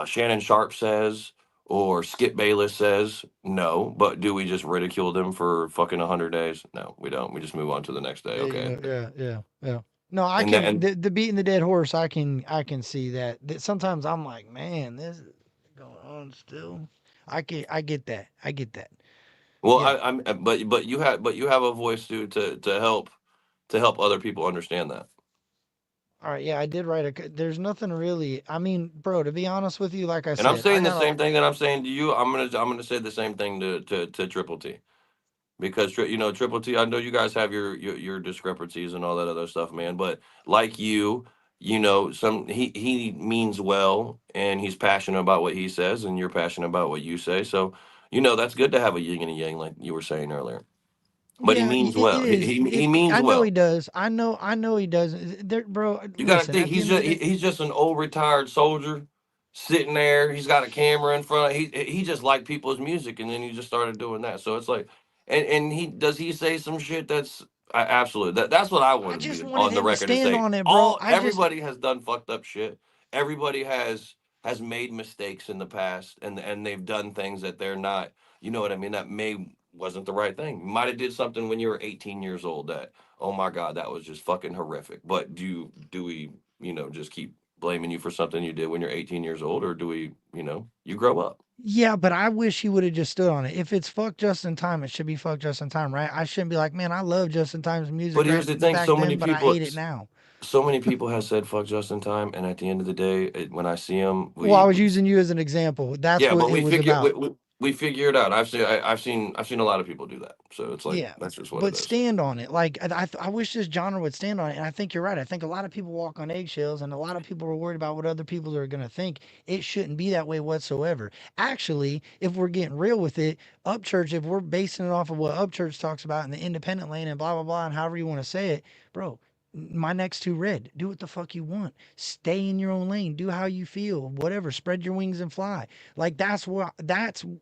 Shannon Sharp says or Skip Bayless says? No. But do we just ridicule them for fucking 100 days? No, we don't. We just move on to the next day. There you Okay, go. Yeah, yeah, yeah. No, I and can then the beating the dead horse. I can see that. That sometimes I'm like, man, this is going on still. I get that. I get that. well, Yeah. but you have a voice to help other people understand that. All right. Yeah, I did write there's nothing really. I mean, bro, to be honest with you, like I And I'm said, I saying the got a same thing that I'm saying to you. I'm gonna say the same thing to Triple T, because Triple T. I know you guys have your discrepancies and all that other stuff, man. But like some he means well, and he's passionate about what he says, and you're passionate about what you say. So that's good to have a yin and a yang, like you were saying earlier. But he yeah, means it well. He is. he, he means I know he well. does. I know he does. There, bro, You got to listen, think at the he's end of just the day, he's just an old retired soldier sitting there. He's got a camera in front. He just liked people's music, and then he just started doing that. So it's like, and he say some shit that's absolutely that's what I I wanted to just be wanted on the him to record and stand say. on it, bro. All everybody has done fucked up shit. Everybody has made mistakes in the past, and they've done things that they're not. You know what I mean? That may wasn't the right thing. You might have did something when you were 18 years old that, oh my god, that was just fucking horrific. But do we just keep blaming you for something you did when you're 18 years old, or do we, you grow up? Yeah, but I wish he would have just stood on it. If it's fuck just in time, it should be fuck just in time, right? I shouldn't be like, man, I love just in time's music But here's right the thing: back then, but I hate it now. so many people have said "fuck just in time," and at the end of the day, when I see them, Well, I was using you as an example. That's yeah, what but it we was figure about. we figure it out. I've seen a lot of people do that, so it's like Yeah, that's just what it but is. stand on it. Like I wish this genre would stand on it, and I think you're right. I think a lot of people walk on eggshells, and a lot of people are worried about what other people are gonna think. It shouldn't be that way whatsoever. Actually, if we're getting real with it, Upchurch, if we're basing it off of what Upchurch talks about in the independent lane and blah blah blah, and however you want to say it, bro. My next two red. Do what the fuck you want. Stay in your own lane. Do how you feel. Whatever. Spread your wings and fly. Like that's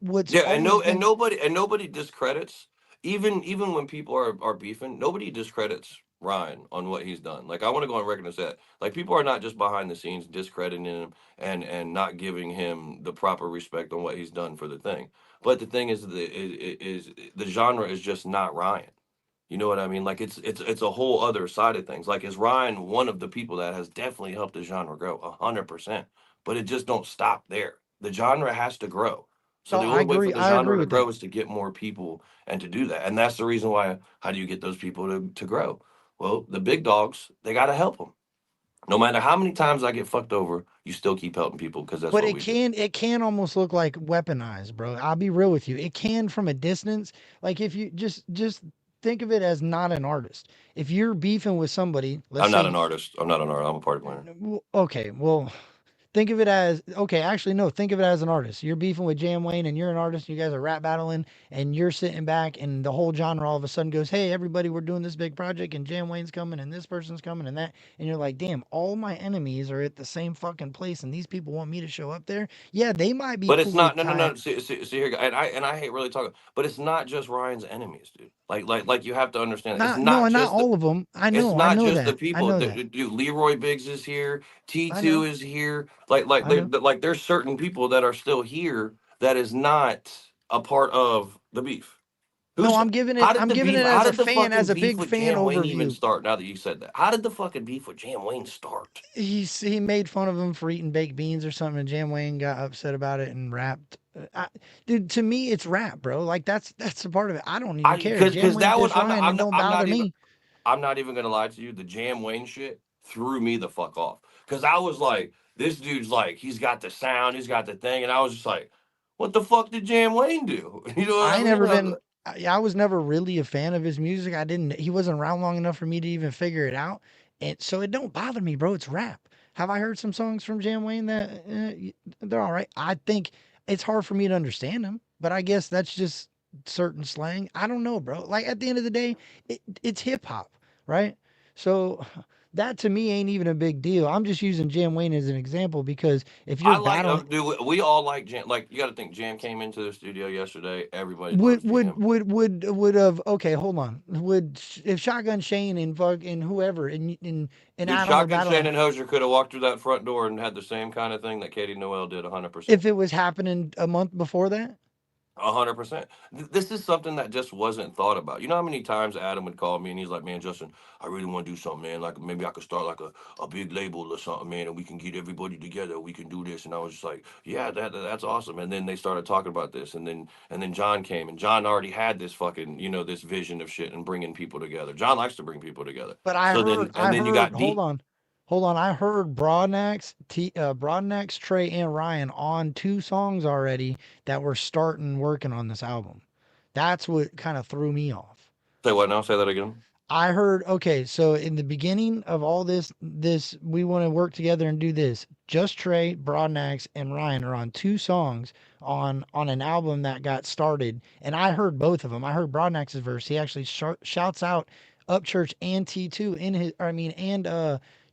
what's Yeah, always been. and nobody discredits, even when people are beefing, nobody discredits Ryan on what he's done. Like I want to go on record and say that. Like people are not just behind the scenes discrediting him and not giving him the proper respect on what he's done for the thing. But the thing is the genre is just not Ryan. You know what I mean? Like it's a whole other side of things. Like is Ryan one of the people that has definitely helped the genre grow 100%, but it just don't stop there. The genre has to grow. So No, the I only way for agree. the I agree genre to with that. grow is to get more people and to do that. And that's the reason why. How do you get those people to grow? Well, the big dogs, they got to help them. No matter how many times I get fucked over, you still keep helping people because that's But what we do. it can almost look like weaponized, bro. I'll be real with you. It can from a distance. Like if you just think of it as not an artist. If you're beefing with somebody, let's I'm not an say, artist. I'm not an artist. I'm a party planner. okay, well, think of it as okay. Actually, no. Think of it as an artist. You're beefing with Jam Wayne, and you're an artist. You guys are rap battling, and you're sitting back, and the whole genre all of a sudden goes, "Hey, everybody, we're doing this big project, and Jam Wayne's coming, and this person's coming, and that." And you're like, "Damn, all my enemies are at the same fucking place, and these people want me to show up there." Yeah, they might be But it's cool not. with No, no, Ty. no. See here, and I hate really talking. But it's not just Ryan's enemies, dude. Like you have to understand. It's Not no, not and not just the. all of them. It's I not know just the that. I people. know that. Dude, Leroy Biggs is here. T I two know. is here. Like I know. there's certain people that are still here that is not a part of the beef. No, Who's how did I'm the giving beef? it How as a did the fan, fucking as a beef big with fan Jam Wayne even overview. start? Now that you said that, how did the fucking beef with Jam Wayne start? He made fun of him for eating baked beans or something, and Jam Wayne got upset about it and rapped. Dude, to me, it's rap, bro. Like that's a part of it. I don't even I care. Jam because Wayne that one diss Ryan. It don't I'm bother not even. me. I'm not even gonna lie to you. The Jam Wayne shit threw me the fuck off because I was like, this dude's like, he's got the sound, he's got the thing, and I was just like, what the fuck did Jam Wayne do? You know what I I ain't mean? never been. I was never really a fan of his music. I didn't. He wasn't around long enough for me to even figure it out, and so it don't bother me, bro. It's rap. Have I heard some songs from Jam Wayne that they're all right? I think it's hard for me to understand them, but I guess that's just certain slang. I don't know, bro. Like at the end of the day, it's hip hop, right? So that to me ain't even a big deal. I'm just using Jam Wayne as an example because if you're I like, battling, dude. We all like Jam. Like you got to think, Jam came into the studio yesterday. Everybody loves Jam. would have okay, hold on. If Shotgun Shane and fuck and whoever and Dude, Adam were Shotgun battling, Shannon Hosier could have walked through that front door and had the same kind of thing that Katie Noel did, 100%. if it was happening a month before that, 100%. This is something that just wasn't thought about. You know how many times Adam would call me and he's like, "Man, Justin, I really want to do something, man. Like maybe I could start like a big label or something, man, and we can get everybody together. We can do this." And I was just like, "Yeah, that's awesome." And then they started talking about this, and then John came, and John already had this fucking this vision of shit and bringing people together. John likes to bring people together. but So then and I then you heard got hold D. on. Hold on, I heard Broadnax, Trey, and Ryan on two songs already that were starting working on this album. That's what kind of threw me off. Say what now? Say that again. I heard okay, so in the beginning of all this we want to work together and do this. Just Trey, Broadnax, and Ryan are on two songs on an album that got started, and I heard both of them. I heard Broadnax's verse. He actually shouts out Upchurch and T2 in his, I mean, and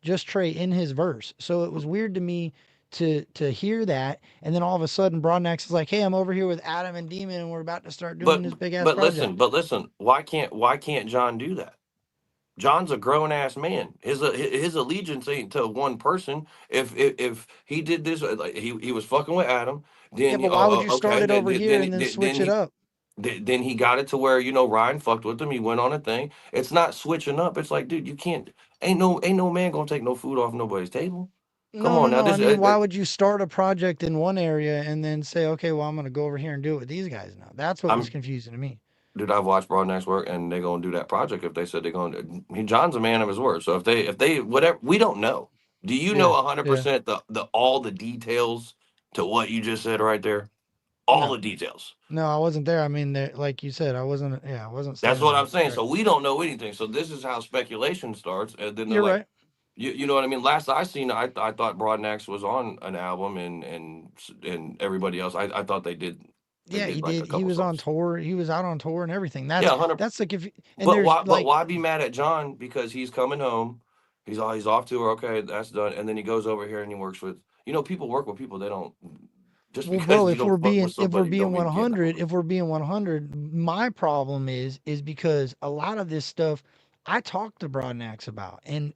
Just Trey in his verse. So it was weird to me to hear that, and then all of a sudden Broadnax is like, hey, I'm over here with Adam and Demon, and we're about to start doing But this big ass but project. listen, why can't John do that? John's a grown ass man. His allegiance ain't to one person. If he did this, like he was fucking with Adam, Yeah, then but why would you start okay, it over here and then switch it he up? then he got it to where Ryan fucked with him. He went on a thing. It's not switching up. It's like, dude, you can't. Ain't no man gonna take no food off nobody's table. Come No, no, on now, no. I this mean, why would you start a project in one area and then say, okay, well, I'm going to go over here and do it with these guys now? That's what was I'm confusing to me. dude. I've watched Broadnax work, and they're gonna do that project if they said they're gonna. John's a man of his word. So if they whatever, we don't know. Do you know Yeah, 100% the all the details to what you just said right there? All no, the details. no, I wasn't there. I mean, like you said, I wasn't. Yeah, I wasn't That's standing what there. I'm saying. Right. So we don't know anything. So this is how speculation starts, and then they're You're like, right. you know what I mean? Last I seen, I thought Broadnax was on an album, and everybody else. I thought they Yeah, he did like did. a He couple was on songs. tour. He was out on tour and everything. Yeah, 100. That's like if and But there's why? But like, why be mad at John because he's coming home? He's off tour. Okay, that's done. And then he goes over here and he works with. People work with people they don't. Just well, bro, because you don't fuck with if we're somebody, being don't mean you can't. 100, if we're being 100, my problem is because a lot of this stuff I talked to Broadnax about, and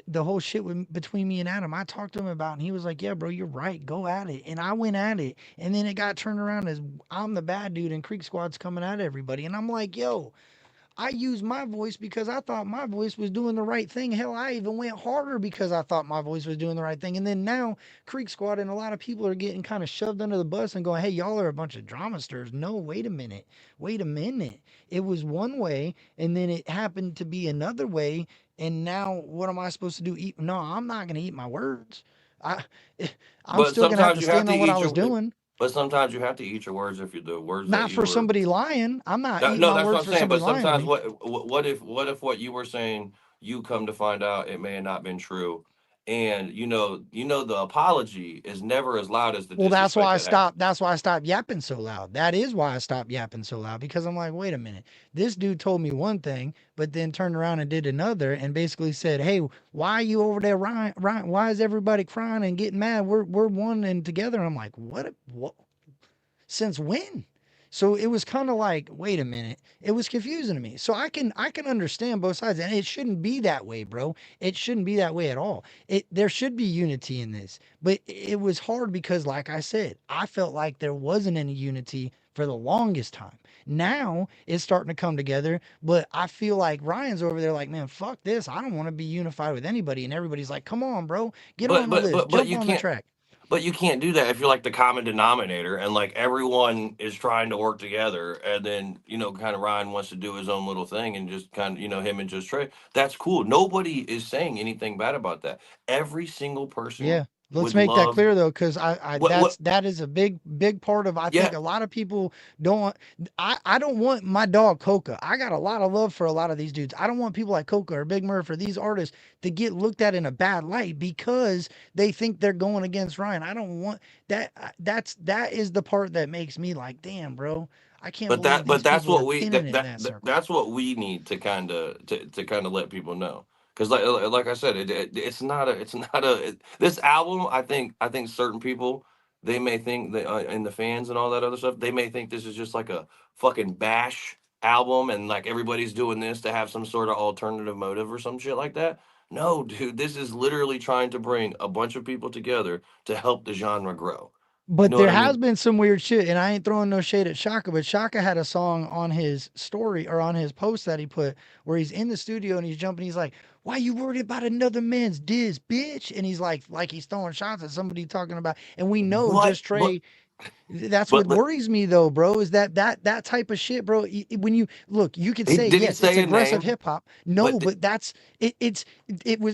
the whole shit between me and Adam, I talked to him about, and he was like, "Yeah, bro, you're right. Go at it." And I went at it, and then it got turned around as I'm the bad dude, and Creek Squad's coming at everybody, and I'm like, "Yo, I used my voice because I thought my voice was doing the right thing. Hell, I even went harder because I thought my voice was doing the right thing. And then now Creek Squad and a lot of people are getting kind of shoved under the bus and going, hey, y'all are a bunch of drama sters. No, wait a minute. Wait a minute. It was one way and then it happened to be another way. And now what am I supposed to do? Eat? No, I'm not going to eat my words. I, I'm But still going to have sometimes to you have stand to on what I eat was your. doing. But sometimes you have to eat your words if you the words that Not you for were. somebody lying. I'm not eating No, my that's what words I'm for saying. somebody But lying to sometimes me. what if what you were saying you come to find out it may have not been true, and the apology is never as loud as the Well, disrespect that happened. that's why I stopped yapping so loud. That is why I stopped yapping so loud because I'm like, wait a minute. This dude told me one thing, but then turned around and did another and basically said, "Hey, why are you over there Ryan, why is everybody crying and getting mad? We're one and together." I'm like, "What? Since when?" So it was kind of like, wait a minute. It was confusing to me. So I can understand both sides, and it shouldn't be that way, bro. It shouldn't be that way at all. There should be unity in this, but it was hard because, like I said, I felt like there wasn't any unity for the longest time. Now it's starting to come together, but I feel like Ryan's over there like, man, fuck this. I don't want to be unified with anybody, and everybody's like, come on, bro, get But on the but list, but but jump you on the can't. track. But you can't do that if you're like the common denominator and like everyone is trying to work together, and then kind of Ryan wants to do his own little thing and just kind of him and just Trey. That's cool. Nobody is saying anything bad about that. Every single person Yeah. Let's would make that love clear though, because what that is a big part of I yeah. think a lot of people don't want I don't want my dog Coca. I got a lot of love for a lot of these dudes. I don't want people like Coca or Big Murph or these artists to get looked at in a bad light because they think they're going against Ryan. I don't want that. That is the part that makes me like, damn, bro. I can't believe But these that's people are what we pinning it in that circle. that's what we need to kind of let people know. Because like I said, it's not a this album. I think certain people they may think that and the fans and all that other stuff they may think this is just like a fucking bash album and like everybody's doing this to have some sort of alternative motive or some shit like that. No, dude, this is literally trying to bring a bunch of people together to help the genre grow. You But know what there I has mean? been some weird shit, and I ain't throwing no shade at Shaka, but Shaka had a song on his story or on his post that he put where he's in the studio and he's jumping. He's like, "Why you worried about another man's diss, bitch?" And he's like he's throwing shots at somebody talking about. And we know What? Just Trey. That's But what worries me though, bro, is that type of shit, bro. When you look, you could he say did he yes, it's say a aggressive name? hip hop. No, But but that's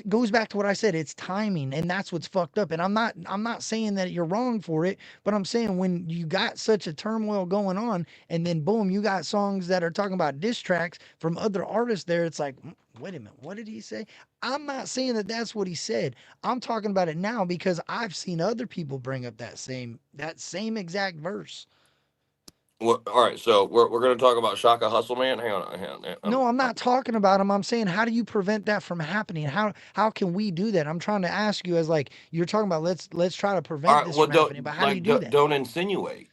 goes back to what I said. It's timing, and that's what's fucked up. And I'm not saying that you're wrong for it, but I'm saying when you got such a turmoil going on, and then boom, you got songs that are talking about diss tracks from other artists. There, it's like, wait a minute, what did he say? I'm not saying that that's what he said. I'm talking about it now because I've seen other people bring up that same exact verse. Well, all right, so we're gonna talk about Shaka Hustleman. Hang on. No, I'm not talking about him. I'm saying, how do you prevent that from happening? How can we do that? I'm trying to ask you, as like you're talking about, let's try to All prevent right, this well, from happening. But how do you do that? don't insinuate.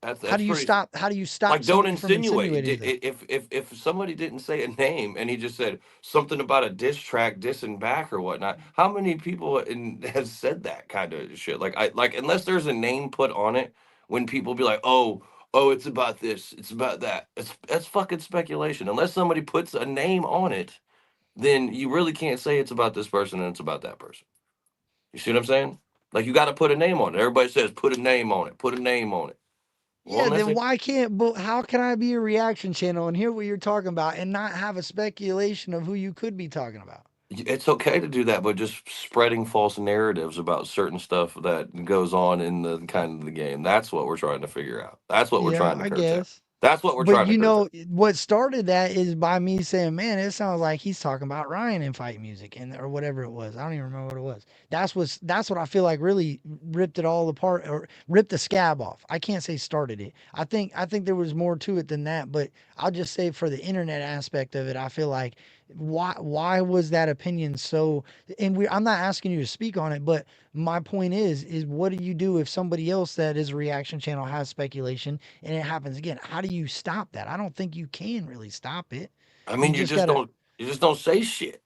How That's do you pretty. stop? How do you stop Like, don't somebody from insinuate. insinuating that? If somebody didn't say a name and he just said something about a diss track dissing back or whatnot, how many people has said that kind of shit? Like unless there's a name put on it, when people be like, oh, it's about this, it's about that. That's fucking speculation. Unless somebody puts a name on it, then you really can't say it's about this person and it's about that person. You see what I'm saying? Like, you got to put a name on it. Everybody says put a name on it. Put a name on it. Well, Yeah, unless then it, why can't? But how can I be a reaction channel and hear what you're talking about and not have a speculation of who you could be talking about? it's okay to do that, but just spreading false narratives about certain stuff that goes on in the kind of the game. That's what we're trying to figure out. That's what we're Yeah, trying to I curtail. guess. That's what we're But trying to you curtail. know what started that is by me saying, "Man, it sounds like he's talking about Ryan in fight music and or whatever it was. I don't even remember what it was. That's what I feel like really ripped it all apart or ripped the scab off. I can't say started it. I think there was more to it than that, but I'll just say for the internet aspect of it, I feel like why was that opinion so and I'm not asking you to speak on it, but my point is what do you do if somebody else that is a reaction channel has speculation and it happens again? How do you stop that? I don't think you can really stop it. I You mean, just gotta. you just don't say shit.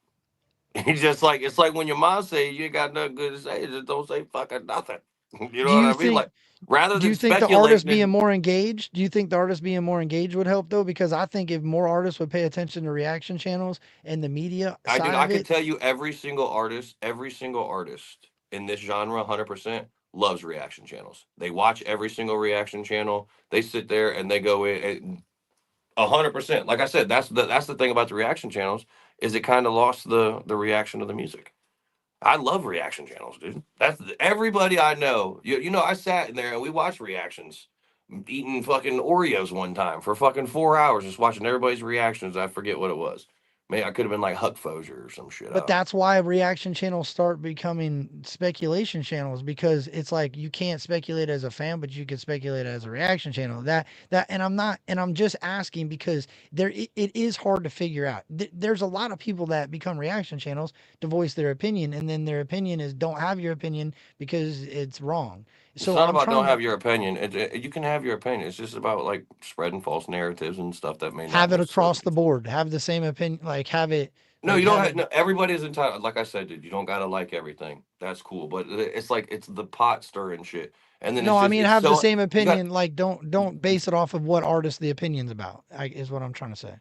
You just like it's like when your mom say you ain't got nothing good to say, just don't say fucking nothing. You know Do what you I mean? think? Like, rather Do than you think the artist being speculating. more engaged? Do you think the artist being more engaged would help though? Because I think if more artists would pay attention to reaction channels and the media I side I of can it, tell you every single artist in this genre, 100% loves reaction channels. They watch every single reaction channel. They sit there and they go in and 100%. Like I said, that's the thing about the reaction channels is it kind of lost the reaction of the music. I love reaction channels, dude. That's everybody I know. You know, I sat in there and we watched reactions, eating fucking Oreos one time for fucking 4 hours, just watching everybody's reactions. I forget what it was. Maybe I could have been like Huck Fozier or some shit. I but don't know. that's why reaction channels start becoming speculation channels because it's like you can't speculate as a fan, but you can speculate as a reaction channel. And I'm not, and I'm just asking because it is hard to figure out. There's a lot of people that become reaction channels to voice their opinion, and then their opinion is don't have your opinion because it's wrong. It's So not I'm about don't trying to have your opinion. You can have your opinion. It's just about like spreading false narratives and stuff that may not have it necessarily across be the true. board, have the same opinion, No, you don't have it. have. No, everybody is entitled. Like I said, dude, you don't gotta like everything. That's cool, but it's like it's the pot stirring shit, and then No, I mean it's have the so same you got. opinion. Like don't base it off of what artist the opinion's about. Is what I'm trying to say.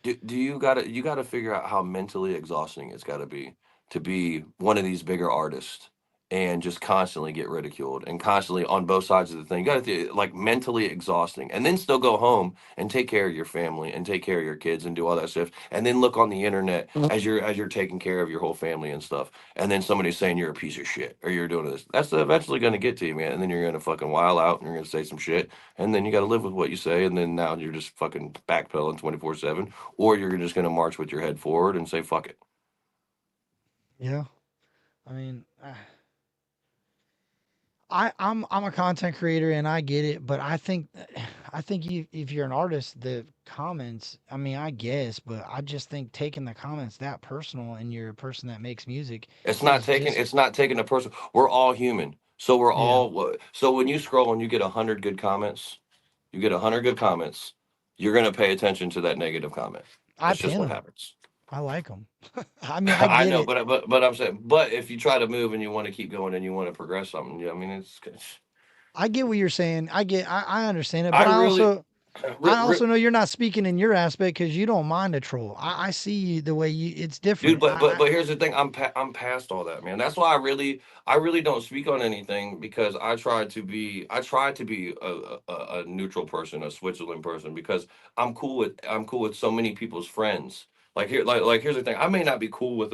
Do you gotta figure out how mentally exhausting it's got to be one of these bigger artists and just constantly get ridiculed and constantly on both sides of the thing. You got to like mentally exhausting, and then still go home and take care of your family and take care of your kids and do all that stuff, and then look on the internet as you're taking care of your whole family and stuff, and then somebody's saying you're a piece of shit or you're doing this. That's eventually going to get to you, man, and then you're going to fucking wild out and you're going to say some shit, and then you got to live with what you say, and then now you're just fucking backpedaling 24/7, or you're just going to march with your head forward and say fuck it. Yeah, I mean, I'm a content creator and I get it, but I think if you're an artist, the comments. I mean, I guess, but I just think taking the comments that personal and you're a person that makes music is just It's not taking a person. We're all human. So yeah. so when you scroll and you get 100 good comments, you're going to pay attention to that negative comment. I That's just pin what them. happens. I like them. I mean, I I get know, it. but I'm saying, but if you try to move and you want to keep going and you want to progress something, yeah, I mean, I get what you're saying. I understand it, I but really, I also know you're not speaking in your aspect because you don't mind a troll. I see you the way you. It's dude, different. but here's the thing. I'm past all that, man. That's why I really don't speak on anything because I try to be a neutral person, a Switzerland person, because I'm cool with so many people's friends. Like here's the thing. I may not be cool with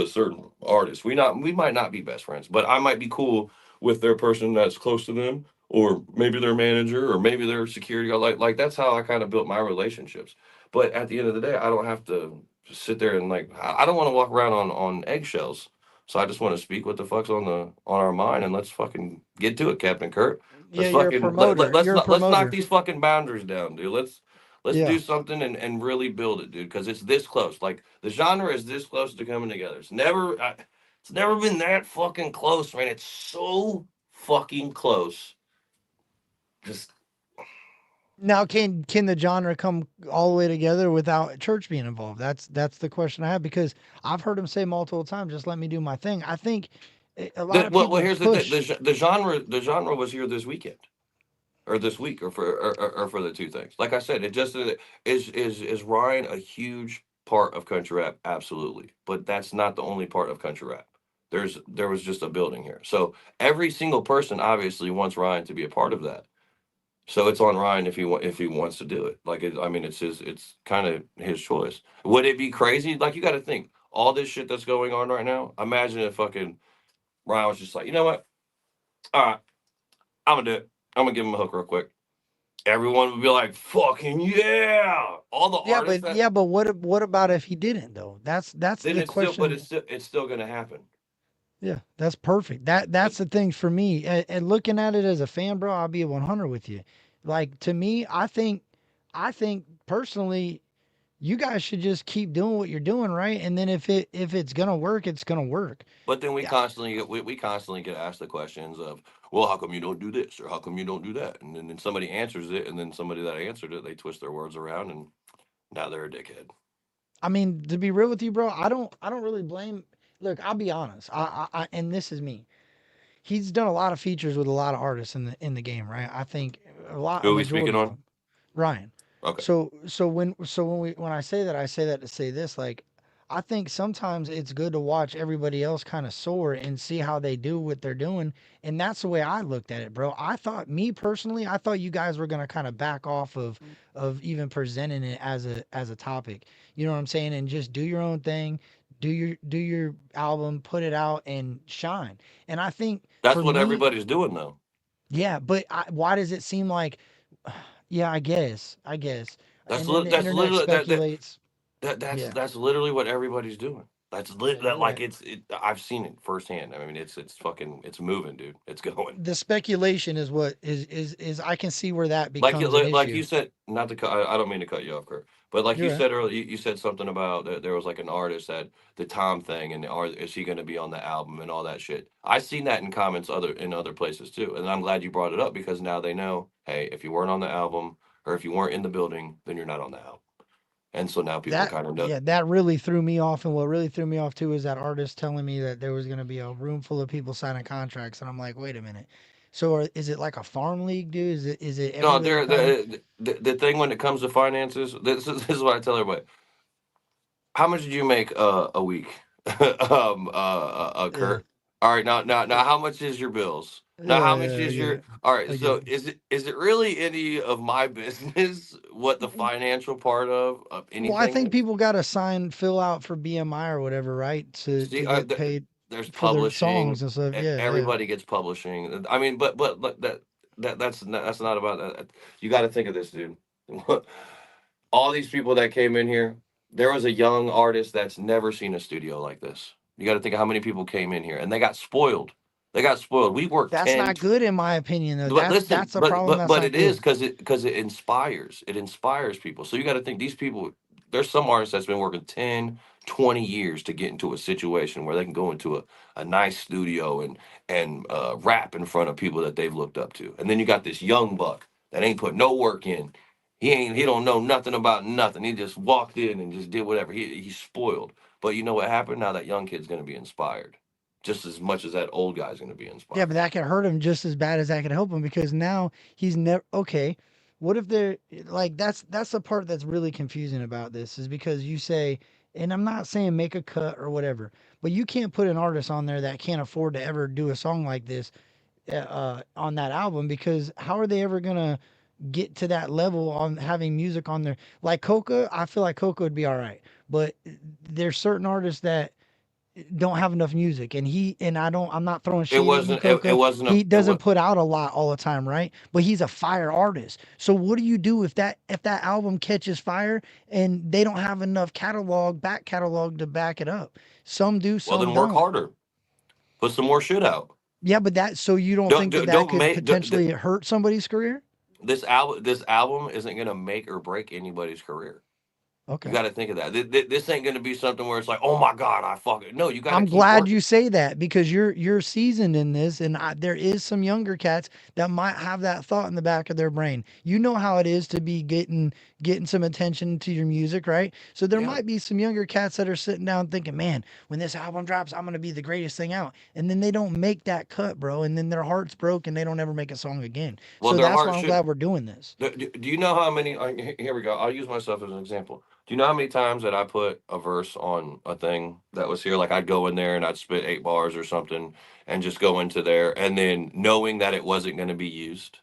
a certain artist. We might not be best friends, but I might be cool with their person that's close to them, or maybe their manager, or maybe their security guard. Like that's how I kind of built my relationships. But at the end of the day, I don't have to just sit there and like I don't want to walk around on eggshells. So I just want to speak what the fuck's on our mind, and let's fucking get to it, Captain Kurt. Yeah, you're a promoter. You're a Let's knock promoter. these fucking boundaries down, dude. Let's Yeah. do something and really build it, dude, because it's this close. Like the genre is this close to coming together. It's never been that fucking close, man. It's so fucking close. Just Now, can the genre come all the way together without church being involved? That's the question I have because I've heard him say multiple times, "Just let me do my thing." I think a lot of well, people here's the thing. push. The genre was here this weekend or this week or for the two things. Like I said, it just is Ryan a huge part of country rap? Absolutely, but that's not the only part of country rap. There was just a building here, so every single person obviously wants Ryan to be a part of that. So it's on Ryan if he wants to do it. Like I mean, it's kind of his choice. Would it be crazy? Like you got to think all this shit that's going on right now. Imagine if fucking Ryan was just like, you know what? All right, I'm gonna do it. I'm gonna give him a hook real quick. Everyone would be like, "Fucking yeah!" All the artists that Yeah, but what about if he didn't though? That's then the question. it's still gonna happen. Yeah, that's perfect. That's the thing for me. And looking at it as a fan, bro, I'll be 100 with you. Like to me, I think personally, you guys should just keep doing what you're doing, right? And then if it's gonna work, it's gonna work. But then Yeah, we constantly get asked the questions of, "Well, how come you don't do this or how come you don't do that?" And then somebody answers it, and then somebody that answered it, they twist their words around, and now they're a dickhead. I mean, to be real with you, bro, I don't really blame. Look, I'll be honest. And this is me. He's done a lot of features with a lot of artists in the game, right? I think a Who are we speaking majority of on? them. Ryan. Okay. So when I say that, I say that to say this. Like, I think sometimes it's good to watch everybody else kind of soar and see how they do what they're doing, and that's the way I looked at it, bro. I thought, me personally, I thought you guys were gonna kind of back off of even presenting it as a topic. You know what I'm saying? And just do your own thing, do your album, put it out, and shine. And I think That's for what me, everybody's doing though. yeah, but why does it seem like, yeah, I guess, and then the That's internet literally speculates. Yeah, that's literally what everybody's doing. yeah, That you're like right. I've seen it firsthand. I mean, it's fucking it's moving, dude. It's going. The speculation is what is I can see where that becomes an Like issue. you said, not to cut. I don't mean to cut you off, Kurt. But like you You're right. said earlier, you said something about that there was like an artist that the Tom thing, and is he going to be on the album and all that shit. I seen that in comments in other places too, and I'm glad you brought it up because now they know. Hey, if you weren't on the album or if you weren't in the building, then you're not on the album, and so now people That kind of know. yeah, that really threw me off. And what really threw me off too is that artist telling me that there was going to be a room full of people signing contracts, and I'm like, wait a minute. So is it like a farm league, dude? Is it No, everybody coming? the thing when it comes to finances. This is what I tell everybody. How much did you make a week, Yeah, Kurt? All right, now, how much is your bills? Now, how much yeah, I is get your? it. All right, I get so it. is it really any of my business what the financial part of Well, I anything think is? people got to fill out for BMI or whatever, right? To See, get paid there's for their publishing. songs and stuff. Yeah, yeah. Everybody gets publishing. I mean, but that's not about that. You got to think of this, dude. All these people that came in here, there was a young artist that's never seen a studio like this. You got to think of how many people came in here and they got spoiled. They got spoiled. We worked That's 10, not good in my opinion, though. but listen, That's a problem. That's but not it is good. because it inspires. It inspires people. So you got to think these people. There's some artists that's been working 10, 20 years to get into a situation where they can go into a nice studio and rap in front of people that they've looked up to. And then you got this young buck that ain't put no work in. He don't know nothing about nothing. He just walked in and just did whatever. He's spoiled. But you know what happened? Now that young kid's gonna be inspired. Just as much as that old guy's gonna be Yeah, but inspired. that could hurt him just as bad as that could help him because now he's never okay. What if they're like that's the part that's really confusing about this is because you say, and I'm not saying make a cut or whatever, but you can't put an artist on there that can't afford to ever do a song like this on that album because how are they ever gonna get to that level on having music on there? Like Coca, I feel like Coca would be all right, but there's certain artists that don't have enough music, and I'm not throwing shade at you, It Coca. wasn't a He it doesn't was put out a lot all the time, right? But he's a fire artist. So what do you do if that album catches fire and they don't have enough back catalog to back it up? Some do, well some then work don't. harder. Put some more shit out. Yeah, but so you don't think that don't could make potentially hurt somebody's career? this album. This album isn't gonna make or break anybody's career. You Okay. got to think of that. This ain't gonna be something where it's like, oh my god, I fucking no. You got to I'm keep glad working. you say that because you're seasoned in this, and there is some younger cats that might have that thought in the back of their brain. You know how it is to be getting some attention to your music, right? So there Yeah. might be some younger cats that are sitting down thinking, "Man, when this album drops, I'm gonna be the greatest thing out," and then they don't make that cut, bro, and then their heart's broke and they don't ever make a song again. Well, So their that's heart why I'm should. glad we're doing this. Do you know how many? Here we go. I'll use myself as an example. Do you know how many times that I put a verse on a thing that was here? Like I'd go in there and I'd spit 8 bars or something, and just go into there, and then knowing that it wasn't going to be used.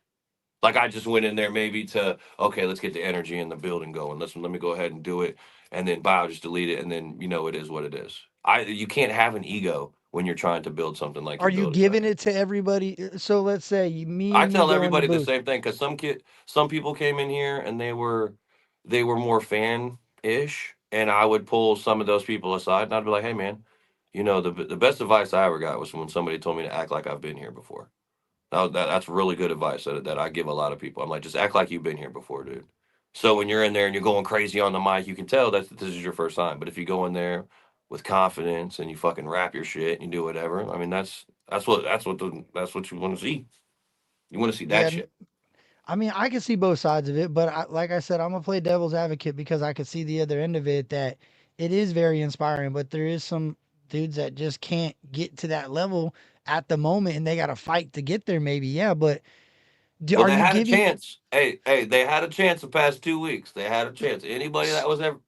Like I just went in there maybe to okay, let's get the energy in the building going. Let me go ahead and do it, and then wow, just delete it, and then it is what it is. You can't have an ego when you're trying to build something like Are you're you building, right? giving it to everybody? So let's say me I and you tell go in the everybody the booth. same thing because some people came in here and they were more fan ish, and I would pull some of those people aside and I'd be like, hey man, the best advice I ever got was when somebody told me to act like I've been here before. That's really good advice that I give a lot of people. I'm like, just act like you've been here before, dude. So when you're in there and you're going crazy on the mic, you can tell that this is your first time. But if you go in there with confidence and you fucking rap your shit and you do whatever, I mean that's what you want to see. You want to see that Yeah, shit. I mean, I can see both sides of it, but like I said, I'm gonna play devil's advocate because I could see the other end of it that it is very inspiring, but there is some dudes that just can't get to that level at the moment, and they got to fight to get there. Maybe, yeah, but Well, are they you had a giving? chance. Hey, they had a chance the past 2 weeks. They had a chance. Anybody that was ever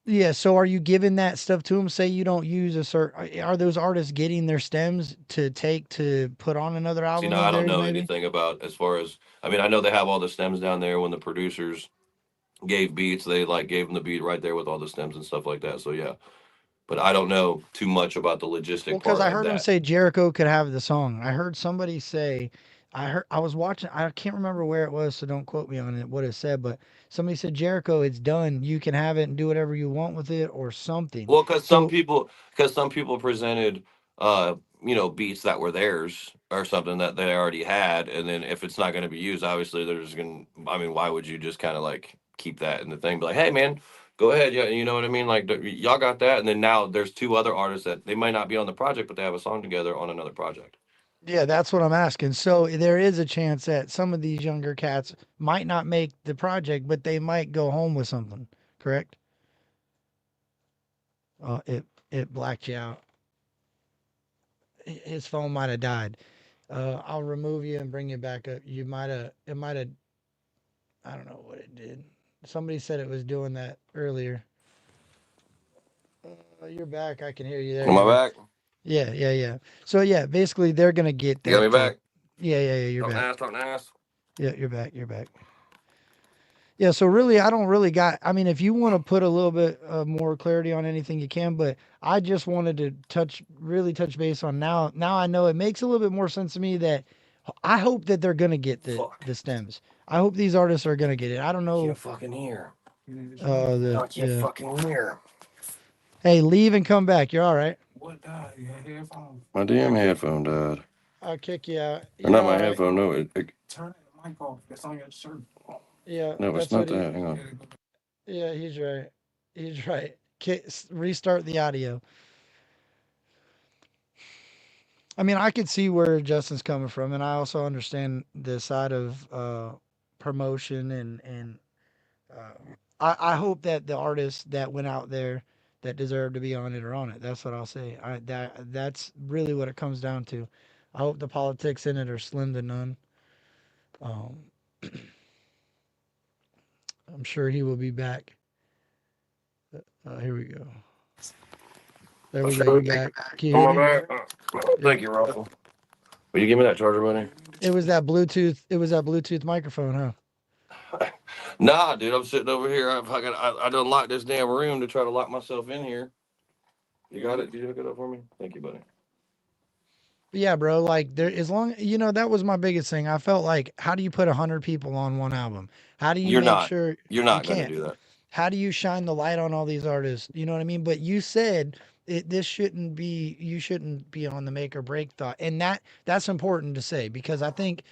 Yeah, so are you giving that stuff to them? Say you don't use a certain. Are those artists getting their stems to take to put on another see album now, of I don't theirs? know Maybe. anything about as far as I mean, I know they have all the stems down there when the producers gave beats, they like gave them the beat right there with all the stems and stuff like that. So yeah, but I don't know too much about the Well, logistic because part I of heard him that. say Jericho could have the song. I heard somebody say, I was watching, I can't remember where it was, so don't quote me on it, what it said, but somebody said, Jericho, it's done. You can have it and do whatever you want with it or something. Well, So, because some people presented, beats that were theirs or something that they already had, and then if it's not going to be used, obviously they're just going. to I mean, why would you just kind of like keep that in the thing? Be like, hey, man, go ahead. Yeah, you know what I mean. Like y'all got that, and then now there's two other artists that they might not be on the project, but they have a song together on another project. yeah, that's what I'm asking. So there is a chance that some of these younger cats might not make the project, but they might go home with something, correct? It blacked you out. His phone might have died. I'll remove you and bring you back up. It might have, I don't know what it did. Somebody said it was doing that earlier. You're back. I can hear you. There Am you I are. back? Yeah, yeah, yeah. So yeah, basically they're gonna get You got me that. back? Yeah, yeah, yeah. You're Talk back. nice, talk nice. Yeah, you're back. You're back. Yeah. So really, I don't really got. I mean, if you want to put a little bit more clarity on anything, you can. But I just wanted to really touch base on now. Now I know it makes a little bit more sense to me that I hope that they're gonna get Fuck. the stems. I hope these artists are gonna get it. I don't I know. can't fucking hear. The I can't yeah. fucking hear. Hey, leave and come back. You're all right. What died? Your headphones? My damn headphone died. I'll kick you out. Or You're not all my right. headphone. No, Turn the mic off. That's on your shirt. Yeah, no, it's that's not what that. Hang on. yeah, he's right. He's right. Restart the audio. I mean, I could see where Justin's coming from, and I also understand the side of promotion and uh, I hope that the artists that went out there that deserve to be on it are on it. That's what I'll say. That's really what it comes down to. I hope the politics in it are slim to none. Um, I'm sure he will be back. Here we go. There we go. You're back. Can you Come hear on me? back. Yeah. Thank you, Russell. Will you give me that charger, buddy? It was that Bluetooth. It was that Bluetooth microphone, huh? Nah, dude, I'm sitting over here. I done locked this damn room to try to lock myself in here. You got it? Did you hook it up for me? Thank you, buddy. Yeah, bro. Like there, as long that was my biggest thing. I felt like, how do you put 100 people on one album? How do you You're make not. sure You're you not gonna can't? do that. how do you shine the light on all these artists? You know what I mean? But you said this shouldn't be, you shouldn't be on the make or break thought. And that's important to say, because I think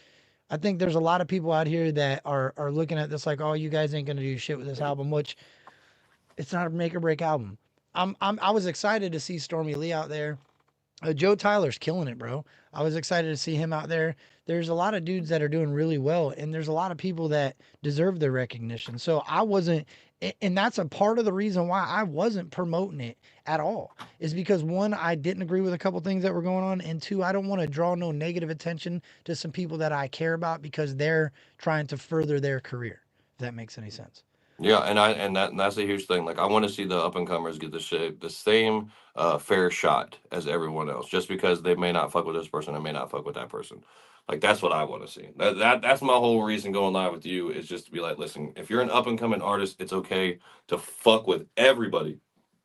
there's a lot of people out here that are looking at this like, oh, you guys ain't gonna do shit with this album, which it's not a make or break album. I was excited to see Stormy Lee out there. Joe Tyler's killing it, bro. I was excited to see him out there. There's a lot of dudes that are doing really well, and there's a lot of people that deserve their recognition. So I wasn't, and that's a part of the reason why I wasn't promoting it at all, is because one, I didn't agree with a couple things that were going on, and two, I don't want to draw no negative attention to some people that I care about because they're trying to further their career. If that makes any sense. Yeah, and that's a huge thing. Like I want to see the up and comers get the same fair shot as everyone else. Just because they may not fuck with this person and may not fuck with that person. Like that's what I want to see. That's my whole reason going live with you, is just to be like, listen, if you're an up and coming artist, it's okay to fuck with everybody.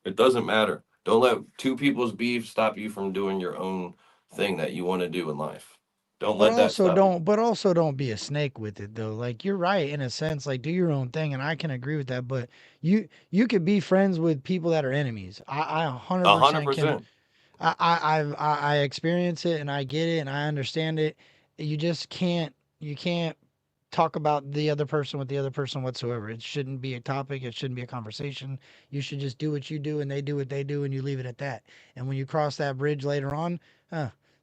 It doesn't matter. Don't let two people's beef stop you from doing your own thing that you want to do in life. Don't But let that also stop you. don't but also don't be a snake with it though. Like you're right in a sense, like do your own thing, and I can agree with that, but you could be friends with people that are enemies. I A hundred 100% can. percent. I experience it and I get it and I understand it. You just can't talk about the other person with the other person whatsoever. It shouldn't be a topic, it shouldn't be a conversation. You should just do what you do and they do what they do and you leave it at that. And when you cross that bridge later on,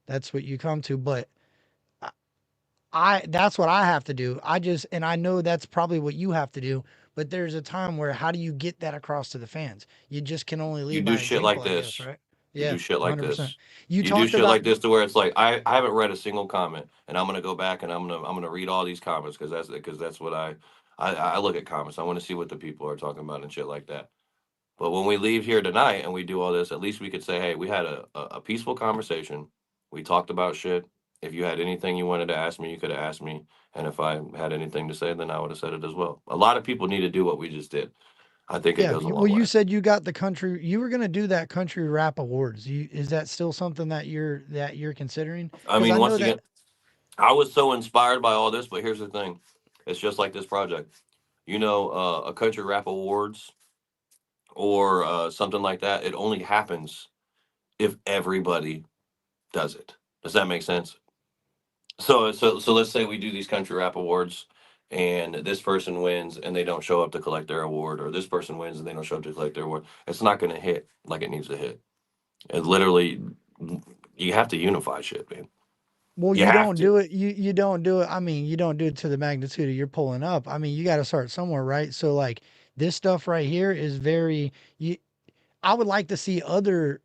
that's what you come to. But that's what I have to do. And I know that's probably what you have to do, but there's a time where how do you get that across to the fans? You just can only You lead do by shit example, like I guess, this. right? You Yeah, do shit like 100%. this. You You do talked shit about like this to where it's like I haven't read a single comment, and I'm gonna go back and I'm gonna read all these comments because that's what I look at comments. I want to see what the people are talking about and shit like that. But when we leave here tonight and we do all this, at least we could say, hey, we had a peaceful conversation. We talked about shit. If you had anything you wanted to ask me, you could have asked me. And if I had anything to say, then I would have said it as well. A lot of people need to do what we just did. I think it yeah. goes a Well, long you way. said you got the country. You were gonna do that country rap awards. Is that still something that you're considering? I Because mean, I once know again, that. I was so inspired by all this, but here's the thing. It's just like this project. A country rap awards or something like that, it only happens if everybody does it. Does that make sense? So let's say we do these country rap awards and this person wins and they don't show up to collect their award, or this person wins and they don't show up to collect their award. It's not going to hit like it needs to hit. It literally, you have to unify shit, man. Well, You you have don't to. do it. You don't do it. I mean, you don't do it to the magnitude of you're pulling up. I mean, you got to start somewhere, right? So like this stuff right here is very. I would like to see other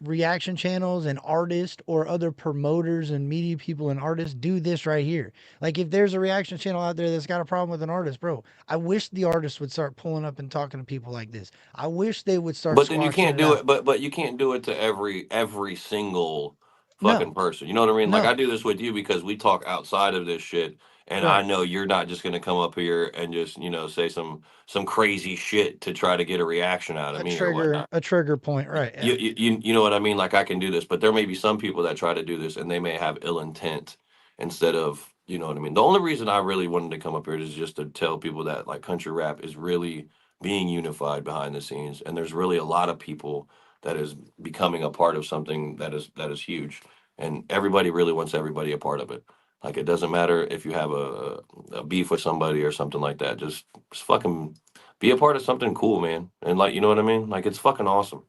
reaction channels and artists or other promoters and media people and artists do this right here. Like if there's a reaction channel out there that's got a problem with an artist, bro, I wish the artists would start pulling up and talking to people like this. I wish they would start But then you squashing can't it do out. it. But you can't do it to every single No, fucking person. You know what I mean? Like I no, do this with you because we talk outside of this shit, and I right. know you're not just gonna come up here and just say some crazy shit to try to get a reaction out of me or whatnot. A trigger point, right? Yeah. You know what I mean? Like I can do this, but there may be some people that try to do this and they may have ill intent instead of, you know what I mean? The only reason I really wanted to come up here is just to tell people that like country rap is really being unified behind the scenes, and there's really a lot of people that is becoming a part of something that is huge, and everybody really wants everybody a part of it. Like it doesn't matter if you have a beef with somebody or something like that. Just fucking be a part of something cool, man. And like, you know what I mean? Like it's fucking awesome.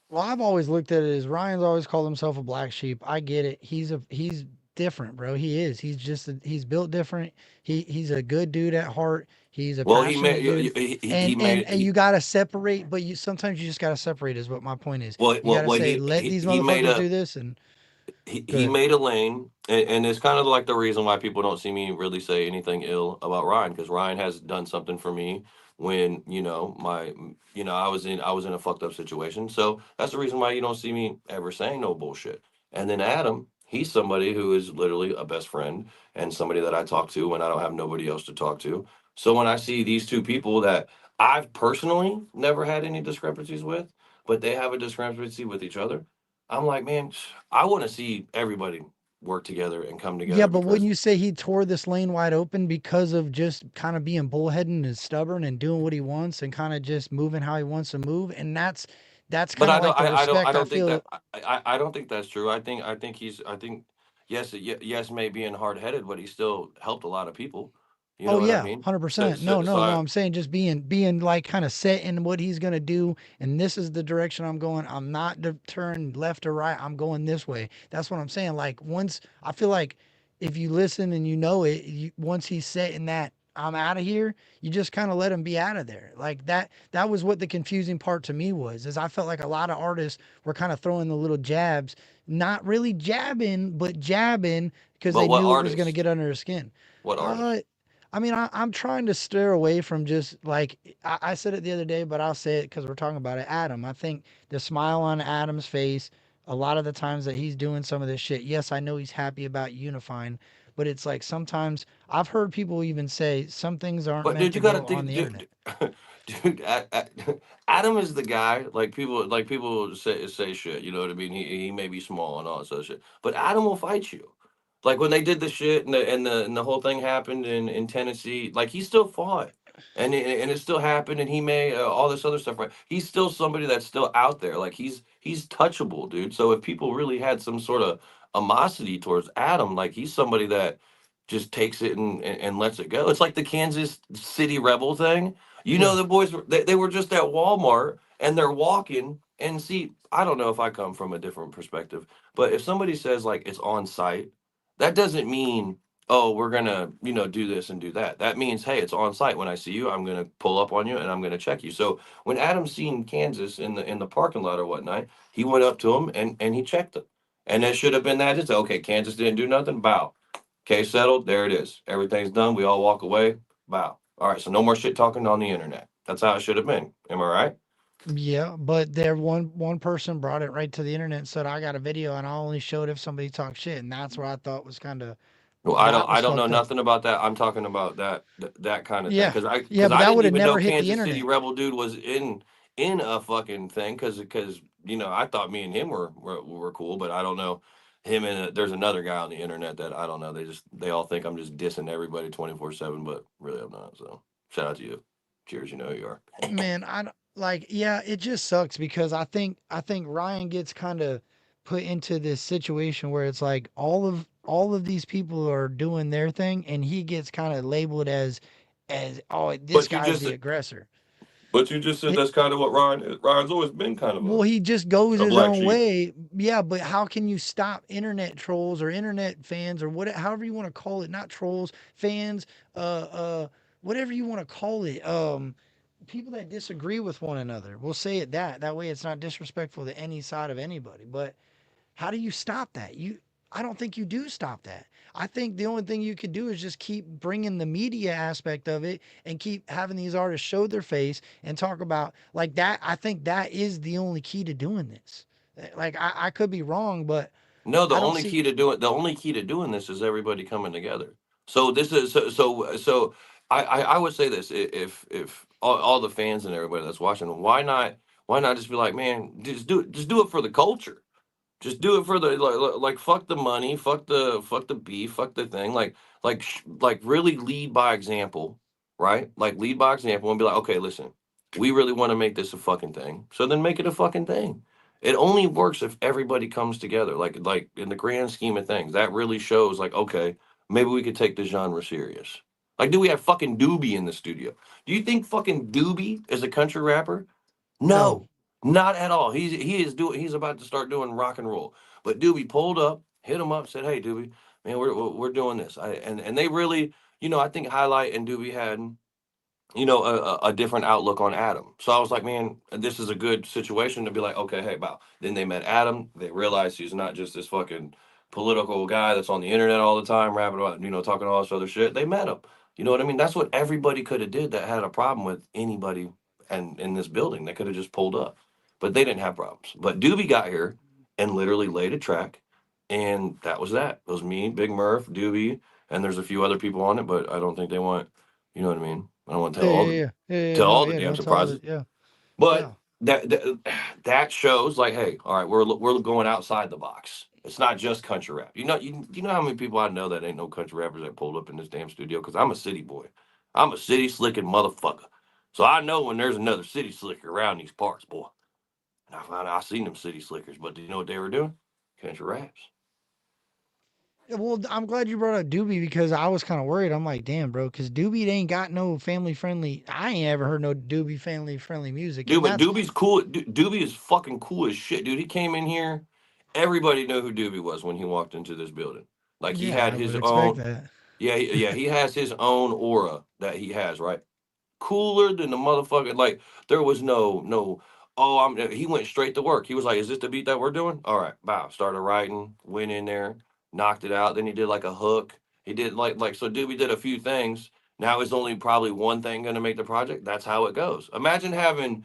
Well, I've always looked at it as Ryan's always called himself a black sheep. I get it. He's different, bro. He is. He's built different. He's a good dude at heart. He's a Well, passionate dude. he made And you gotta separate, but you sometimes you just gotta separate is what my point is. well You well gotta well say, let these he made motherfuckers a do this and go he ahead. made a lane, and it's kind of like the reason why people don't see me really say anything ill about Ryan, because Ryan has done something for me when I was in a fucked up situation. So that's the reason why you don't see me ever saying no bullshit. And then Adam, he's somebody who is literally a best friend and somebody that I talk to when I don't have nobody else to talk to. So when I see these two people that I've personally never had any discrepancies with, but they have a discrepancy with each other, I'm like, man, I want to see everybody work together and come Yeah, together but because wouldn't you say he tore this lane wide open because of just kind of being bullheaded and stubborn and doing what he wants and kind of just moving how he wants to move? And that's but kind of like the I respect I don't think feel. that I don't think that's true. I think yes, yes, may being hard headed, but he still helped a lot of people. You Oh know what I yeah, mean? 100%. No, So no, no. I'm saying just being like kind of set in what he's gonna do, and this is the direction I'm going. I'm not to turn left or right. I'm going this way. That's what I'm saying. Like once I feel like if you listen and you know it, once he's set in that I'm out of here, you just kind of let him be out of there. Like that. That was what the confusing part to me was. Is I felt like a lot of artists were kind of throwing the little jabs, not really jabbing, but jabbing because but they knew it was gonna get under his skin. what Uh, artist? I mean, I'm trying to steer away from just like I said it the other day, but I'll say it because we're talking about it. Adam, I think the smile on Adam's face, a lot of the times that he's doing some of this shit. Yes, I know he's happy about unifying, but it's like sometimes I've heard people even say some things aren't But meant dude, to you got to go on think, the internet. dude. Adam is the guy. Like people say shit. You know what I mean? He may be small and all that sort of shit, but Adam will fight you. Like when they did the shit and the whole thing happened in Tennessee. Like he still fought, and it still happened, and he may all this other stuff. Right? He's still somebody that's still out there. Like he's touchable, dude. So if people really had some sort of animosity towards Adam, like he's somebody that just takes it and lets it go. It's like the Kansas City Rebel thing. You know, Yeah. the boys they were just at Walmart and they're walking and see. I don't know if I come from a different perspective, but if somebody says like it's on site, that doesn't mean oh we're gonna do this and do that. That means hey it's on site. When I see you, I'm gonna pull up on you and I'm gonna check you. So when Adam seen Kansas in the parking lot or whatnot, he went up to him and he checked him. And that should have been that. Just okay, Kansas didn't do nothing. Bow. Case settled. There it is. Everything's done. We all walk away. Bow. All right. So no more shit talking on the internet. That's how it should have been. Am I right? Yeah, but there one person brought it right to the internet and said I got a video and I only showed if somebody talked shit, and that's where I thought was kind of Well, that I was don't know fucked up. nothing about that. I'm talking about that kind of thing Yeah, yeah, because but I that didn't would have even know never hit the Kansas City internet. Rebel dude was in a fucking thing because I thought me and him were cool, but I don't know him and there's another guy on the internet that I don't know. They all think I'm just dissing everybody 24/7, but really I'm not. So shout out to you. Cheers. You know who you are. Man, like yeah, it just sucks because I think Ryan gets kind of put into this situation where it's like all of these people are doing their thing and he gets kind of labeled as oh this But you guy's just the aggressor. said It, that's kind of what Ryan is. Ryan's always been kind of well, he just goes a his black own sheep. way. Yeah, but how can you stop internet trolls or internet fans or however you want to call it? Not trolls, fans, whatever you want to call it. People that disagree with one another. We'll say it that way it's not disrespectful to any side of anybody. But how do you stop that? I don't think you do stop that. I think the only thing you can do is just keep bringing the media aspect of it and keep having these artists show their face and talk about like that. I think that is the only key to doing this. Like I could be wrong, but No, I don't see. the only key to doing this is everybody coming together. So this is I would say this if all the fans and everybody that's watching, why not just be like, man, just do it for the culture. Just do it for the like fuck the money, fuck the beef, fuck the thing. Like really lead by example, right? Like lead by example and be like, okay, listen, we really want to make this a fucking thing. So then make it a fucking thing. It only works if everybody comes together. Like in the grand scheme of things, that really shows like, okay, maybe we could take the genre serious. Like, do we have fucking Doobie in the studio? Do you think fucking Doobie is a country rapper? No. No, not at all. He's about to start doing rock and roll. But Doobie pulled up, hit him up, said, "Hey, Doobie, man, we're doing this." And they really, I think Highlight and Doobie had a different outlook on Adam. So I was like, man, this is a good situation to be like, okay, hey, wow. Then they met Adam. They realized he's not just this fucking political guy that's on the internet all the time, rapping about, talking all this other shit. They met him. You know what I mean? That's what everybody could have did that had a problem with anybody and in this building. They could have just pulled up, but they didn't have problems. But Doobie got here and literally laid a track, and that was that. It was me, Big Murph, Doobie, and there's a few other people on it, but I don't think they want. You know what I mean? I don't want to Yeah, yeah, yeah, yeah, yeah. tell No, all the yeah. damn Don't tell surprises. it. Yeah, But yeah. that that shows like, hey, all right, we're going outside the box. It's not just country rap. You know how many people I know that ain't no country rappers that pulled up in this damn studio? Because I'm a city boy. I'm a city slicking motherfucker. So I know when there's another city slicker around these parts, boy. And I seen them city slickers, but do you know what they were doing? Country raps. Well, I'm glad you brought up Doobie because I was kind of worried. I'm like, damn, bro, because Doobie ain't got no family friendly. I ain't ever heard no Doobie family friendly music, Dude, and but that's Doobie's cool. Doobie is fucking cool as shit, dude. He came in here. Everybody knew who Doobie was when he walked into this building. Like he yeah, had I his would expect own. that. Yeah, yeah, he has his own aura that he has, right? Cooler than the motherfucker. Like there was no. Oh, He went straight to work. He was like, "Is this the beat that we're doing?" All right, bow. Started writing, went in there, knocked it out. Then he did like a hook. He did like so. Doobie did a few things. Now is only probably one thing going to make the project. That's how it goes. Imagine having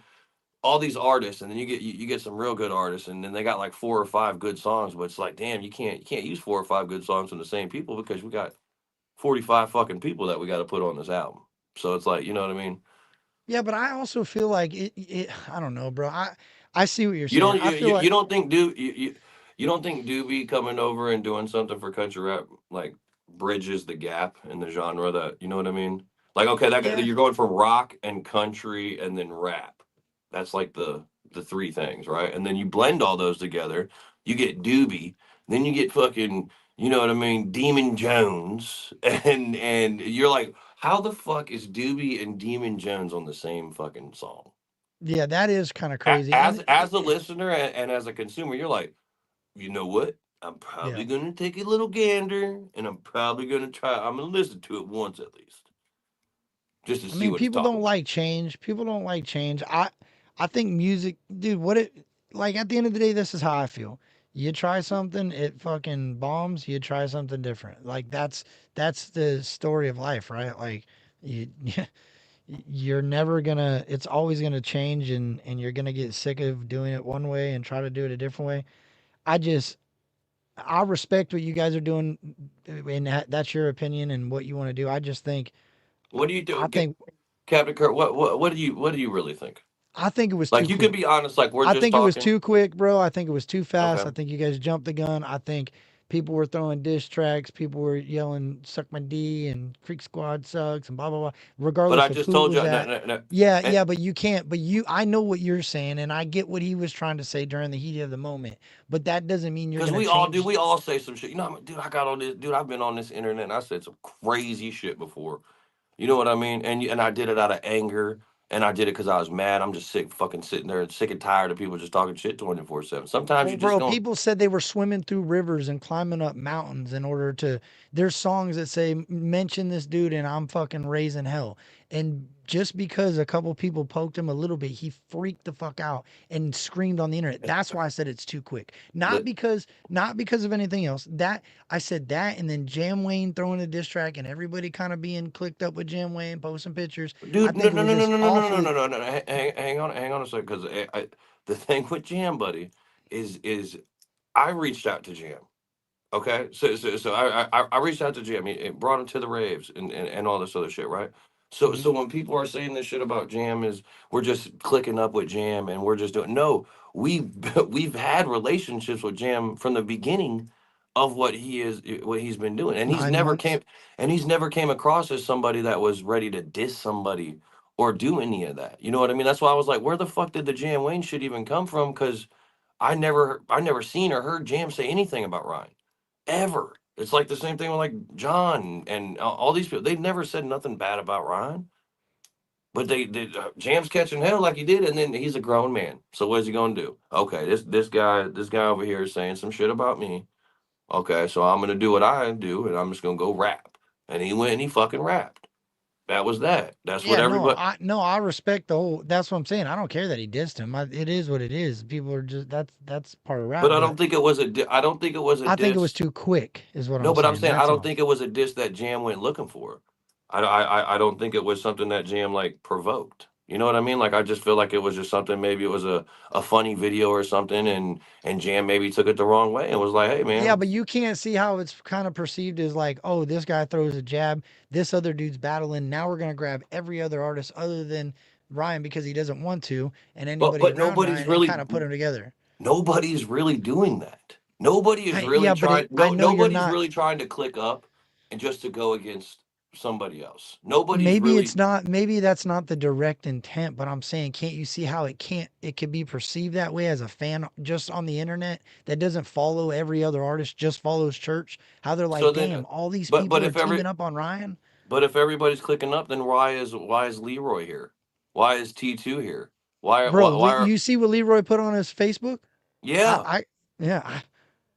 all these artists, and then you get some real good artists, and then they got like four or five good songs. But it's like, damn, you can't use four or five good songs from the same people because we got 45 fucking people that we got to put on this album. So it's like, you know what I mean? Yeah, but I also feel like it. I don't know, bro. I see what you're You saying. don't I feel you like don't think you don't think Doobie coming over and doing something for country rap like bridges the gap in the genre, that you know what I mean? Like, okay, yeah, you're going from rock and country and then rap. That's like the three things, right? And then you blend all those together, you get Doobie, then you get fucking, you know what I mean, Demon Jones, and you're like, how the fuck is Doobie and Demon Jones on the same fucking song? yeah, that is kind of crazy. As a listener and as a consumer, you're like, you know what? I'm Yeah. probably gonna take a little gander, and I'm probably gonna try. I'm gonna listen to it once at least, just to I see mean, what it's people talking don't about. like change. People don't like change. I think music, dude, what it like at the end of the day, this is how I feel. You try something, it fucking bombs, you try something different. Like that's the story of life, right? Like you you're never gonna it's always gonna change and you're gonna get sick of doing it one way and try to do it a different way. I just I respect what you guys are doing and that's your opinion and what you want to do. I just think What do you I do, think Captain Kurt? What do you really think? I think it was Like, too you could quick. be honest. Like, we're I just think it was talking. too quick, bro. I think it was too fast. Okay. I think you guys jumped the gun. I think people were throwing diss tracks. People were yelling "suck my D" and "Creek Squad sucks" and blah blah blah. But I Regardless of just who it told was you, no, at. no, no. Yeah, And, yeah, but you can't. But you, I know what you're saying, and I get what he was trying to say during the heat of the moment. But that doesn't mean you're because gonna we change. all say some shit. You know, dude, I got on this, dude. I've been on this internet, and I said some crazy shit before. You know what I mean? And I did it out of anger, and I did it because I was mad. I'm just sick, fucking sitting there, sick and tired of people just talking shit 24/7. Sometimes Well, you just bro, don't. people said they were swimming through rivers and climbing up mountains in order to. There's songs that say, mention this dude and I'm fucking raising hell. And just because a couple people poked him a little bit, he freaked the fuck out and screamed on the internet. That's why I said it's too quick. Li- Not because of anything else. That I said that and then Jam Wayne throwing a diss track and everybody kind of being clicked up with Jam Wayne, posting pictures. I Dude, no, think it no, was no, no, just no, no, no, no, awfully. no, no, no. Hang on a second, because the thing with Jam Buddy is I reached out to Jam. Okay, so I reached out to Jim. He brought him to the raves and all this other shit, right? Mhm. So when people are saying this shit about Jam, is we're just clicking up with Jam and we're just doing, no, we we've had relationships with Jam from the beginning of what he's been doing, and 9 months. he's never came across as somebody that was ready to diss somebody or do any of that. You know what I mean? That's why I was like, where the fuck did the Jam Wayne shit even come from? Because I never seen or heard Jam say anything about Ryan ever. It's like the same thing with like John and all these people. They've never said nothing bad about Ryan, but Jam's catching hell like he did, and then he's a grown man. So what is he gonna do? Okay, this guy over here is saying some shit about me. Okay, so I'm gonna do what I do, and I'm just gonna go rap. And he went and he fucking rapped. That was that. That's what Yeah, everybody. no, I respect the whole. That's what I'm saying. I don't care that he dissed him. It is what it is. People are just that's part of rap. But I But don't think it was I don't think it was a I think it was diss. too quick, is what No, I'm but I'm saying. saying I That's don't all. think it was a diss that Jam went looking for. I don't think it was something that Jam like provoked. You know what I mean? Like, I just feel like it was just something. Maybe it was a funny video or something, and Jam maybe took it the wrong way and was like, "Hey, Yeah, man." but you can't see how it's kind of perceived as like, oh, this guy throws a jab, this other dude's battling. Now we're gonna grab every other artist other than Ryan because he doesn't want to, and But anybody but around nobody's Ryan, and really kind of put them together. nobody's really doing that. Nobody is really Yeah, but trying. I No, know you're nobody's not. really trying to click up and just to go against somebody else. Nobody's Maybe it's really. not. Maybe that's not the direct intent. But I'm saying, can't you see how it can't? It could be perceived that way as a fan just on the internet that doesn't follow every other artist, just follows Church. How they're So like, then, damn, all these but people but are if every teaming up on Ryan. but if everybody's clicking up, then why is Leroy here? Why is T2 here? Why Bro, why why are you see what Leroy put on his Facebook? yeah? I yeah.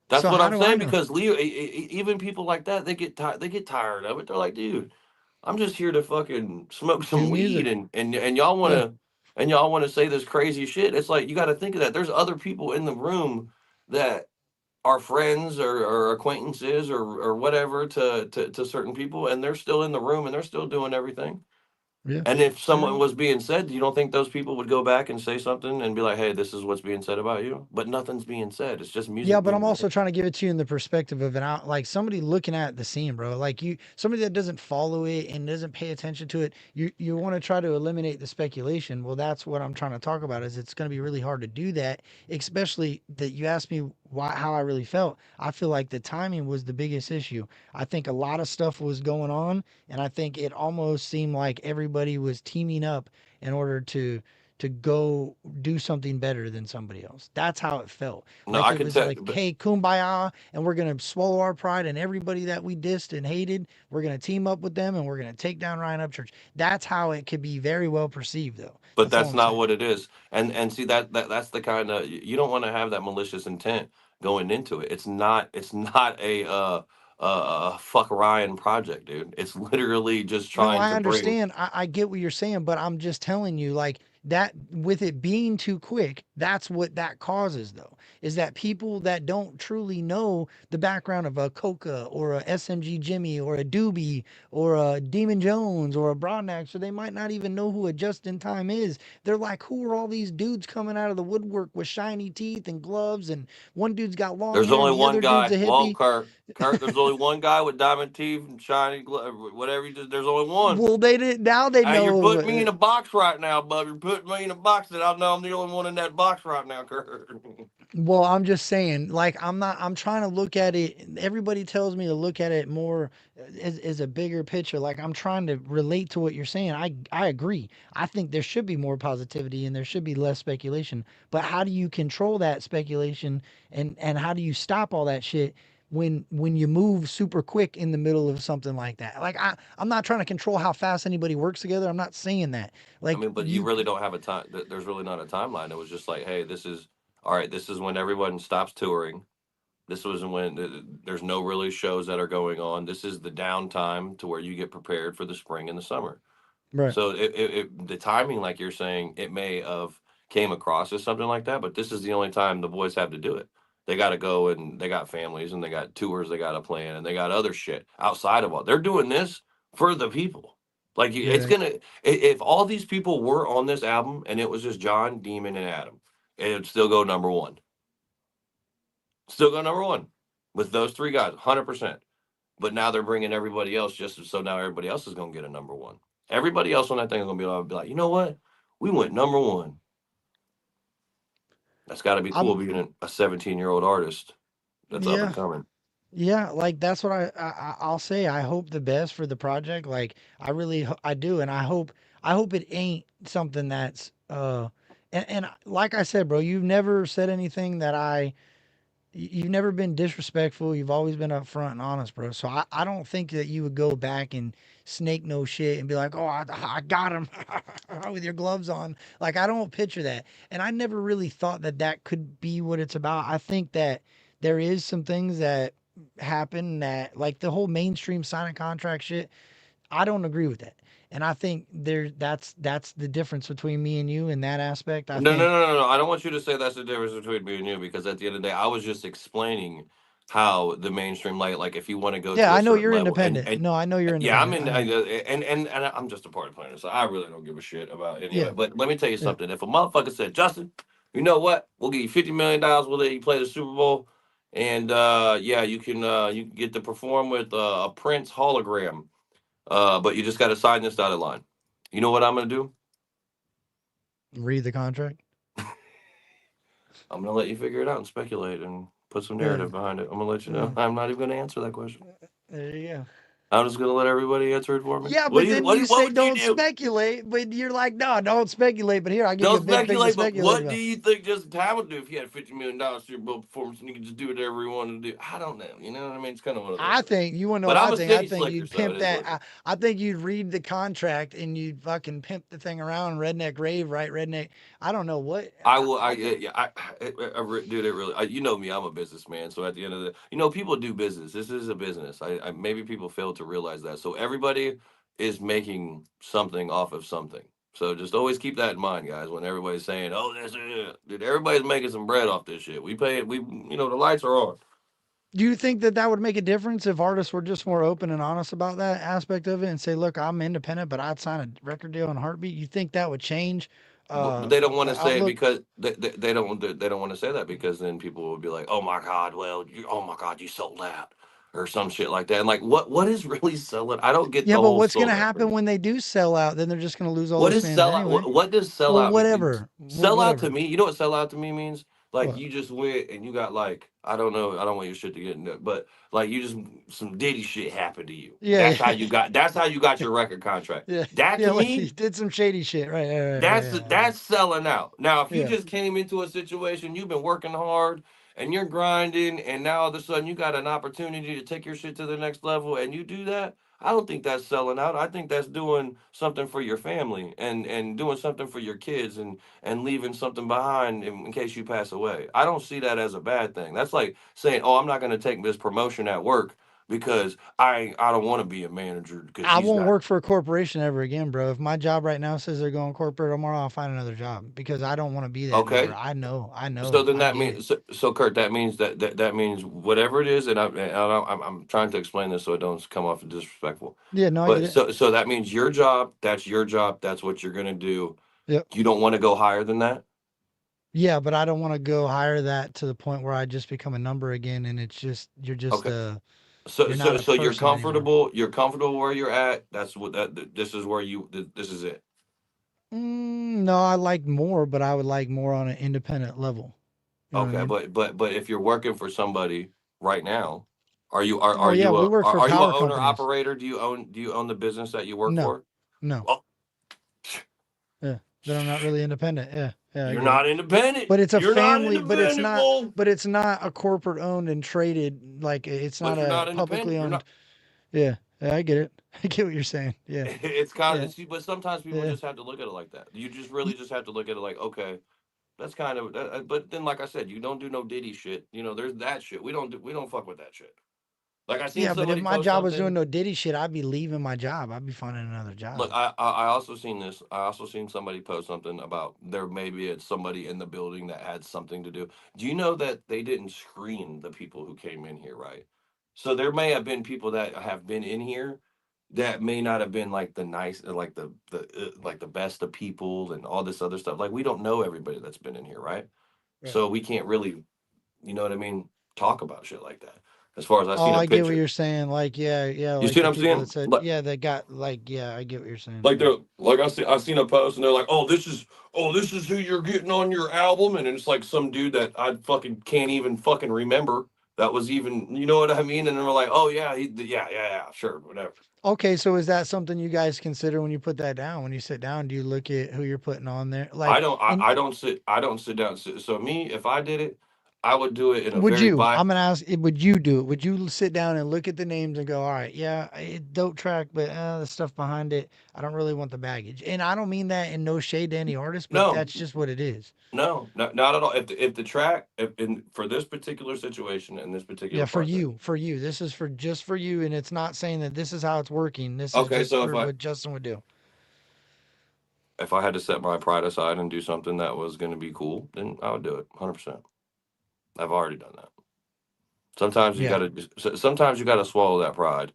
That's So what how I'm do I saying know? because Leo, even people like that, they get tired of it. They're like, dude, I'm just here to fucking smoke Do some weed, music. and y'all want Yeah. to and y'all want to say this crazy shit. It's like you got to think of that. There's other people in the room that are friends or acquaintances or whatever to certain people, and they're still in the room and they're still doing everything. Yeah. And if I someone know. was being said, you don't think those people would go back and say something and be like, "Hey, this is what's being said about you," but nothing's being said. It's just Yeah, music but I'm being made. also trying to give it to you in the perspective of an out, like somebody looking at the scene, bro. Like somebody that doesn't follow it and doesn't pay attention to it. You want to try to eliminate the speculation. Well, that's what I'm trying to talk about. Is it's going to be really hard to do that, especially that you asked me why how I really felt. I feel like the timing was the biggest issue. I think a lot of stuff was going on, and I think it almost seemed like everybody was teaming up in order to go do something better than somebody else. That's how it felt. No, Like I it can was tell. like, hey, kumbaya, and we're gonna swallow our pride and everybody that we dissed and hated, we're gonna team up with them and we're gonna take down Ryan Upchurch. That's how it could be very well perceived, though. But That's all that's I'm not saying. what it is. And see that's the kind of you don't want to have that malicious intent going into it. It's not a fuck Ryan project, dude. It's literally just No, trying I to bring. understand. I get what you're saying, but I'm just telling you, like that with it being too quick, that's what that causes, though, is that people that don't truly know the background of a Coca or a SMG Jimmy or a Doobie or a Demon Jones or a Broadnax, or they might not even know who a Just in Time is. They're like, who are all these dudes coming out of the woodwork with shiny teeth and gloves? And one dude's got long There's hair only and the one other dude's guy. a Well, hippie. Kurt. There's only one guy with diamond teeth and shiny whatever. There's only one. Well, they did now they Hey, you're know. putting me in a box right now, bub. You're putting me in a box that I know I'm the only one in that box right now, Kurt. Well, I'm just saying, like, I'm not, I'm trying to look at it. Everybody tells me to look at it more as a bigger picture. Like, I'm trying to relate to what you're saying. I agree. I think there should be more positivity and there should be less speculation. But how do you control that speculation and how do you stop all that shit when you move super quick in the middle of something like that? Like, I'm not trying to control how fast anybody works together. I'm not saying that. I Like, mean, but you really don't have a time. There's really not a timeline. It was just like, hey, this is all right. This is when everyone stops touring. This was when there's no really shows that are going on. This is the downtime to where you get prepared for the spring and the summer. right. So the timing, like you're saying, it may have came across as something like that, but this is the only time the boys have to do it. They got to go and they got families and they got tours they got to plan and they got other shit outside of all. They're doing this for the people. Like it's Yeah. gonna if all these people were on this album and it was just John, Demon, and Adam, it'd still go number one. Still go number one with those three guys, 100%. But now they're bringing everybody else just so now everybody else is going to get a number one. Everybody else on that thing is going to be like, you know what? We went number one. That's got to be I'm, cool being a 17-year-old artist that's up and yeah. coming. Yeah, like that's what I'll say. I hope the best for the project. Like I really I do, and I hope it ain't something that's and like I said, bro, you've never said anything that you've never been disrespectful. You've always been upfront and honest, bro. So I don't think that you would go back and snake no shit and be like, oh, I got him with your gloves on. Like, I don't picture that. And I never really thought that that could be what it's about. I think that there is some things that happen that, like the whole mainstream signing contract shit, I don't agree with that. And I think that's the difference between me and you in that aspect. I No, no, think, no, no, no. I don't want you to say that's the difference between me and you because at the end of the day, I was just explaining how the mainstream like if you want to go yeah, to a I know certain you're level independent. and No, I know you're yeah, I'm independent. in, I know. and I'm just a party planner, so I really don't give a shit about any of Yeah, it. But let me tell you yeah. something: if a motherfucker said, "Justin, you know what? We'll give you $50 million. We'll let you play the Super Bowl, and yeah, you can get to perform with a Prince hologram, but you just got to sign this dotted line." You know what I'm gonna do? Read the contract. I'm gonna let you figure it out and speculate and put some Yeah, narrative behind it. I'm gonna let you yeah. know. I'm not even gonna answer that question. There you go. I'm just gonna let everybody answer it for me. Yeah, but then you What say would you don't do? speculate, but you're like, no, don't speculate. But here, I'll give you Don't a big thing to speculate, but speculate what do about. you think Justin Time would do if he had $50 million to your boat performance and you could just do whatever he wanted to do? I don't know. You know what I mean? It's kind of one of those I things. think you want to know But what I'm I a think. I city think slicker, you'd so it pimp is that. what it is. I think you'd read the contract and you'd fucking pimp the thing around, redneck rave, right? Redneck. I don't know what. I will. I think. Yeah. Dude, it really. You know me. I'm a businessman. So at the end of the, people do business. This is a business. Maybe people fail to realize that. So everybody is making something off of something. So just always keep that in mind, guys. When everybody's saying, "Oh, this is it," dude, everybody's making some bread off this shit. We pay it. The lights are on. Do you think that that would make a difference if artists were just more open and honest about that aspect of it and say, "Look, I'm independent, but I'd sign a record deal in a heartbeat"? You think that would change But they don't want the to say it outlook? because they don't want to say that because then people will be like, oh my god, well, oh my god, you sold out or some shit like that. And like, what is really selling? I don't get Yeah, the but whole what's going to sold out happen thing. when they do sell out? Then they're just going to lose all What those is fans sell out? anyway. What does sell Well, out mean? whatever. Well, Sell out to whatever. me, you know what sell out to me means? Like What? you just went and you got like I don't know, I don't want your shit to get into it, but like you just some Diddy shit happened to you. Yeah, yeah, That's how you got your record contract. yeah, That yeah. to Like he me did some shady shit. Right, right, right, right. that's selling out. Now, if you Yeah. just came into a situation, you've been working hard and you're grinding, and now all of a sudden you got an opportunity to take your shit to the next level, and you do that. I don't think that's selling out. I think that's doing something for your family and doing something for your kids and leaving something behind in case you pass away. I don't see that as a bad thing. That's like saying, "Oh, I'm not going to take this promotion at work because I don't want to be a manager because I he's won't got." work for a corporation ever again, bro. If my job right now says they're going corporate tomorrow, I'll find another job because I don't want to be that number. Okay, I so know, then I that get it. means so Kurt, that means that means whatever it is, and I'm trying to explain this so it don't come off as disrespectful. Yeah, no, I get But it. so that means your job, that's your job, that's what you're gonna do. Yep. You don't want to go higher than that. Yeah, but I don't want to go higher that to the point where I just become a number again, and it's just Okay. you're not a So you're person anymore. comfortable. You're comfortable where you're at. That's what this is where this is it. No, I like more, but I would like more on an independent level. You know what I Okay, mean? but if you're working for somebody right now, Oh are yeah, you we a work for are you a power owner companies. operator? Do you own the business that you work No, for? no, Well, yeah. Then I'm not really independent. Yeah, yeah, I you're get it. not independent. But it's a You're not family. independent, fool. But it's not a corporate owned and traded. Like it's not But you're a not publicly independent. You're owned. not. Yeah, yeah, I get it. I get what you're saying. Yeah, It's kind yeah, of see, but sometimes people yeah. just have to look at it like that. You just really Y- just have to look at it like, okay, that's kind of. But then, like I said, you don't do no Diddy shit. There's that shit. We don't fuck with that shit. Like I seen Yeah, but if somebody my post job was doing something. no Diddy shit, I'd be leaving my job. I'd be finding another Look, job. I also seen this. I also seen somebody post something about there maybe it's somebody in the building that had something to do. Do you know that they didn't screen the people who came in here, right? So there may have been people that have been in here that may not have been like the nice, like the best of people and all this other stuff. Like we don't know everybody that's been in here, right? Right. So we can't really, you know what I mean, talk about shit like that. As far as I Oh, seen a I get what picture, you're saying. Like, yeah, yeah, you like see what the I'm people that saying? said, Like yeah, they got like, yeah, I get what you're saying. like Yeah. they're like I seen a post and they're like, oh this is who you're getting on your album, and it's like some dude that I fucking can't even fucking remember that was even, you know what I mean? And then we're like, oh yeah, yeah, sure, whatever. Okay, so is that something you guys consider when you put that down? When you sit down, do you look at who you're putting on there? Like, and I don't sit down. So me, if I did it, I would do it in a would very you? bi. I'm gonna ask. Would you do it? Would you sit down and look at the names and go, "All right, yeah, dope track, but the stuff behind it, I don't really want the baggage." And I don't mean that in no shade to any artist, but No, that's just what it is. not at all. If the track, if in for this particular situation and this Yeah, particular project. for you. This is for just for you, and it's not saying that this is how it's working. This is Okay, just so for what Justin would do. if I had to set my pride aside and do something that was going to be cool, then I would do it 100%. I've already done that. Yeah. Sometimes you gotta swallow that pride,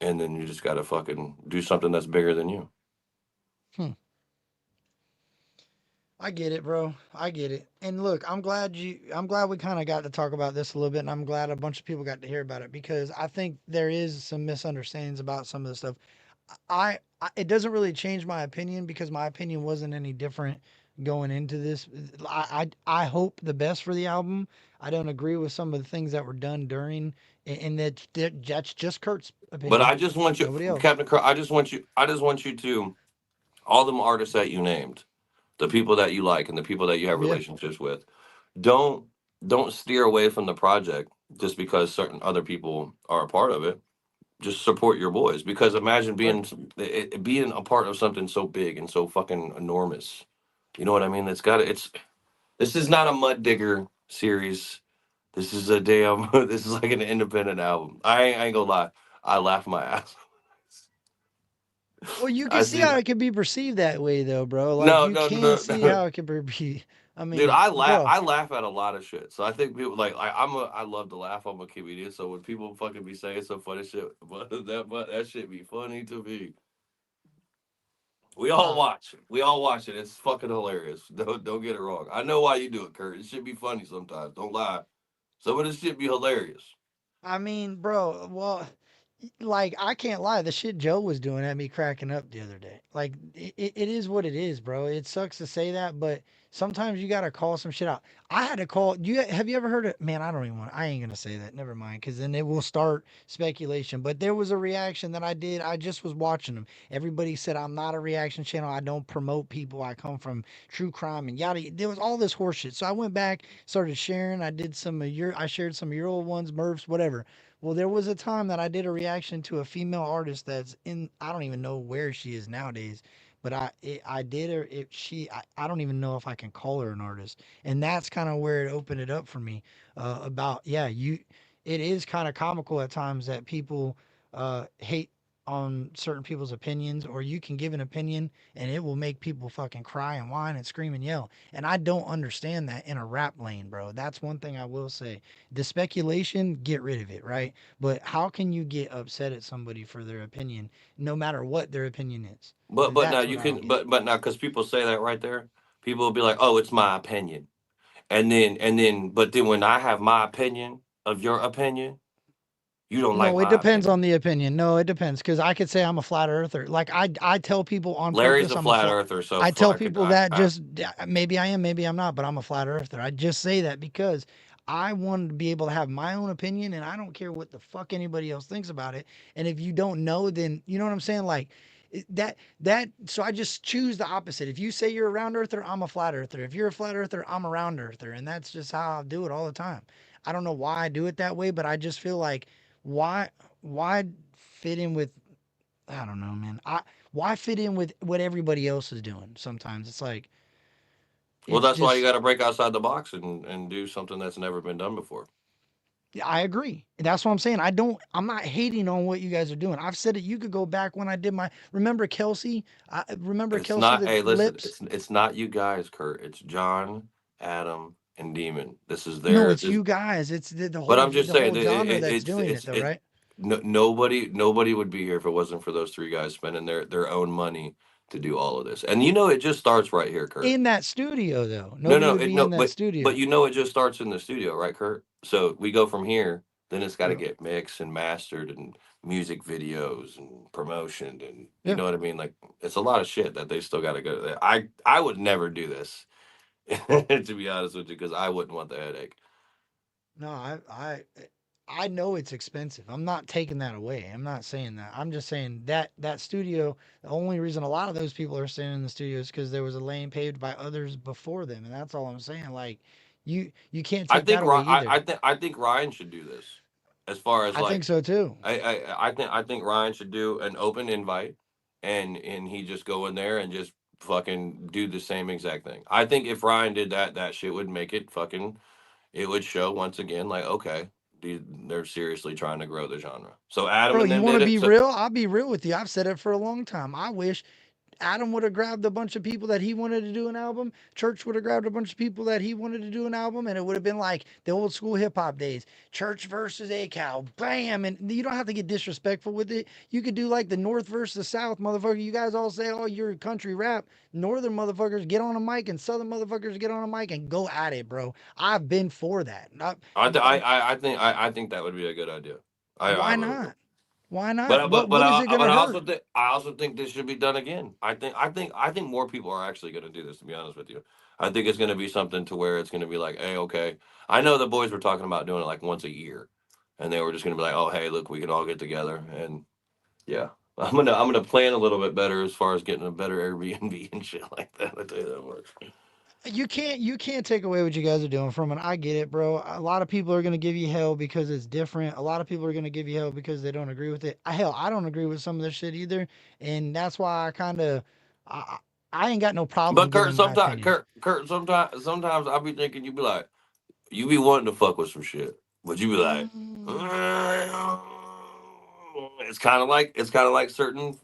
and then you just gotta fucking do something that's bigger than you. Hmm. I get it, bro. I get it. And look, I'm glad we kind of got to talk about this a little bit and I'm glad a bunch of people got to hear about it because I think there is some misunderstandings about some of the stuff. it doesn't really change my opinion because my opinion wasn't any different going into this. I hope the best for the album. I don't agree with some of the things that were done during, and that's just Kurt's But opinion, I just want you, nobody else. Captain Kirk. I just want you to all them artists that you named, the people that you like and the people that you have Yeah, relationships with. Don't don't steer away from the project just because certain other people are a part of it. Just support your boys because imagine right. being a part of something so big and so fucking enormous. You know what I mean? It's this is not a Mud Digger series. This is a damn. This is like an independent album. I ain't gonna lie. I laugh my ass. Well, you can I see see. how it can be perceived that way, though, bro. Like No, you no, can no, see no. how it can be. I Dude, mean, bro. I laugh at a lot of shit. So I think people I love to laugh. I'm a comedian. So when people fucking be saying some funny shit, but that shit be funny to me. Uh, We all watch it. It's fucking hilarious. Don't get it wrong. I know why you do it, Kurt. It should be funny sometimes. Don't lie. Some of this shit be hilarious. I mean, bro. Well, like I can't lie, the shit Joe was doing had me cracking up the other day. Like it is what it is, bro. It sucks to say that, but sometimes you gotta call some shit out. I had to call you. Have you ever heard of? Man, I don't even want. I ain't gonna say that. Never mind, because then it will start speculation. But there was a reaction that I did. I just was watching them. Everybody said I'm not a reaction channel. I don't promote people. I come from true crime and yada. There was all this horseshit. So I went back, started sharing. I did some of your. I shared some of your old ones, Murphs, whatever. Well, there was a time that I did a reaction to a female artist that's in. I don't even know where she is nowadays, but I did her. If she, I don't even know if I can call her an artist, and that's kind of where it opened it up for me. About yeah, you. It is kind of comical at times that people hate on certain people's opinions, or you can give an opinion and it will make people fucking cry and whine and scream and yell. And I don't understand that in a rap lane, bro. That's one thing I will say. The speculation, get rid of it, right? But how can you get upset at somebody for their opinion, no matter what their opinion is? But now That's what you I don't can get. but now because people say that right there, people will be like, oh, it's my opinion, and then but then when I have my opinion of your opinion, you don't like No, it my depends opinion. on the opinion. No, it depends because I could say I'm a flat earther. Like I tell people on Larry's purpose a I'm a flat flat. earther, so I tell fuck it. people that just maybe I am, maybe I'm not, but I'm a flat earther. I just say that because I want to be able to have my own opinion and I don't care what the fuck anybody else thinks about it. And if you don't know, then you know what I'm saying? Like that so I just choose the opposite. If you say you're a round earther, I'm a flat earther. If you're a flat earther, I'm a round earther. And that's just how I do it all the time. I don't know why I do it that way, but I just feel like why why fit in with I don't know, man. Why fit in with what everybody else is doing? Sometimes it's like Well, it's that's why you just got to break outside the box and do something that's never been done before. I agree. That's what I'm saying. I'm not hating on what you guys are doing. I've said it. You could go back when I did my remember Kelsey? I remember It's Kelsey not. the Hey, listen. lips. It's not you guys, Kurt. It's John, Adam, and Demon. This is No, their. it's This. you guys. It's But I'm just the saying whole that genre that's it's doing it it's though, it. right? No, nobody would be here if it wasn't for those three guys spending their own money to do all of this. And it just starts right here, Kurt. In that studio though. No, Nobody no, would it be in no, that but studio. it just starts in the studio, right, Kurt? So we go from here, then it's got to Yeah. get mixed and mastered and music videos and promotion and you Yeah. know what I mean? Like it's a lot of shit that they still got to go there. I would never do this to be honest with you because I wouldn't want the headache. No, I know it's expensive. I'm not taking that away. I'm not saying that. I'm just saying that that studio, the only reason a lot of those people are staying in the studio is because there was a lane paved by others before them, and that's all I'm saying. Like, you can't take that away either. I think Ryan should do this as far as I think like so too. I think Ryan should do an open invite, and he just go in there and just fucking do the same exact thing. I think if Ryan did that, that shit would make it fucking. It would show once again, like okay, they're seriously trying to grow the genre. So Adam Bro, and you them want to did it. be So real? I'll be real with you. I've said it for a long time. I wish Adam would have grabbed a bunch of people that he wanted to do an album. Church would have grabbed a bunch of people that he wanted to do an album, and it would have been like the old school hip hop days. Church versus A Cow, bam! And you don't have to get disrespectful with it. You could do like the North versus the South, motherfucker. You guys all say, "Oh, you're country rap." Northern motherfuckers get on a mic, and Southern motherfuckers get on a mic and go at it, bro. I've been for that. I think that would be a good idea. I Why really do. not? Why not? What is it But gonna hurt? I also think this should be done again. I think more people are actually going to do this. To be honest with you, I think it's going to be something to where it's going to be like, hey, okay. I know the boys were talking about doing it like once a year, and they were just going to be like, oh, hey, look, we can all get together, and yeah, I'm gonna plan a little bit better as far as getting a better Airbnb and shit like that. I tell you that much. You can't take away what you guys are doing from it. I get it, bro. A lot of people are gonna give you hell because it's different. A lot of people are gonna give you hell because they don't agree with it. Hell, I don't agree with some of this shit either, and that's why I, I ain't got no problem But giving my opinion. Kurt, sometimes I be thinking you be like, you be wanting to fuck with some shit, but you be like, Mm. "Mm." It's kind of like certain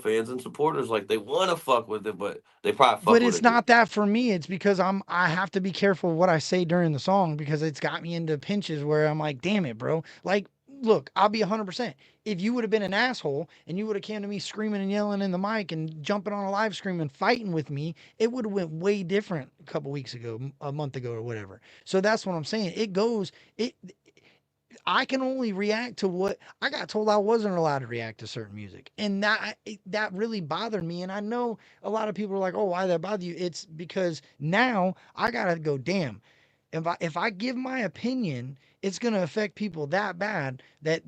fans and supporters like they want to fuck with it, but they probably fuck But with it's it just not that for me. It's because I have to be careful what I say during the song because it's got me into pinches where I'm like, damn it, bro. Like, look, I'll be 100%. If you would have been an asshole and you would have came to me screaming and yelling in the mic and jumping on a live stream and fighting with me, it would have went way different a couple weeks ago, a month ago or whatever. So that's what I'm saying. It I can only react to what I got told I wasn't allowed to react to certain music. And that really bothered me. And I know a lot of people are like, "Oh, why that bother you?" It's because now I got to go, "Damn. If I give my opinion, it's going to affect people that bad that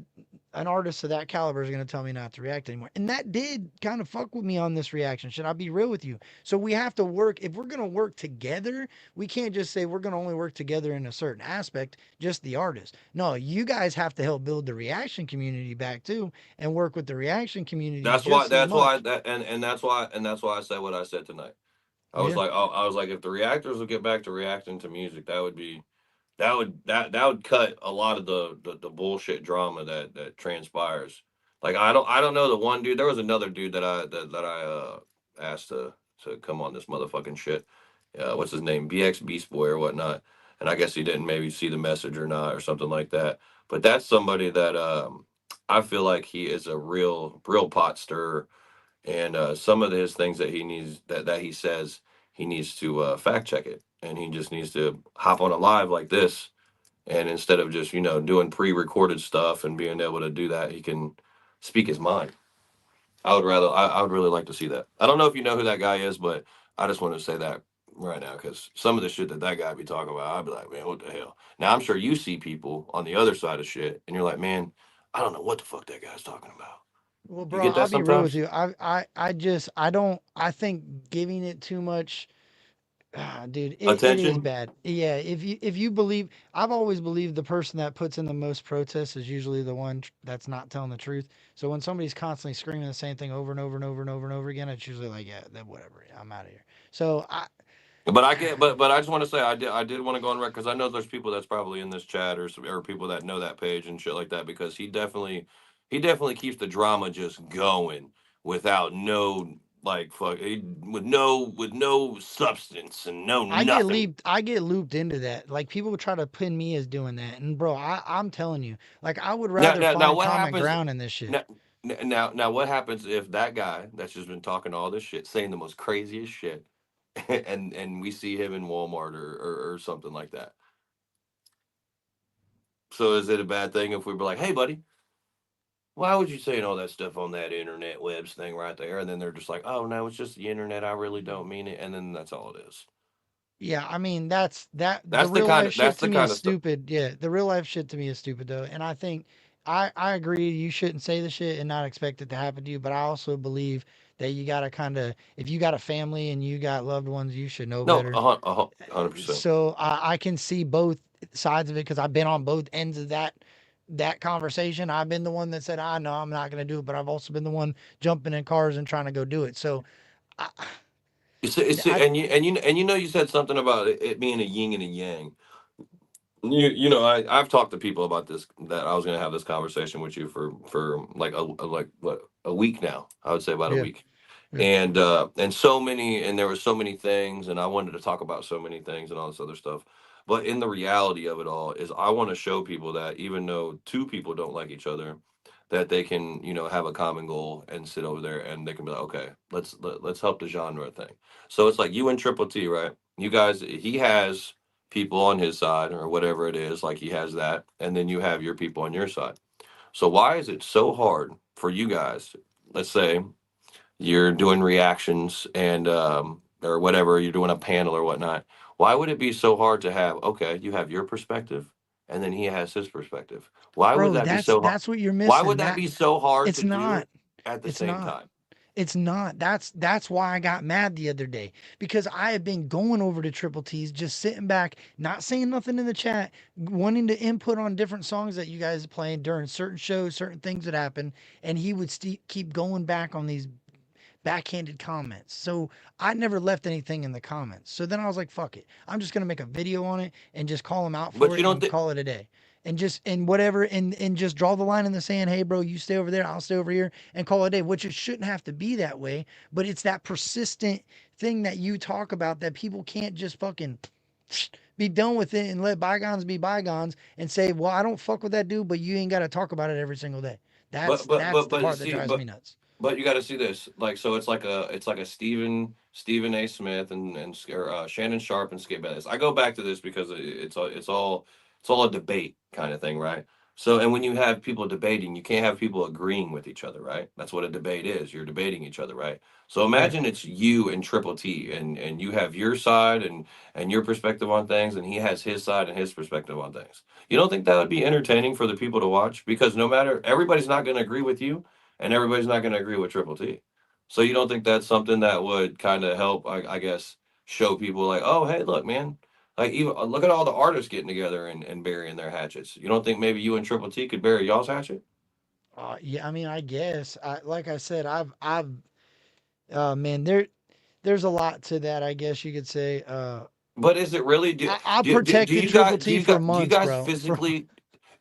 an artist of that caliber is going to tell me not to react anymore." And that did kind of fuck with me on this reaction. Should I be real with you? So we have to work. If we're going to work together, we can't just say we're going to only work together in a certain aspect, just the artist. No, you guys have to help build the reaction community back too and work with the reaction community just as that's why much. that and that's why I said what I said tonight. Yeah. I was like, if the reactors will get back to reacting to music, that would cut a lot of the bullshit drama that transpires. Like I don't know the one dude. There was another dude that I asked to come on this motherfucking shit. What's his name? BX Beast Boy or whatnot. And I guess he didn't maybe see the message or not or something like that. But that's somebody that I feel like he is a real pot stirrer. And some of his things that he needs that he says he needs to fact check it, and he just needs to hop on a live like this, and instead of just doing pre-recorded stuff and being able to do that, he can speak his mind. I would really like to see that. I don't know if you know who that guy is, but I just want to say that right now because some of the shit that guy be talking about, I'd be like, man, what the hell? Now I'm sure you see people on the other side of shit, and you're like, man, I don't know what the fuck that guy's talking about. Well, You bro, get I'll that be real with sometimes? you. I don't I think giving it too much. Dude, it is Attention. bad. Yeah, if you believe, I've always believed the person that puts in the most protests is usually the one that's not telling the truth. So when somebody's constantly screaming the same thing over and over and over and over and over again, it's usually like, yeah, then whatever, yeah, I'm out of here. So But I get, but I just want to say I did want to go on record because I know there's people that's probably in this chat or people that know that page and shit like that because he definitely keeps the drama just going without no like with no substance and no nothing. I get looped into that. Like people would try to pin me as doing that, and bro, I'm telling you, like I would rather Now find what common happens ground in this shit. now now what happens if that guy that's just been talking all this shit saying the most craziest shit and we see him in Walmart or something like that? So is it a bad thing if we were like, hey buddy, why would you saying all that stuff on that internet webs thing right there? And then they're just like, oh no, it's just the internet. I really don't mean it. And then that's all it is. Yeah, I mean the real life shit That's to the me kind is of stuff. stupid. Yeah, the real life shit to me is stupid though, and I think I agree you shouldn't say the shit and not expect it to happen to you. But I also believe that you gotta kind of if you got a family and you got loved ones, you should know No, better. 100%. So I can see both sides of it because I've been on both ends of that conversation. I've been the one that said, "I no, I'm not gonna do it," but I've also been the one jumping in cars and trying to go do it. So I, I And you know you said something about it being a yin and a yang. I've talked to people about this that I was going to have this conversation with you for like like what a week now. I would say about a yeah week. yeah. And there were so many things and I wanted to talk about so many things and all this other stuff, but in the reality of it all is I want to show people that even though two people don't like each other, that they can have a common goal and sit over there and they can be like, okay, let's help the genre thing. So it's like you and Triple T, right? You guys, he has people on his side or whatever it is, like he has that, and then you have your people on your side. So why is it so hard for you guys? Let's say you're doing reactions and or whatever, you're doing a panel or whatnot. Why would it be so hard to have, okay, you have your perspective and then he has his perspective? Why would Bro, that be that's so hard? that's what you're Why would missing. that That be so hard it's to do not. at the It's same not. time? It's not. That's why I got mad the other day because I have been going over to Triple T's, just sitting back, not saying nothing in the chat, wanting to input on different songs that you guys are playing during certain shows, certain things that happen, and he would keep going back on these backhanded comments. So I never left anything in the comments. So then I was like, fuck it. I'm just gonna make a video on it and just call him out for But it you don't and think, call it a day. And just and whatever and just draw the line in the sand, hey bro, you stay over there, I'll stay over here and call it a day, which it shouldn't have to be that way, but it's that persistent thing that you talk about that people can't just fucking be done with it and let bygones be bygones and say, well, I don't fuck with that dude, but you ain't gotta talk about it every single day. That's the but part that see, drives me nuts. but you got to see this. Like, so it's like a Stephen A. Smith and or, Shannon Sharp and Skip Bayless. I go back to this because it's all a debate kind of thing, right? So, and when you have people debating, you can't have people agreeing with each other, right? That's what a debate is. You're debating each other, right? So Right. imagine it's you and Triple T, and you have your side and your perspective on things, and he has his side and his perspective on things. You don't think that would be entertaining for the people to watch? Because no matter, everybody's not going to agree with you, and everybody's not going to agree with Triple T. So you don't think that's something that would kind of help, I guess, show people like, oh, hey, look, man, like even look at all the artists getting together and burying their hatchets. You don't think maybe you and Triple T could bury y'all's hatchet? Yeah, I mean, I guess like I said, man, there's a lot to that. I guess you could say. But is it really? I Do protected you Triple guys T for months, bro.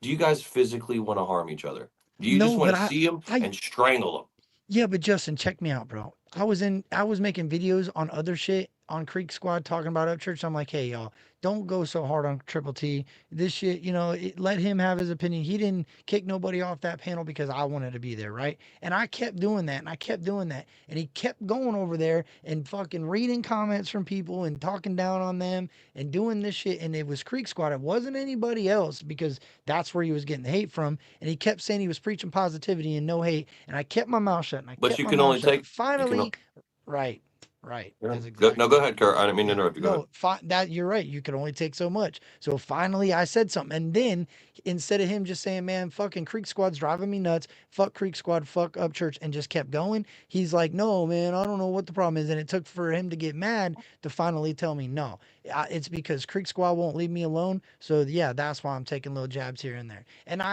do you guys physically want to harm each other? Do you just No, want but to see them I and strangle them? Yeah, but Justin, check me out, bro. I was making videos on other shit on Creek Squad talking about Upchurch. I'm like, hey y'all, don't go so hard on Triple T. This shit, let him have his opinion. He didn't kick nobody off that panel because I wanted to be there, right? And I kept doing that, and I kept doing that, and he kept going over there and fucking reading comments from people and talking down on them and doing this shit. And it was Creek Squad. It wasn't anybody else because that's where he was getting the hate from. And he kept saying he was preaching positivity and no hate. And I kept my mouth shut and I But kept you my can mouth only shut. And take you can. finally, right, right Yeah. is No, exactly go right. ahead, Kurt. I didn't mean to Yeah, interrupt you. Go ahead. no, that you're right. You can only take so much. So finally, I said something, and then instead of him just saying, "Man, fucking Creek Squad's driving me nuts. Fuck Creek Squad. Fuck up church," and just kept going, he's like, "No, man, I don't know what the problem is." And it took for him to get mad to finally tell me, "No, it's because Creek Squad won't leave me alone." So yeah, that's why I'm taking little jabs here and there. And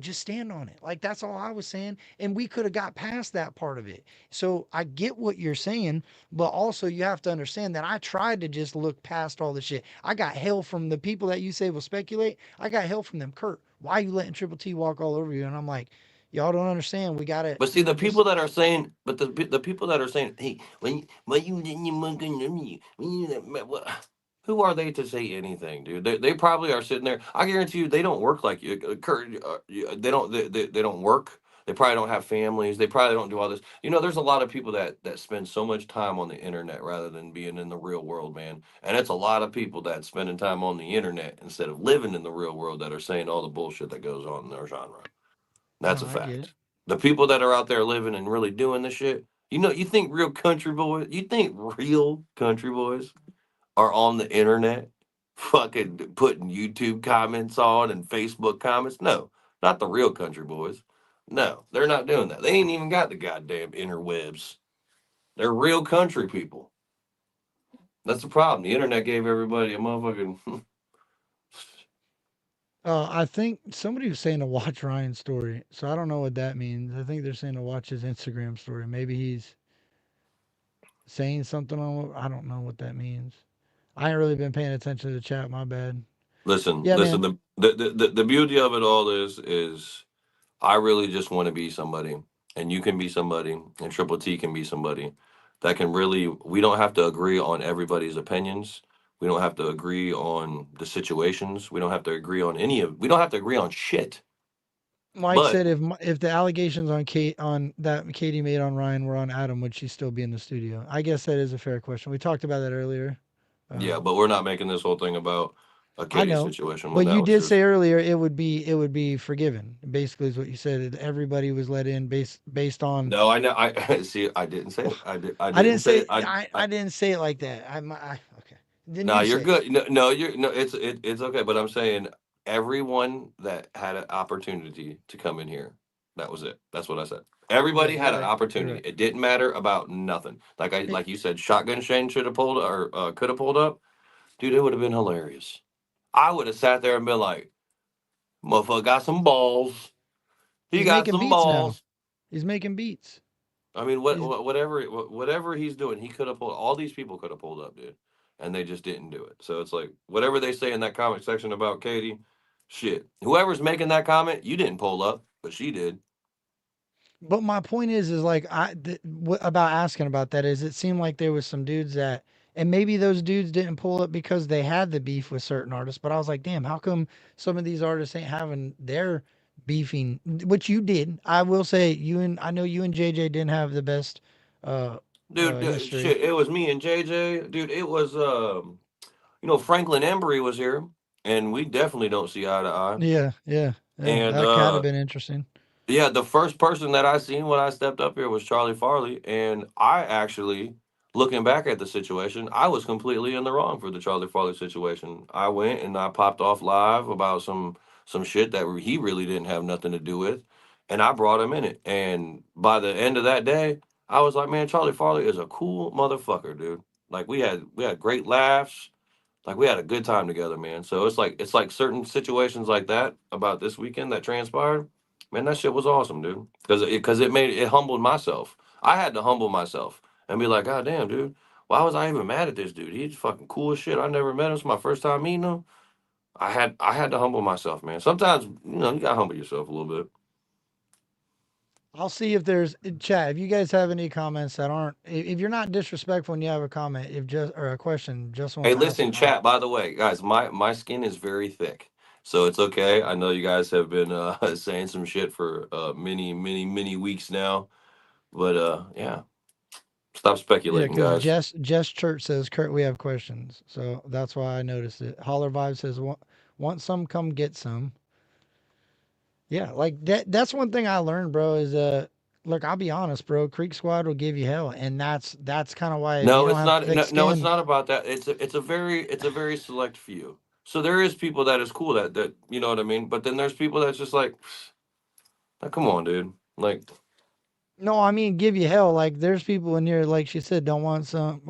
just stand on it. Like that's all I was saying, and we could have got past that part of it. So I get what you're saying, but also you have to understand that I tried to just look past all the shit. I got hell from the people that you say will speculate. I got hell from them. Curt, why are you letting Triple T walk all over you? And I'm like, y'all don't understand. We gotta, But see, the just people that are saying, the people that are saying, hey, when you didn't you want to know me, who are they to say anything, dude? They probably are sitting there. I guarantee you, they don't work like you, Kurt. They don't work. They probably don't have families. They probably don't do all this. You know, there's a lot of people that spend so much time on the internet rather than being in the real world, man. And it's a lot of people that spending time on the internet instead of living in the real world that are saying all the bullshit that goes on in their genre. no, That's a I get it. fact. The people that are out there living and really doing this shit, you think real country boys, you think real country boys are on the internet fucking putting YouTube comments on and Facebook comments? No, not the real country boys. No, they're not doing that. They ain't even got the goddamn interwebs. They're real country people. That's the problem. The internet gave everybody a motherfucking. I think somebody was saying to watch Ryan's story, so I don't know what that means. I think they're saying to watch his Instagram story. Maybe he's saying something on. I don't know what that means. I ain't really been paying attention to the chat. My bad. Listen, Yeah, listen. man. The beauty of it all is I really just want to be somebody, and you can be somebody, and Triple T can be somebody that can really. We don't have to agree on everybody's opinions. We don't have to agree on the situations. We don't have to agree on any of. We don't have to agree on shit. Mike But said if the allegations on Kate on that Katie made on Ryan were on Adam, would she still be in the studio? I guess that is a fair question. We talked about that earlier. yeah, Um, but we're not making this whole thing about a I Katie know, situation when but that you was did just. say earlier it would be forgiven. Basically, is what you said. Everybody was let in based on. No, I know. I see. I didn't say it. I I didn't didn't say say it. I didn't say it like that. Okay. Then No, you you're say it. good. No, no, you're no. It's okay. But I'm saying everyone that had an opportunity to come in here, that was it. That's what I said. Yeah, Everybody you're had an right. You're opportunity. right. It didn't matter about nothing. It, Like you said, Shotgun Shane should have pulled or could have pulled up. Dude, it would have been hilarious. I would have sat there and been like, "Motherfucker got some balls. He he's got making some beats now. balls." He's making beats. I mean, He's whatever he's doing, he could have pulled. All these people could have pulled up, dude, and they just didn't do it. So it's like whatever they say in that comment section about Katie, shit. Whoever's making that comment, you didn't pull up, but she did. But my point is like about asking about that is it seemed like there was some dudes that, and maybe those dudes didn't pull it because they had the beef with certain artists. But I was like, damn, how come some of these artists ain't having their beefing? Which you did. I will say I know you and JJ didn't have the best uh, Dude, history. shit. It was me and JJ, dude. It was Franklin Embry was here, and we definitely don't see eye to eye. Yeah, yeah, yeah. And That kind of been interesting. yeah, the first person that I seen when I stepped up here was Charlie Farley, and I actually, looking back at the situation, I was completely in the wrong for the Charlie Farley situation. I went and I popped off live about some shit that he really didn't have nothing to do with, and I brought him in it. And by the end of that day, I was like, man, Charlie Farley is a cool motherfucker, dude. Like we had great laughs. Like we had a good time together, man. So it's like certain situations like that about this weekend that transpired. Man, that shit was awesome, dude. Because it made it humbled myself. I had to humble myself and be like, God damn, dude, why was I even mad at this dude? He's fucking cool as shit. I never met him. It's my first time meeting him. I had to humble myself, man. Sometimes you gotta humble yourself a little bit. I'll see if there's chat. If you guys have any comments that aren't, if you're not disrespectful and you have a comment, if just or a question, just Hey, want to ask listen, them. I'll, chat. By the way, guys, my skin is very thick, so it's okay. I know you guys have been saying some shit for many weeks now, but yeah, stop Yeah, speculating, because guys. Jess Church says, Kurt, we have questions. So that's why I noticed it. Holler Vibe says, want some, come get some. Yeah, like that's one thing I learned, bro, is look, I'll be honest, bro, Creek Squad will give you hell. And that's kind of why you No, don't it's have not. thick No, no, it's skin. not about that. It's a very select few. So there is people that is cool that you know what I mean. But then there's people that's just like, come on, dude. Like, No, I mean give you hell. Like there's people in here, like she said, don't want some,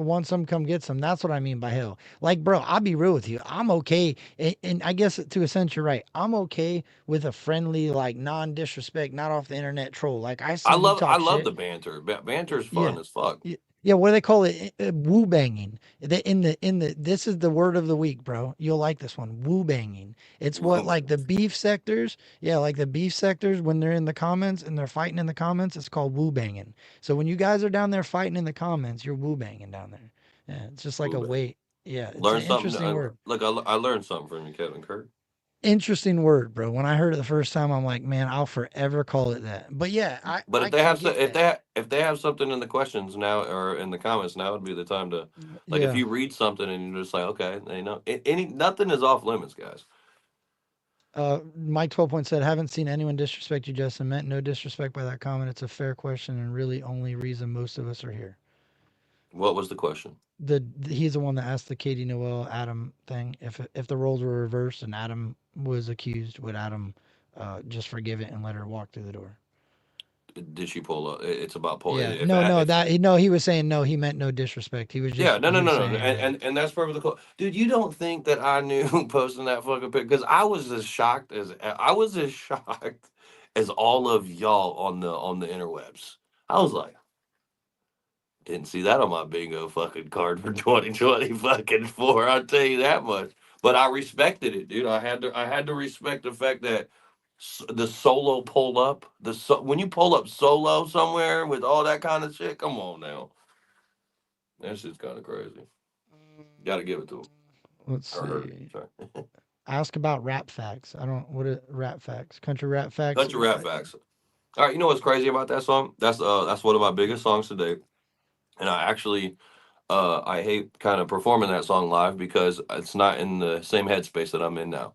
come get some. That's what I mean by hell. Like, bro, I'll be real with you. I'm okay, and I guess to a sense you're right. I'm okay with a friendly, like non-disrespect, not off the internet troll. Like I see I you love I talk love shit. the banter. Banter's Yeah. fun as fuck. Yeah, what do they call it? Woo banging. This is the word of the week, bro. You'll like this one. Woo banging. It's what like the beef sectors. Yeah, like the beef sectors when they're in the comments and they're fighting in the comments, it's called woo banging. So when you guys are down there fighting in the comments, you're woo banging down there. Yeah, it's just like Ooh, a man. way. Yeah, it's an Learn something. interesting word. I learned something from you, Kevin Kurt. Interesting word, bro. When I heard it the first time, I'm like, man, I'll forever call it that. But yeah, But I can get that. if they have something in the questions now or in the comments now would be the time to, like, if Yeah. you read something and you're just like, okay, you know, any nothing is off limits, guys. Mike 12 Point said, haven't seen anyone disrespect you, Justin. Meant no disrespect by that comment. It's a fair question and really only reason most of us are here. What was the question? He's the one that asked the Katie Noel Adam thing. If the roles were reversed and Adam was accused, would Adam just forgive it and let her walk through the door? Did she pull up? It's about pull. Yeah, no, no, If he was saying no. He meant no disrespect. yeah, no, He no, was no, no, saying and that's perfectly cool, dude. You don't think that I knew posting that fucking pic because I was as shocked as all of y'all on the interwebs. I was like, didn't see that on my bingo fucking card for 2020 fucking four. I'll tell you that much. But I respected it, dude. I had to respect the fact that the solo pull up when you pull up solo somewhere with all that kind of shit. Come on now, that shit's kind of crazy. Got to give it to him. let's Or her. see. Sorry. Ask about rap facts. I don't what are rap facts? Country rap facts. Country rap facts. All right, you know what's crazy about that song? That's one of my biggest songs today, and I actually I hate kind of performing that song live because it's not in the same headspace that I'm in now.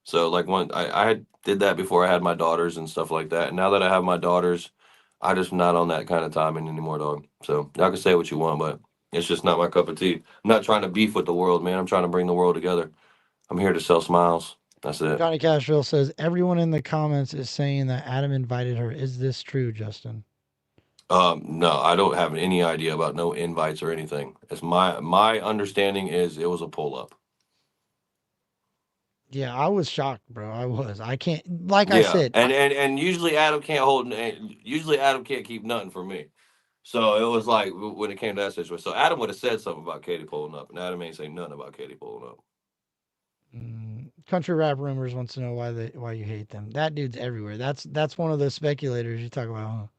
So like when I did that before I had my daughters and stuff like that. And now that I have my daughters, I just not on that kind of timing anymore, dog. So y'all can say what you want, but it's just not my cup of tea. I'm not trying to beef with the world, man. I'm trying to bring the world together. I'm here to sell smiles. That's it. Johnny Cashville says everyone in the comments is saying that Adam invited her. Is this true, Justin? No, I don't have any idea about no invites or anything. It's my understanding is it was a pull up. Yeah, I was shocked, bro. I was. I can't. Like I Yeah, said, and usually Adam can't hold. Usually Adam can't keep nothing from me. So it was like when it came to that situation. So Adam would have said something about Katie pulling up, and Adam ain't say nothing about Katie pulling up. Country Rap Rumors wants to know why you hate them. That dude's everywhere. That's one of those speculators you talk about,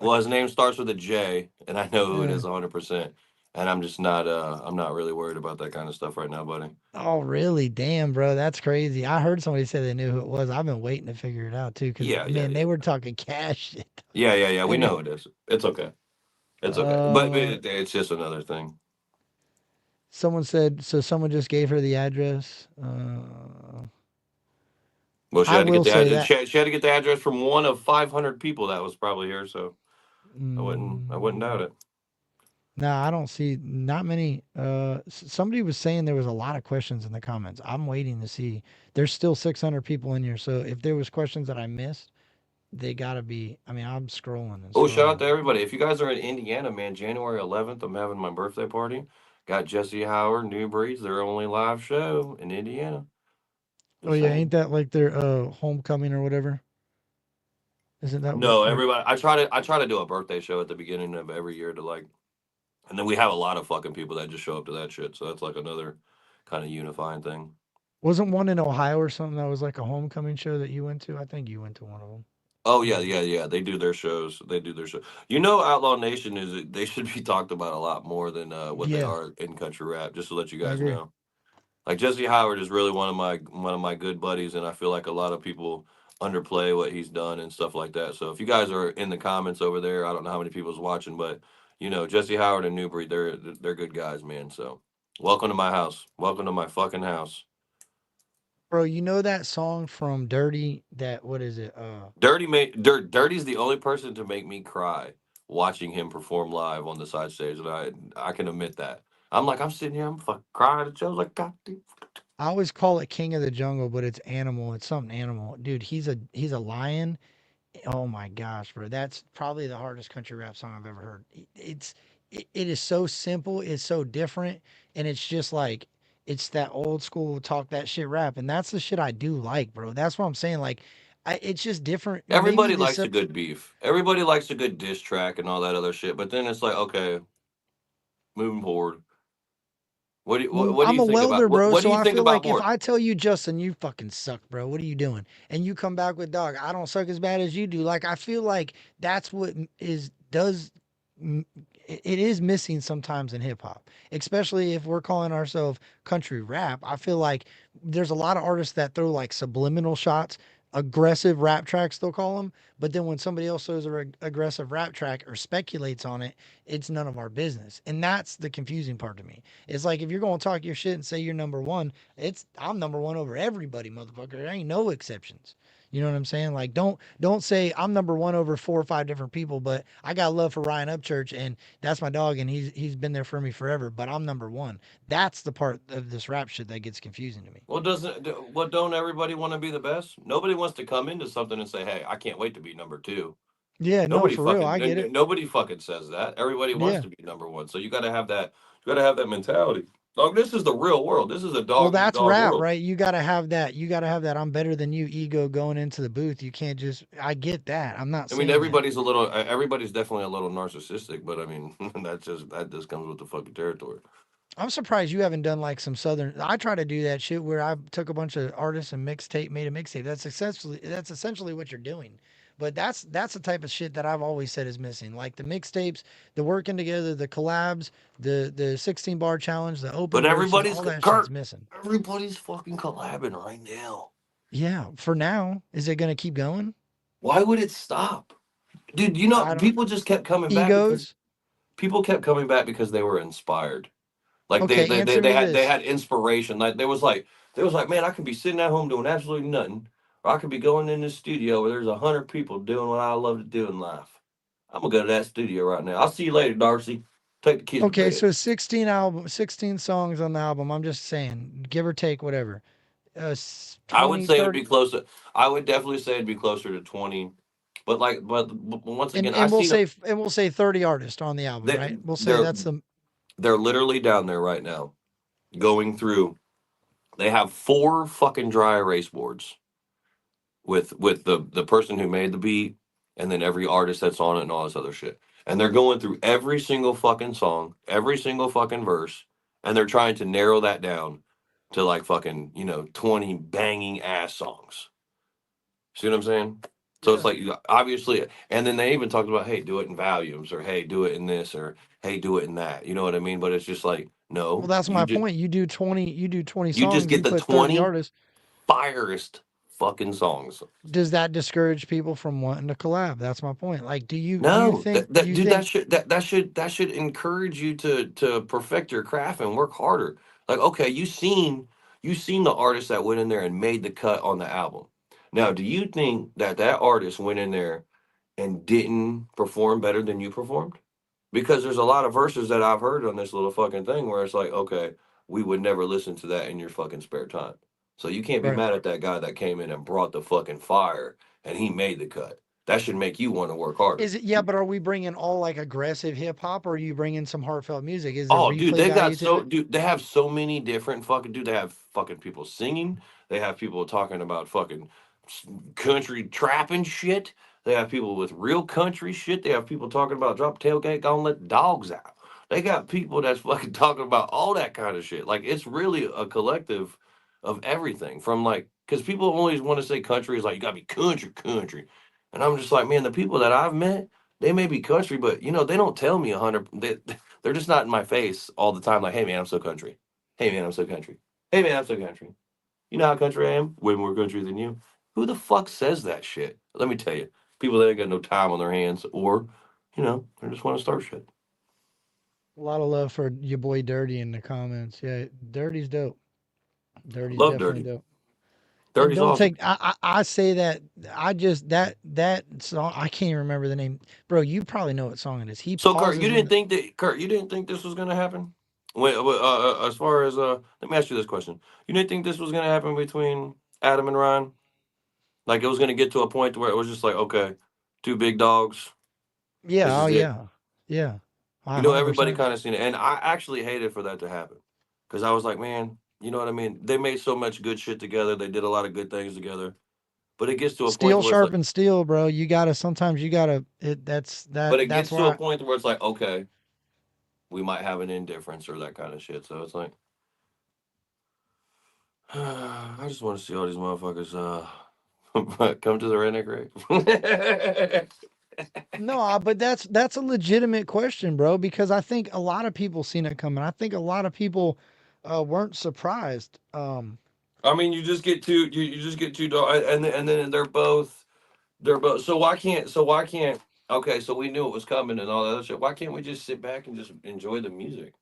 Well, his name starts with a J, and I know who it huh? is 100%. And I'm just not. I'm not really worried about that kind of stuff right now, buddy. Oh, really? Damn, bro, that's crazy. I heard somebody say they knew who it was. I've been waiting to figure it out too, because Yeah, yeah, man, yeah, they were talking cash shit. yeah. We And know it is. It's okay. It's okay. But uh, it's just another thing. someone said so. Someone just gave her the address. Well, she I had to get will the say address. that. She had to get the address from one of 500 people that was probably here. So I wouldn't doubt Mm, it. no, I don't see not many. Somebody was saying there was a lot of questions in the comments. I'm waiting to see. There's still 600 people in here, so if there was questions that I missed, they gotta be. I mean, I'm scrolling and Oh, shout out scrolling. to everybody. If you guys are in Indiana, man, January 11th, I'm having my birthday party. Got Jesse Howard, New Breeds, their only live show in Indiana. Oh Just yeah, ain't saying. that like their homecoming or whatever? Isn't that what No, they're? everybody. I try to do a birthday show at the beginning of every year to like, and then we have a lot of fucking people that just show up to that shit. So that's like another kind of unifying thing. Wasn't one in Ohio or something that was like a homecoming show that you went to? I think you went to one of them. Oh Might yeah, have been. yeah. They do their shows. They do their show. You know, Outlaw Nation is they should be talked about a lot more than what they Yeah, are in country rap. Just to let you I guys agree. know. Like Jesse Howard is really one of my good buddies, and I feel like a lot of people underplay what he's done and stuff like that. So if you guys are in the comments over there, I don't know how many people's watching, but you know Jesse Howard and Newbury, they're good guys, man. So welcome to my house. Welcome to my fucking house. Bro, you know that song from Dirty? That what is it? Dirty's the only person to make me cry watching him perform live on the side stage, and I can admit that. I'm sitting here, I'm fucking crying at shows like God. I always call it King of the Jungle, but it's Animal. It's something animal, dude. He's a lion. Oh my gosh, bro. That's probably the hardest country rap song I've ever heard. It is so simple, it's so different, and it's just like it's that old school talk that shit rap, and that's the shit I do like, bro. That's what I'm saying. Like, it's just different. Maybe Everybody this. likes a good beef. Everybody likes a good diss track and all that other shit. But then it's like, okay, moving forward. Well, What do I'm you a think about welder, bro. what do So you I think feel about like if more? I tell you, Justin, you fucking suck, bro. What are you doing? And you come back with, dog, I don't suck as bad as you do. Like I feel like that's what is does it is missing sometimes in hip hop, especially if we're calling ourselves country rap. I feel like there's a lot of artists that throw like subliminal shots, aggressive rap tracks, they'll call them. But then when somebody else throws an aggressive rap track or speculates on it, it's none of our business. And that's the confusing part to me. It's like if you're going to talk your shit and say you're number one, I'm number one over everybody, motherfucker. There ain't no exceptions. You know what I'm saying? Like don't say I'm number one over 4 or 5 different people, but I got love for Ryan Upchurch and that's my dog and he's been there for me forever, but I'm number one. That's the part of this rap shit that gets confusing to me. Well, what don't everybody want to be the best? Nobody wants to come into something and say, "Hey, I can't wait to be number 2." Yeah, no, for real, I get it. Nobody fucking says that. Everybody wants Yeah. to be number 1. So you got to have that you got to have that mentality. Dog, this is the real world. This is a Well, dog eat that's dog rap, world. right? You gotta have that. You gotta have that. I'm better than you ego going into the booth. You can't just. I get that. I'm not I mean, saying that. everybody's definitely a little narcissistic, but I mean, that just comes with the fucking territory. I'm surprised you haven't done like some southern. I try to do that shit where I took a bunch of artists and made a mixtape. That's essentially what you're doing. But that's the type of shit that I've always said is missing. Like the mixtapes, the working together, the collabs, the 16 bar challenge, the open But verses, all that shit's Kurt, missing. everybody's fucking collabing right now. Yeah, for now, is it gonna keep going? Why would it stop? Dude, you know, I don't people just kept coming back because egos. people kept coming back because they were inspired. Like Okay, answer they me had this. inspiration. Like there was like, man, I could be sitting at home doing absolutely nothing, or I could be going in this studio where there's 100 people doing what I love to do in life. I'm gonna go to that studio right now. I'll see you later, Darcy. Take the kids to Okay, bed. so 16 songs on the album. I'm just saying, give or take, whatever. I would 20, say it'd 30, be closer. I would definitely say it'd be closer to 20. But but once again, I and seen them. we'll say 30 artists on the album, They right? We'll say they're that's the they're literally down there right now, going through. They have 4 fucking dry erase boards with the person who made the beat, and then every artist that's on it and all this other shit. And they're going through every single fucking song, every single fucking verse, and they're trying to narrow that down to like fucking 20 banging ass songs. See what I'm saying? So it's yeah. like obviously, and then they even talked about, hey, do it in volumes, or hey, do it in this, or hey, do it in that. You know what I mean? But it's just like, Well, no, that's my point. You do 20 you just songs, get you the put 30 20 artists. firest fucking songs. Does that discourage people from wanting to collab? That's my point. Like, No, that you dude, think that should encourage you to perfect your craft and work harder. Like, okay, you seen the artist that went in there and made the cut on the album. Now, do you think that artist went in there and didn't perform better than you performed? Because there's a lot of verses that I've heard on this little fucking thing where it's like, okay, we would never listen to that in your fucking spare time. So you can't be right? mad at that guy that came in and brought the fucking fire and he made the cut. That should make you want to work harder. Is it yeah? But are we bringing all like aggressive hip hop, or are you bringing some heartfelt music? Is there Oh, dude, replay they got value to so it? dude, they have so many different fucking dude. They have fucking people singing. They have people talking about fucking country trap and shit. They have people with real country shit. They have people talking about drop tailgate, gonna let the dogs out. They got people that's fucking talking about all that kind of shit. Like it's really a collective of everything from like because people always want to say country is like you gotta be country, and I'm just like man, the people that I've met, they may be country, but they don't tell me 100. They're just not in my face all the time. Like, hey man, I'm so country. Hey man, I'm so country. Hey man, I'm so country. You know how country I am? Way more country than you. Who the fuck says that shit? Let me tell you, people that ain't got no time on their hands, or they just want to start shit. A lot of love for your boy Dirty in the comments. Yeah, Dirty's dope. Dirty's Love definitely Dirty. dope. And Dirty's don't awesome. take I say that I just that song I can't even remember the name. Bro, you probably know what song it is. He So Kurt, pauses when You didn't think this was gonna happen? As far as let me ask you this question: You didn't think this was gonna happen between Adam and Ryan? Like it was gonna get to a point where it was just like, okay, 2 big dogs. This yeah, oh is it. yeah. Yeah. Everybody 100%. kind of seen it, and I actually hated for that to happen because I was like, man, you know what I mean? They made so much good shit together. They did a lot of good things together, but it gets to a point Steel where it's like, sharpens steel, bro. You gotta sometimes you gotta but it that's gets to a why point where it's like, okay, we might have an indifference or that kind of shit. So it's like, I just want to see all these motherfuckers come to the redneck grave. no, but that's a legitimate question, bro, because I think a lot of people seen it coming. I think a lot of people weren't surprised. I mean, you just get two dogs, and then they're both. So why can't? Okay, so we knew it was coming and all that other shit. Why can't we just sit back and just enjoy the music?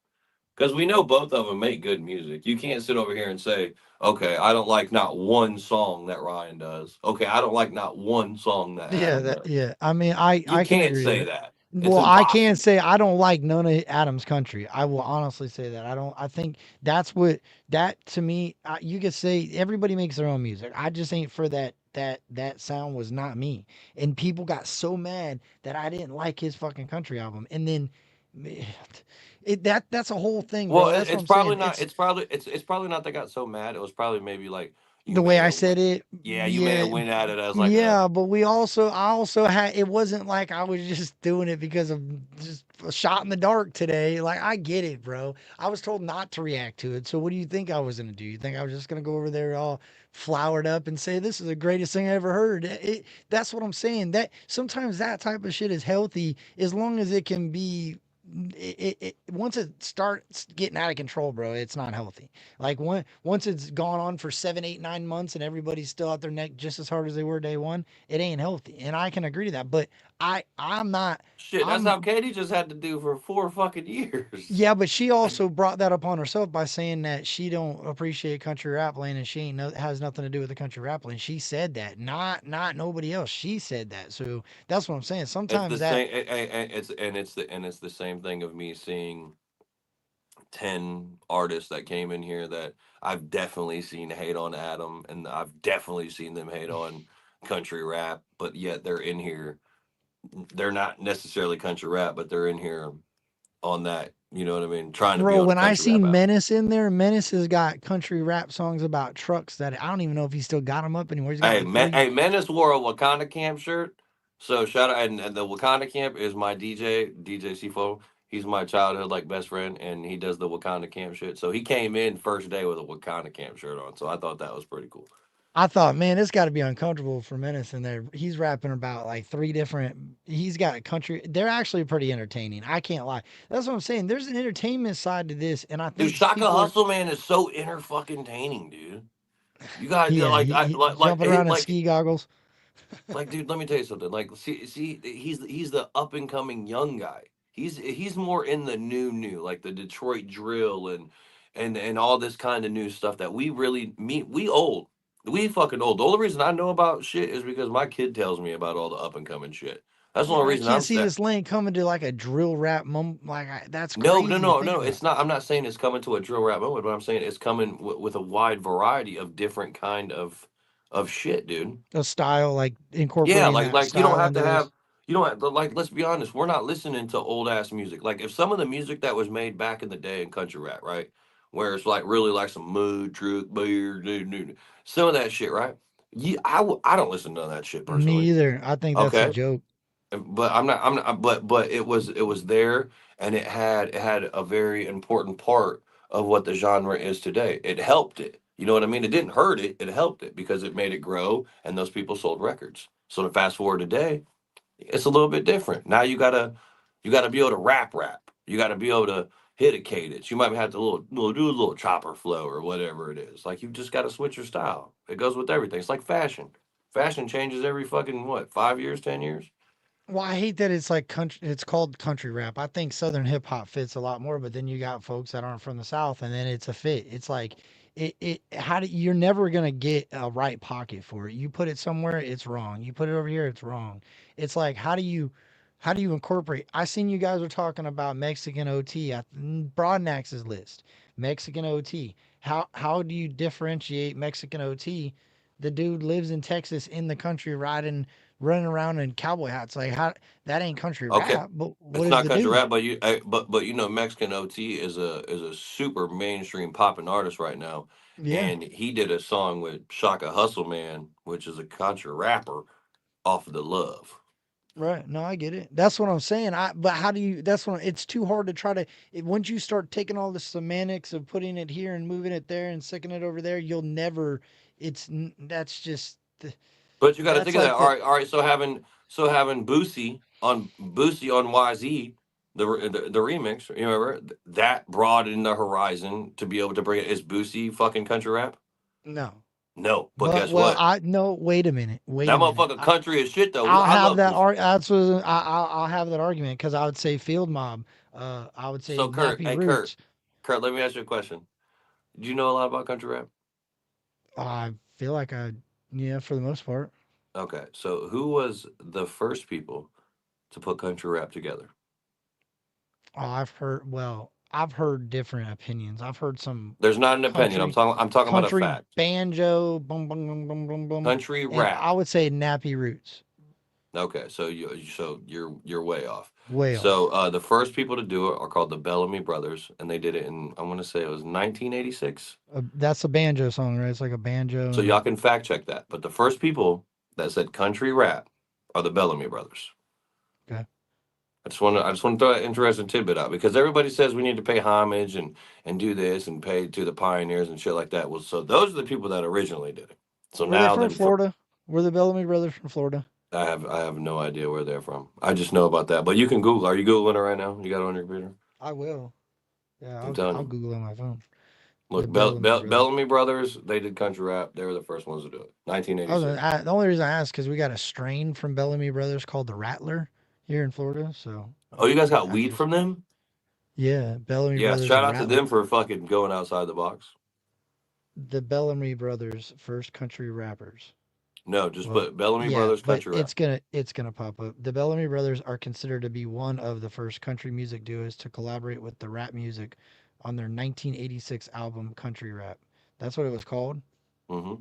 Because we know both of them make good music. You can't sit over here and say, okay, I don't like not one song that Ryan does. Okay, I don't like not one song that Yeah, Adam does. yeah. I mean, I You I can can't agree to say that. that. It's Well, I can impossible. say I don't like none of Adam's country. I will honestly say that. I don't. I think that's what that to me. You could say everybody makes their own music. I just ain't for that sound was not me. And people got so mad that I didn't like his fucking country album. And then that's a whole thing, Well, bro. That's what it's I'm probably saying. not. It's It's probably not. They got so mad. It was probably maybe like you the may way I have said went. it, Yeah, you may have yeah, went at it as like a. yeah, but I also had, it wasn't like I was just doing it because of just a shot in the dark today. Like, I get it, bro. I was told not to react to it. So what do you think I was going to do? You think I was just going to go over there all flowered up and say, this is the greatest thing I ever heard? That's what I'm saying. That sometimes that type of shit is healthy as long as it can be once it starts getting out of control, bro, it's not healthy. Like once it's gone on for 7, 8, 9 months and everybody's still out their neck just as hard as they were day one, it ain't healthy. And I can agree to that. But I'm not. Shit, that's how Katie just had to do for 4 fucking years. Yeah, but she also brought that upon herself by saying that she don't appreciate country rap lane and she ain't has nothing to do with the country rap lane. She said that, not nobody else. She said that. So that's what I'm saying. It's the Sometimes that same. It's the same thing of me seeing 10 artists that came in here that I've definitely seen hate on Adam, and I've definitely seen them hate on country rap, but yet they're in here. They're not necessarily country rap, but they're in here on that. You know what I mean? Trying to be bro, on a when I country see rap album. Menace in there, Menace has got country rap songs about trucks that I don't even know if he still got them up anymore. He's got Hey, like three. Hey, Menace wore a Wakanda Camp shirt. So shout out, and the Wakanda Camp is my DJ C4. He's my childhood like best friend, and he does the Wakanda Camp shit. So he came in first day with a Wakanda Camp shirt on. So I thought that was pretty cool. I thought, man, it's got to be uncomfortable for Menace in there. He's rapping about like three different. He's got country. They're actually pretty entertaining. I can't lie. That's what I'm saying. There's an entertainment side to this, and I Dude, think Shaka people are. Hustleman is so inner fucking taining, dude. You got Yeah, like I jumping around in ski goggles. like, dude, let me tell you something. Like, see, he's the up and coming young guy. He's more in the new, like the Detroit drill and all this kind of new stuff that we really meet. We old, we fucking old. The only reason I know about shit is because my kid tells me about all the up and coming shit. That's the Yeah, only I reason can't I'm see set. this lane coming to like a drill rap that's No, no, crazy to no, think no. about. It's not. I'm not saying it's coming to a drill rap moment, but I'm saying it's coming with a wide variety of different kind of shit, dude. A style like Yeah, incorporating that like you don't style have into to this. have you don't have to, like, let's be honest, we're not listening to old ass music. Like if some of the music that was made back in the day in country rap, right? Where it's like really like some mood, truck, beer, some of that shit, right? I don't listen to that shit Me personally. either. I think that's a Okay. joke. But I'm not but it was there, and it had a very important part of what the genre is today. It helped it. You know what I mean? It didn't hurt it, it helped it because it made it grow and those people sold records. So to fast forward today, it's a little bit different. Now you gotta be able to rap. You gotta be able to hit a cadence. You might have to do a little chopper flow or whatever it is. Like you just gotta switch your style. It goes with everything. It's like fashion. Fashion changes every fucking what, 5 years, 10 years? Well, I hate that it's like country. It's called country rap. I think Southern hip hop fits a lot more, but then you got folks that aren't from the South, and then it's a fit. It's like How do you're never gonna get a right pocket for it. You put it somewhere, it's wrong. You put it over here, it's wrong. It's like how do you incorporate? I seen you guys were talking about Mexican OT at Broadnax's list. Mexican OT. How do you differentiate Mexican OT? The dude lives in Texas in the country riding running around in cowboy hats. Like how that ain't country Okay. rap, but what It's is not the country dude? rap, but Mexican OT is a super mainstream popping artist right now, Yeah, and he did a song with Shaka Hustleman, which is a country rapper, off of the Love. right. No, I get it. That's what I'm saying. But how do you? That's what it's too hard to try to. Once you start taking all the semantics of putting it here and moving it there and sticking it over there, you'll never. That's just But you got to that's think of that. like the All right. So having Boosie on YZ, the remix. You remember that broadened the horizon to be able to bring it. Is Boosie fucking country rap? no. No, but But guess well, what? I no. Wait a minute. Wait That a minute. motherfucker country as shit though. I'll I have love that Boosie. That's what I'll have that argument because I would say Field Mob. I would say So Kurt, Nappy hey Roots. Kurt, let me ask you a question. Do you know a lot about country rap? I feel like yeah, for the most part. Okay, so who was the first people to put country rap together? Oh, I've heard different opinions. I've heard some There's not an opinion. I'm country, talking. I'm talking about a country fact. banjo, boom, boom, boom, boom, boom, boom, Country and I rap. would say Nappy Roots. Okay, so you're way off. Way So off. the first people to do it are called the Bellamy Brothers, and they did it in, I want to say it was 1986. That's a banjo song, right? It's like a banjo So and y'all can fact check that. But the first people that said country rap are the Bellamy Brothers. okay. I just want to throw that interesting tidbit out because everybody says we need to pay homage and do this and pay to the pioneers and shit like that. Well, so those are the people that originally did it. So Were they now from then for Florida? Were the Bellamy brothers from Florida? I have no idea where they're from. I just know about that. But you can Google. Are you Googling it right now? You got it on your computer? I will. Yeah, I'm telling I'll you. Google it on my phone. The Look, Bellamy Brothers. Bellamy Brothers, they did country rap. They were the first ones to do it. Oh, 1986. the only reason I asked because we got a strain from Bellamy Brothers called the Rattler here in Florida. So Oh, you guys got I weed just from them? yeah, Bellamy Yeah, Brothers shout and out to Rattler. them for fucking going outside the box. The Bellamy Brothers, first country rappers. No, just Well, put Bellamy yeah, Brothers but country rap. it's gonna pop up. The Bellamy Brothers are considered to be one of the first country music duos to collaborate with the rap music on their 1986 album Country Rap. That's what it was called. Hmm.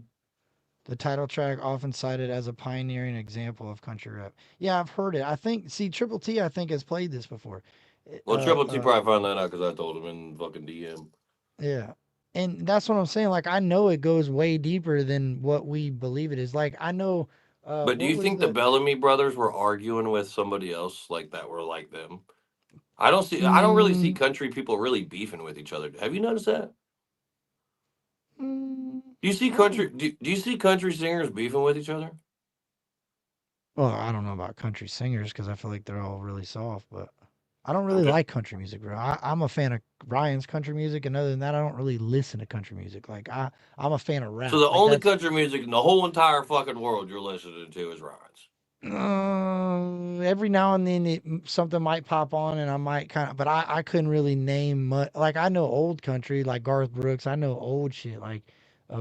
The title track often cited as a pioneering example of country rap. Yeah, I've heard it. I think see Triple T I think has played this before. Well, Triple T probably found that out because I told him in fucking DM. Yeah. And that's what I'm saying. Like I know it goes way deeper than what we believe it is. Like I know But do what you was think the the Bellamy brothers were arguing with somebody else like that were like them? I don't really see mm, country people really beefing with each other. Have you noticed that? Do you see I don't do you see country singers beefing with each other? well, I don't know about country singers because I feel like they're all really soft, but I don't really Okay. like country music, bro. I'm a fan of Ryan's country music, and other than that, I don't really listen to country music. Like I'm a fan of So rap. the Like only that's country music in the whole entire fucking world you're listening to is Ryan's. every now and then something might pop on, and I might kind of, but I couldn't really name much. Like I know old country, like Garth Brooks. I know old shit, like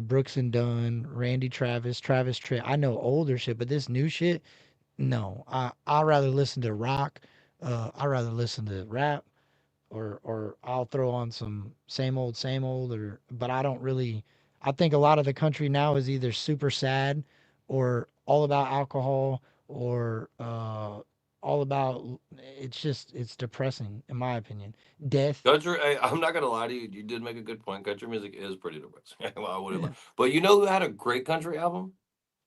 Brooks and Dunn, Randy Travis, Travis Tritt. I know older shit, but this new shit, no. I rather listen to rock. I rather listen to rap, or I'll throw on some same old, or but I don't really. I think a lot of the country now is either super sad, or all about alcohol, or all about. It's just it's depressing in my opinion. Death. Country, I'm not gonna lie to you. You did make a good point. Country music is pretty depressing. Well, I wouldn't Yeah. lie. But you know who had a great country album?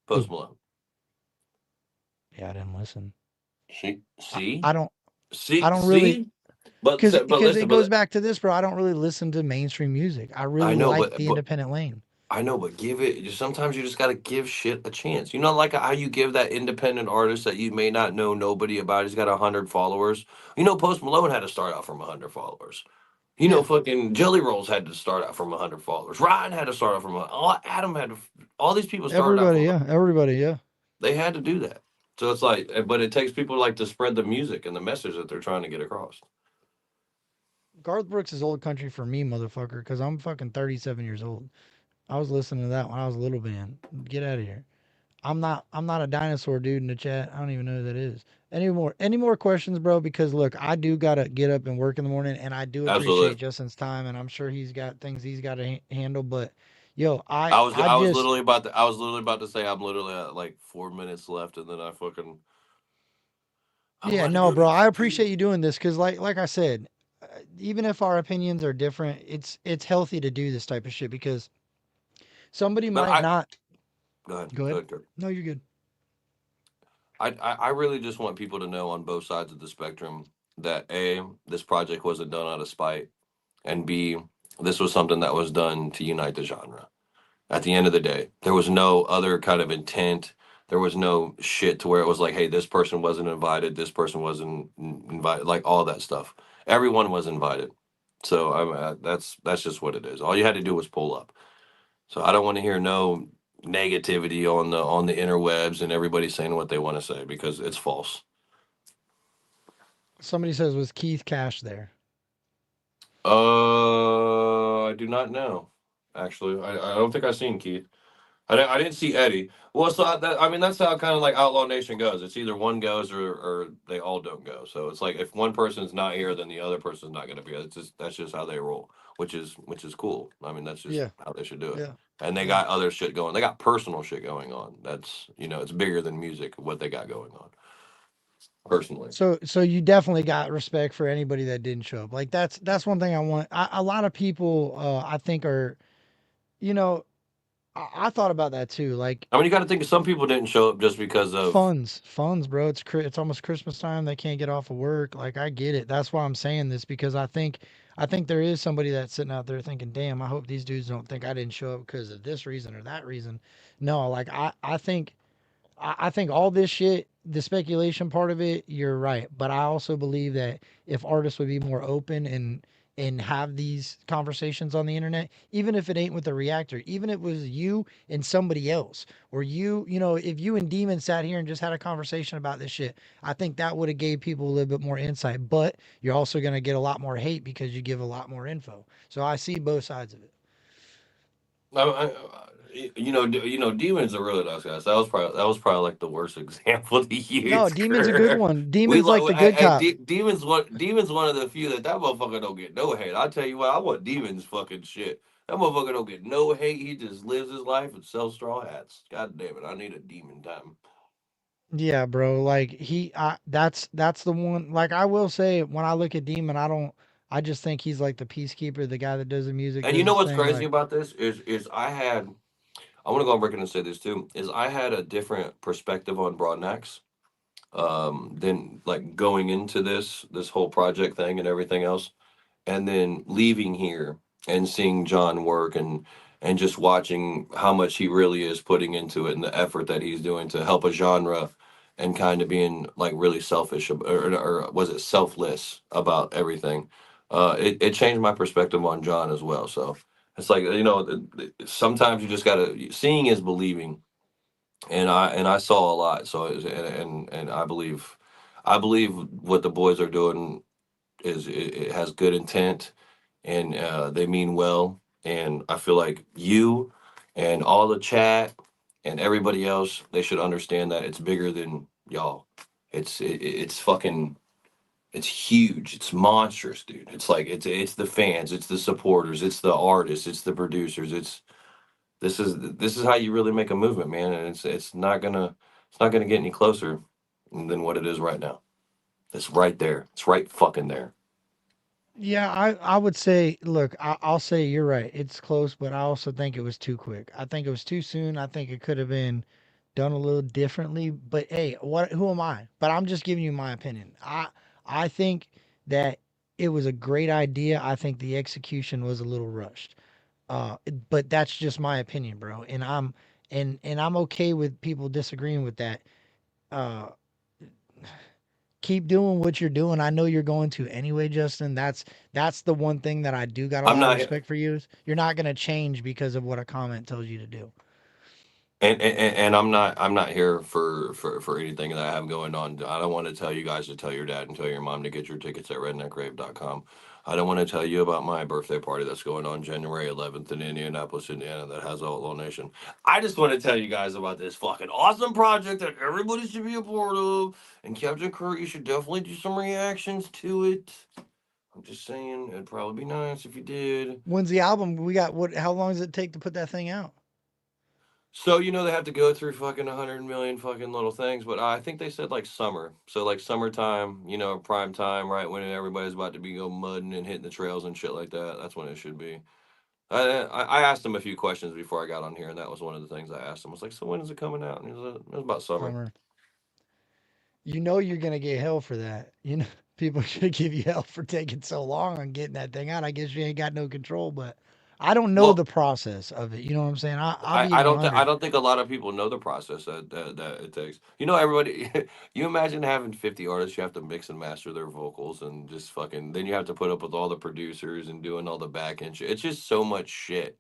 Post Who? Malone. Yeah, I didn't listen. See, I, see, I don't. I don't really. see. But but Because listen, it goes back to this, bro. I don't really listen to mainstream music. I I really know, like the but independent lane. I know, but give it. Sometimes you just gotta give shit a chance. You know, like how you give that independent artist that you may not know nobody about. He's got 100 followers. You know, Post Malone had to start out from 100 followers. You know, Yeah. fucking Jelly Rolls had to start out from 100 followers. Ryan had to start out from Adam had to. All these people started out Everybody. from. Yeah. Everybody. Yeah. They had to do that. So it's like, but it takes people like to spread the music and the message that they're trying to get across. Garth Brooks is old country for me, motherfucker, because I'm fucking 37 years old. I was listening to that when I was a little man. Get out of here. I'm not a dinosaur dude in the chat. I don't even know who that is. Any more questions, bro? Because look, I do gotta get up and work in the morning, and I do appreciate Absolutely. Justin's time, and I'm sure he's got things he's got to handle. But yo, I I was just literally about to say I'm literally at like 4 minutes left, and then I'm yeah, about to no, go to bro. the I computer. appreciate you doing this because like I said, even if our opinions are different, it's healthy to do this type of shit because somebody No, might not go ahead, go go ahead. ahead, Kurt. No, you're good. I really just want people to know on both sides of the spectrum that A, this project wasn't done out of spite, and B, this was something that was done to unite the genre. At the end of the day, there was no other kind of intent. There was no shit to where it was like, hey, this person wasn't invited, this person wasn't invited, like all that stuff. Everyone was invited. So that's just what it is. All you had to do was pull up. So I don't want to hear no negativity on the interwebs and everybody saying what they want to say because it's false. Somebody says was Keith Cash there? I do not know. Actually, I don't think I've seen Keith. I didn't see Eddie. Well, so I mean, that's how kind of like Outlaw Nation goes. It's either one goes or they all don't go. So it's like if one person's not here, then the other person's not going to be here. It's just that's just how they roll, which is cool. I mean, that's just Yeah, how they should do it. yeah, And they yeah. got other shit going. They got personal shit going on. That's it's bigger than music. What they got going on personally. So you definitely got respect for anybody that didn't show up. Like that's one thing I want. A lot of people I think are, you know, I thought about that too. Like I mean, you got to think some people didn't show up just because of. funds, bro. It's almost Christmas time. They can't get off of work. Like I get it. That's why I'm saying this because I think there is somebody that's sitting out there thinking, damn, I hope these dudes don't think I didn't show up because of this reason or that reason. No, like I think all this shit, the speculation part of it, you're right. But I also believe that if artists would be more open and have these conversations on the internet, even if it ain't with a reactor, even if it was you and somebody else, or you know, if you and Demon sat here and just had a conversation about this shit, I think that would have gave people a little bit more insight. But you're also going to get a lot more hate because you give a lot more info. So I see both sides of it. You know, Demon's a really nice guy. So that was probably like the worst example to No, use. Demon's a good one. We Demon's like like the good cop. Demon's one of the few that motherfucker don't get no hate. I tell you what, I want Demon's fucking shit. That motherfucker don't get no hate. He just lives his life and sells straw hats. God damn it, I need a Demon time. Yeah, bro. Like that's the one. Like I will say, when I look at Demon, I don't. I just think he's like the peacekeeper, the guy that does the music, And you does know his what's thing. crazy Like, about this I want to go on record and say this too, is I had a different perspective on Broadnax than like going into this whole project thing and everything else, and then leaving here and seeing John work and just watching how much he really is putting into it and the effort that he's doing to help a genre and kind of being like really selfish or was it selfless about everything. It changed my perspective on John as well. So it's like, you know, sometimes you just gotta, seeing is believing, and I saw a lot. So and I believe what the boys are doing is it has good intent, and they mean well. And I feel like you and all the chat and everybody else, they should understand that it's bigger than y'all. It's fucking, it's huge. It's monstrous, dude. It's like it's the fans, it's the supporters, it's the artists, it's the producers. This is how you really make a movement, man. And it's not gonna get any closer than what it is right now. It's right there. It's right fucking there. yeah, I would say, look, I'll say you're right. It's close, but I also think it was too quick. I think it was too soon. I think it could have been done a little differently. But hey, what? Who am I? But I'm just giving you my opinion. I think that it was a great idea. I think the execution was a little rushed. But that's just my opinion, bro. And I'm okay with people disagreeing with that. Uh, keep doing what you're doing. I know you're going to anyway, Justin. That's the one thing that I do got a I'm lot of not. respect for you is you're not gonna change because of what a comment tells you to do. And I'm not here for anything that I have going on. I don't want to tell you guys to tell your dad and tell your mom to get your tickets at redneckgrave.com. I don't want to tell you about my birthday party that's going on January 11th in Indianapolis, Indiana, that has Outlaw Nation. I just want to tell you guys about this fucking awesome project that everybody should be a part of. And Captain Curt, you should definitely do some reactions to it. I'm just saying, it'd probably be nice if you did. When's the album? We got what? How long does it take to put that thing out? So they have to go through fucking 100 million fucking little things, but I think they said like summer. So like summertime, prime time, right when everybody's about to be go mudding and hitting the trails and shit like that. That's when it should be. I asked him a few questions before I got on here, and that was one of the things I asked him. I was like, "So when is it coming out?" And he was like, "It was about summer." Summer. You know you're gonna get hell for that. You know people should give you hell for taking so long on getting that thing out. I guess you ain't got no control, but I don't know Well, the process of it. You know what I'm saying? I'll I, be I a don't th- I hundred. don't think a lot of people know the process that it takes. Everybody. You imagine having 50 artists, you have to mix and master their vocals and just fucking. Then you have to put up with all the producers and doing all the back end shit. It's just so much shit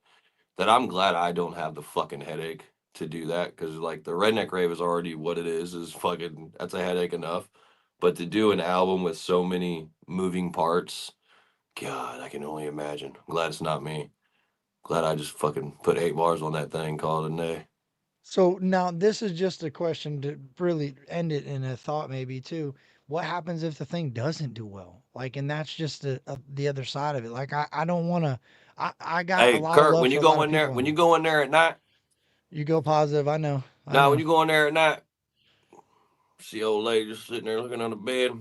that I'm glad I don't have the fucking headache to do that, because like the Redneck Rave is already what it is fucking, that's a headache enough. But to do an album with so many moving parts, God, I can only imagine. I'm glad it's not me. Glad I just fucking put 8 bars on that thing, call it a day. So now this is just a question to really end it in a thought maybe too. What happens if the thing doesn't do well? Like, and that's just the other side of it. Like, I don't want to. I got a Hey, lot of Curt, love when for you a lot go of in there, people when on you here. go in there at night, You go positive. I know. I now when know. you go in there at night, see old lady just sitting there looking on the bed.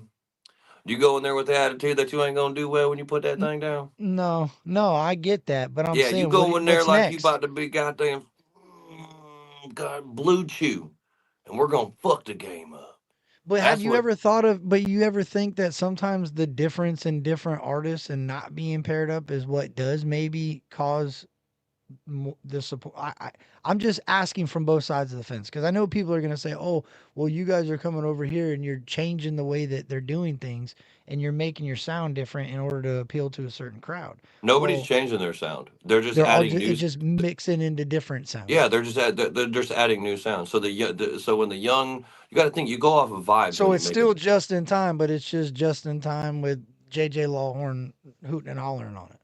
You go in there with the attitude that you ain't gonna do well when you put that N- thing down. No, no, I get that, but I'm Yeah, you saying, what? go in there What's like you next? about to be goddamn God blue chew, and we're gonna fuck the game up. But have That's you what. ever thought of? But you ever think that sometimes the difference in different artists and not being paired up is what does maybe cause the support. I'm just asking from both sides of the fence because I know people are going to say, "Oh, well, you guys are coming over here and you're changing the way that they're doing things, and you're making your sound different in order to appeal to a certain crowd." Nobody's Well, changing their sound. They're just they're all adding just it new. just mixing into different Yeah, sounds. they're just adding new sounds. So so when the young, you got to think, you go off of vibes So when you it's make it. still just in time, but it's just in time with JJ Lawhorn hooting and hollering on it.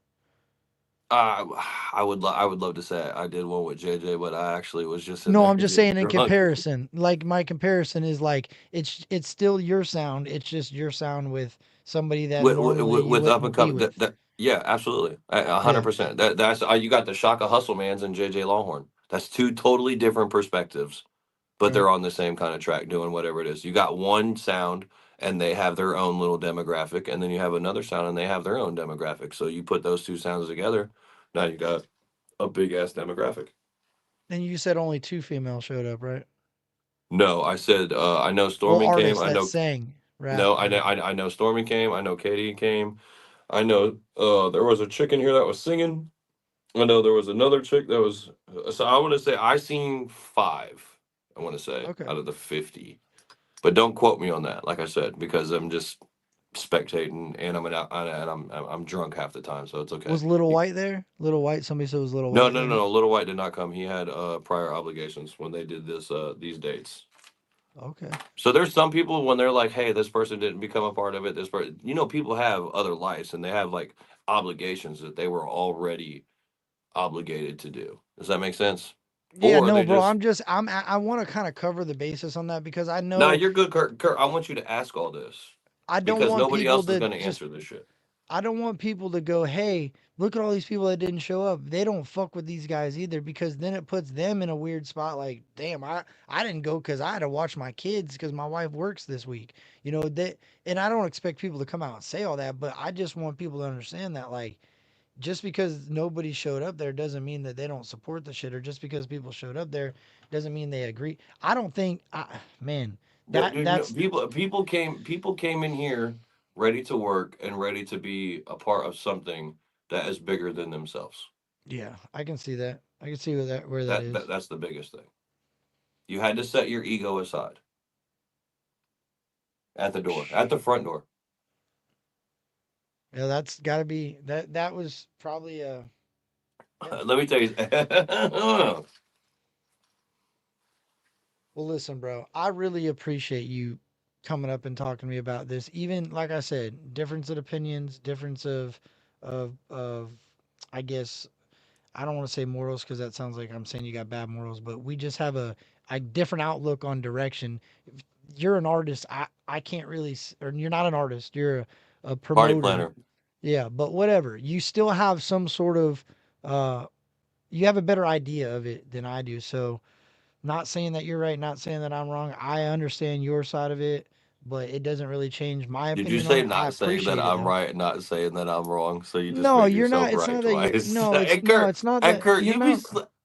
Uh, I would love to say I did one with JJ, but I actually was just in No, there I'm just getting saying in drunk. comparison. Like my comparison is like it's still your sound. It's just your sound with somebody that normally you With up and wouldn't be coming, with. yeah, absolutely, 100 Yeah. percent. That's you got the Shaka Hustlemans and JJ Longhorn. That's two totally different perspectives, but Right. they're on the same kind of track doing whatever it is. You got one sound and they have their own little demographic, and then you have another sound and they have their own demographic. So you put those two sounds together, now you got a big ass demographic. And you said only two females showed up, right? No, I said I know Well, Stormy came. artists I that know sang rap. no, I know Stormy came. I know Katie came. I know there was a chick in here that was singing. I know there was another chick that was. So I want to say I seen five. I want to say Okay. out of the 50, but don't quote me on that. Like I said, because I'm just spectating and I'm drunk half the time, so it's okay. Was Little White there? Little White. Somebody said it was Little No, White no, there. no, no. Little White did not come. He had prior obligations when they did this these dates. Okay. So there's some people when they're like, "Hey, this person didn't become a part of it." This person, people have other lives and they have like obligations that they were already obligated to do. Does that make sense? Yeah. Or No, they bro. just, I want to kind of cover the basis on that because I nah, know you're good, Kurt. Kurt, I want you to ask all this I don't because want nobody people else is to going to just answer this shit. I don't want people to go, hey, look at all these people that didn't show up. They don't fuck with these guys either because then it puts them in a weird spot. Like, damn, I didn't go because I had to watch my kids because my wife works this week. That, and I don't expect people to come out and say all that, but I just want people to understand that, like, just because nobody showed up there doesn't mean that they don't support the shit, or just because people showed up there doesn't mean they agree. I don't think, man, Dude, no, that's people came in here ready to work and ready to be a part of something that is bigger than themselves. yeah, I can see that. I can see where that That is. that's the biggest thing. You had to set your ego aside at the door, at the front door. Yeah, that's got to be that. That was probably yeah. Let me tell you. Well, listen, bro, I really appreciate you coming up and talking to me about this. Even like I said, difference of opinions, difference of I guess I don't want to say morals because that sounds like I'm saying you got bad morals, but we just have a different outlook on direction. You're an artist. I can't really, or you're not an artist. You're a Party promoter. planner. Yeah, but whatever. You still have some sort of uh you have a better idea of it than I do. So, not saying that you're right, not saying that I'm wrong. I understand your side of it, but it doesn't really change my Did you opinion on say it. I not saying that appreciate it I'm though. right, not saying that I'm wrong? So you just No, made you're yourself not. It's right not that you're twice. no, it's no, it's not Hey that Kurt, you're not.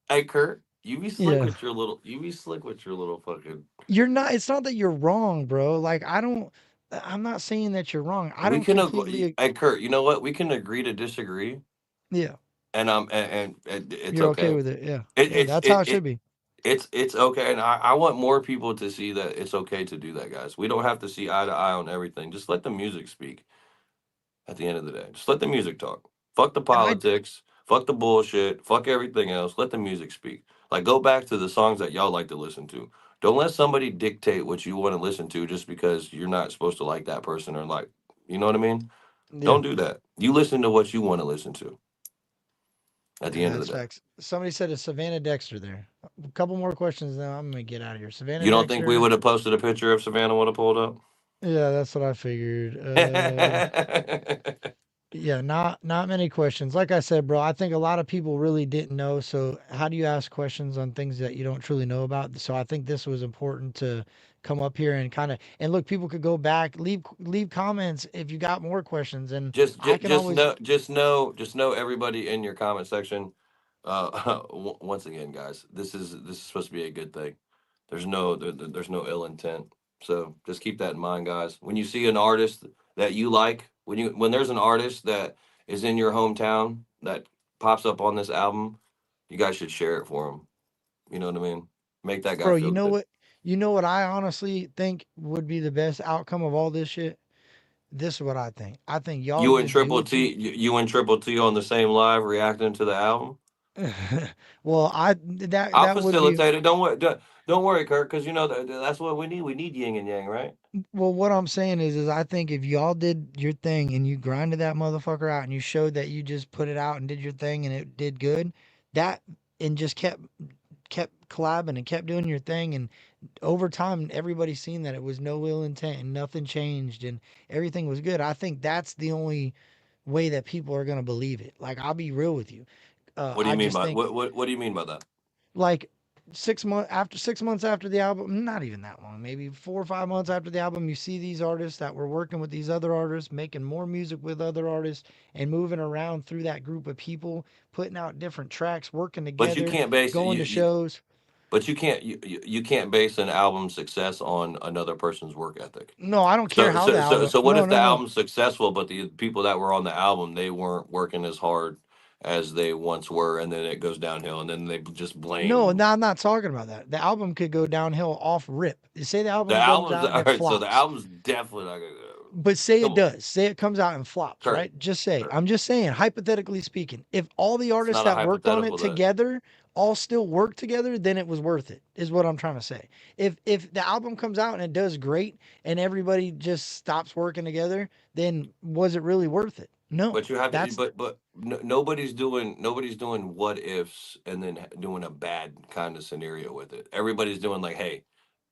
hey Kurt, you be slick Yeah. with your little, you be slick with your little fucking. You're not it's not that you're wrong, bro. Like I'm not saying that you're wrong. I We don't can, completely hey Kurt, you know what? We can agree to disagree, yeah. and and it's You're okay okay. with it. Yeah. It, Yeah, it's that's how it, it should it be. it's okay, and I want more people to see that it's okay to do that, guys. We don't have to see eye to eye on everything. Just let the music speak. At the end of the day, just let the music talk. Fuck the And I politics. Fuck the bullshit. Fuck everything else. Let the music speak. Like, go back to the songs that y'all like to listen to. Don't let somebody dictate what you want to listen to just because you're not supposed to like that person or like, you know what I mean? yeah. Don't do that. You listen to what you want to listen to at the Yeah, end of that's the day. facts. Somebody said it's Savannah Dexter there. A couple more questions now. I'm gonna get out of here. Savannah You don't think we Dexter. would have posted a picture if Savannah would have pulled up? Yeah, that's what I figured. Yeah, not many questions. Like I said, bro, I think a lot of people really didn't know. So how do you ask questions on things that you don't truly know about? So I think this was important to come up here and kind of and look. People could go back, leave comments if you got more questions, and I can always just know everybody in your comment section. Once again, guys, this is supposed to be a good thing. There's no ill intent. So just keep that in mind, guys. When you see an artist that you like, when there's an artist that is in your hometown that pops up on this album, you guys should share it for him. You know what I mean? Make that guy Bro, feel good. you know what I honestly think would be the best outcome of all this shit? This is what I think. I think y'all You and just do Triple what you T, you and Triple T on the same live reacting to the album. well, I'll that would be facilitate it. Don't worry, Kurt, because you know that's what we need. We need yin and yang, right? well, what I'm saying is I think if y'all did your thing and you grinded that motherfucker out and you showed that you just put it out and did your thing and it did good, that and just kept collabing and kept doing your thing, and over time everybody's seen that it was no ill intent and nothing changed and everything was good. I think that's the only way that people are gonna believe it. Like, I'll be real with you. What do you I mean just by think what do you mean by that? like 6 months after the album, not even that long, maybe 4 or 5 months after the album, you see these artists that were working with these other artists, making more music with other artists, and moving around through that group of people, putting out different tracks, working But you together, can't base going to you shows. but you can't base an album's success on another person's work ethic. No, I don't care So how the so so album. so what No, if the no, no. album's successful, but the people that were on the album they weren't working as hard as they once were, and then it goes downhill, and then they just No, blame no, I'm not talking about that. The album could go downhill off rip. You say the the album comes album's. out and All it right, so the flops. album's definitely not gonna go. But say it Come on, does. Say it comes out and flops, Kurt. right? Just say, Kurt. I'm just saying, hypothetically speaking, if all the It's artists not a that worked on hypothetical it that together all still work together, then it was worth it, is what I'm trying to say. If the album comes out and it does great and everybody just stops working together, then was it really worth it? No. But you have to, That's but nobody's doing what ifs and then doing a bad kind of scenario with it. Everybody's doing like, hey,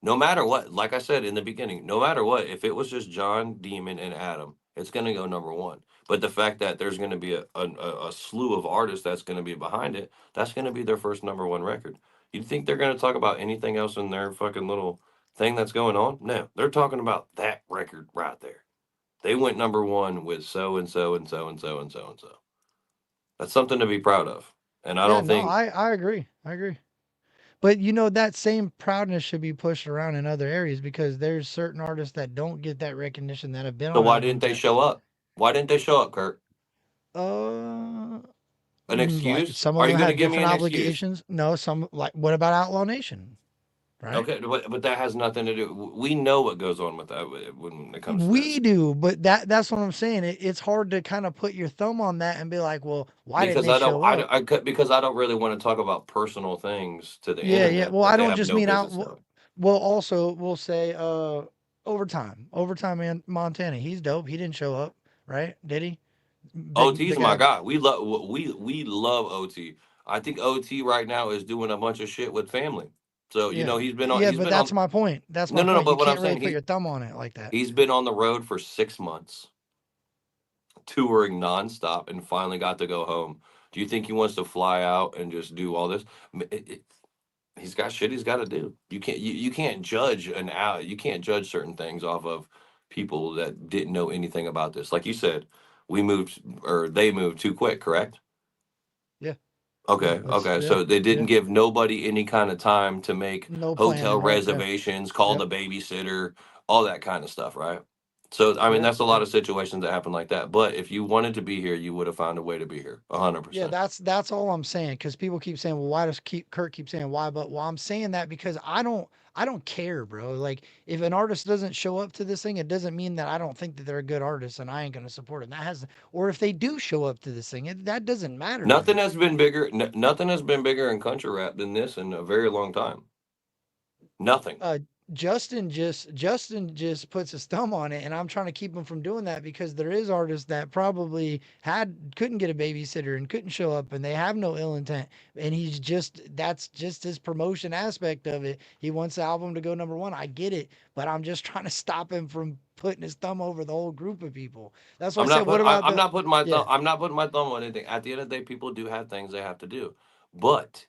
no matter what, like I said in the beginning, no matter what, if it was just John, Demon, and Adam, it's gonna go number one. But the fact that there's gonna be a slew of artists that's gonna be behind it, that's gonna be their first number one record. You think they're gonna talk about anything else in their fucking little thing that's going on? No, they're talking about that record right there. They went number one with so and so and so and so and so and so. That's something to be proud of. And I yeah, don't no, think I agree. I agree. But that same proudness should be pushed around in other areas because there's certain artists that don't get that recognition that have been so. on Why didn't albums they that show up? Why didn't they show up, Kurt? uh An like excuse? some of Are you them going to had give me different an excuse? obligations. No, some, like, what about Outlaw Nation, right? Okay, but that has nothing to do. We know what goes on with that when it comes to that. We do, but that's what I'm saying. It's hard to kind of put your thumb on that and be like, well, why didn't Because they show up? because I don't really want to talk about personal things to the Yeah, yeah. internet Well, that I they don't have just no mean out. business knowing. Well, also we'll say overtime in Montana. He's dope. He didn't show up, right? Did he? The OT's my guy. guy. We love OT. I think OT right now is doing a bunch of shit with family. So you Yeah, know yeah. he's But been that's on. my point. That's No, my no, no. point. You But what I'm can't really saying, put your thumb on it like that. he's been on the road for 6 months, touring nonstop, and finally got to go home. Do you think he wants to fly out and just do all this? He's got shit he's got to do. You can't judge an out. You can't judge certain things off of people that didn't know anything about this. Like you said, we moved or they moved too quick. Correct? Yeah, yeah. Okay, That's okay. yeah, So they didn't yeah. give nobody any kind of time to make No hotel planning, right? Yeah. reservations, call Yep. the babysitter, all that kind of stuff, right? So I mean, Yeah. that's a Yeah. lot of situations that happen like that. But if you wanted to be here, you would have found a way to be here, hundred Yeah, percent. that's all I'm saying. Because people keep saying, "Well, why does Kurt keep saying why?" But well, I'm saying that because I don't care, bro. Like, if an artist doesn't show up to this thing, it doesn't mean that I don't think that they're a good artist and I ain't gonna support them. That has, or if they do show up to this thing, that doesn't matter to Nothing me. has been bigger. Nothing has been bigger in country rap than this in a very long time. Nothing. uh Justin just puts his thumb on it, and I'm trying to keep him from doing that because there is artists that probably couldn't get a babysitter and couldn't show up and they have no ill intent, and that's just his promotion aspect of it. He wants the album to go number one. I get it, but I'm just trying to stop him from putting his thumb over the whole group of people. That's why I said, what about I'm the not putting my yeah, thumb. I'm not putting my thumb on anything. At the end of the day, people do have things they have to do, but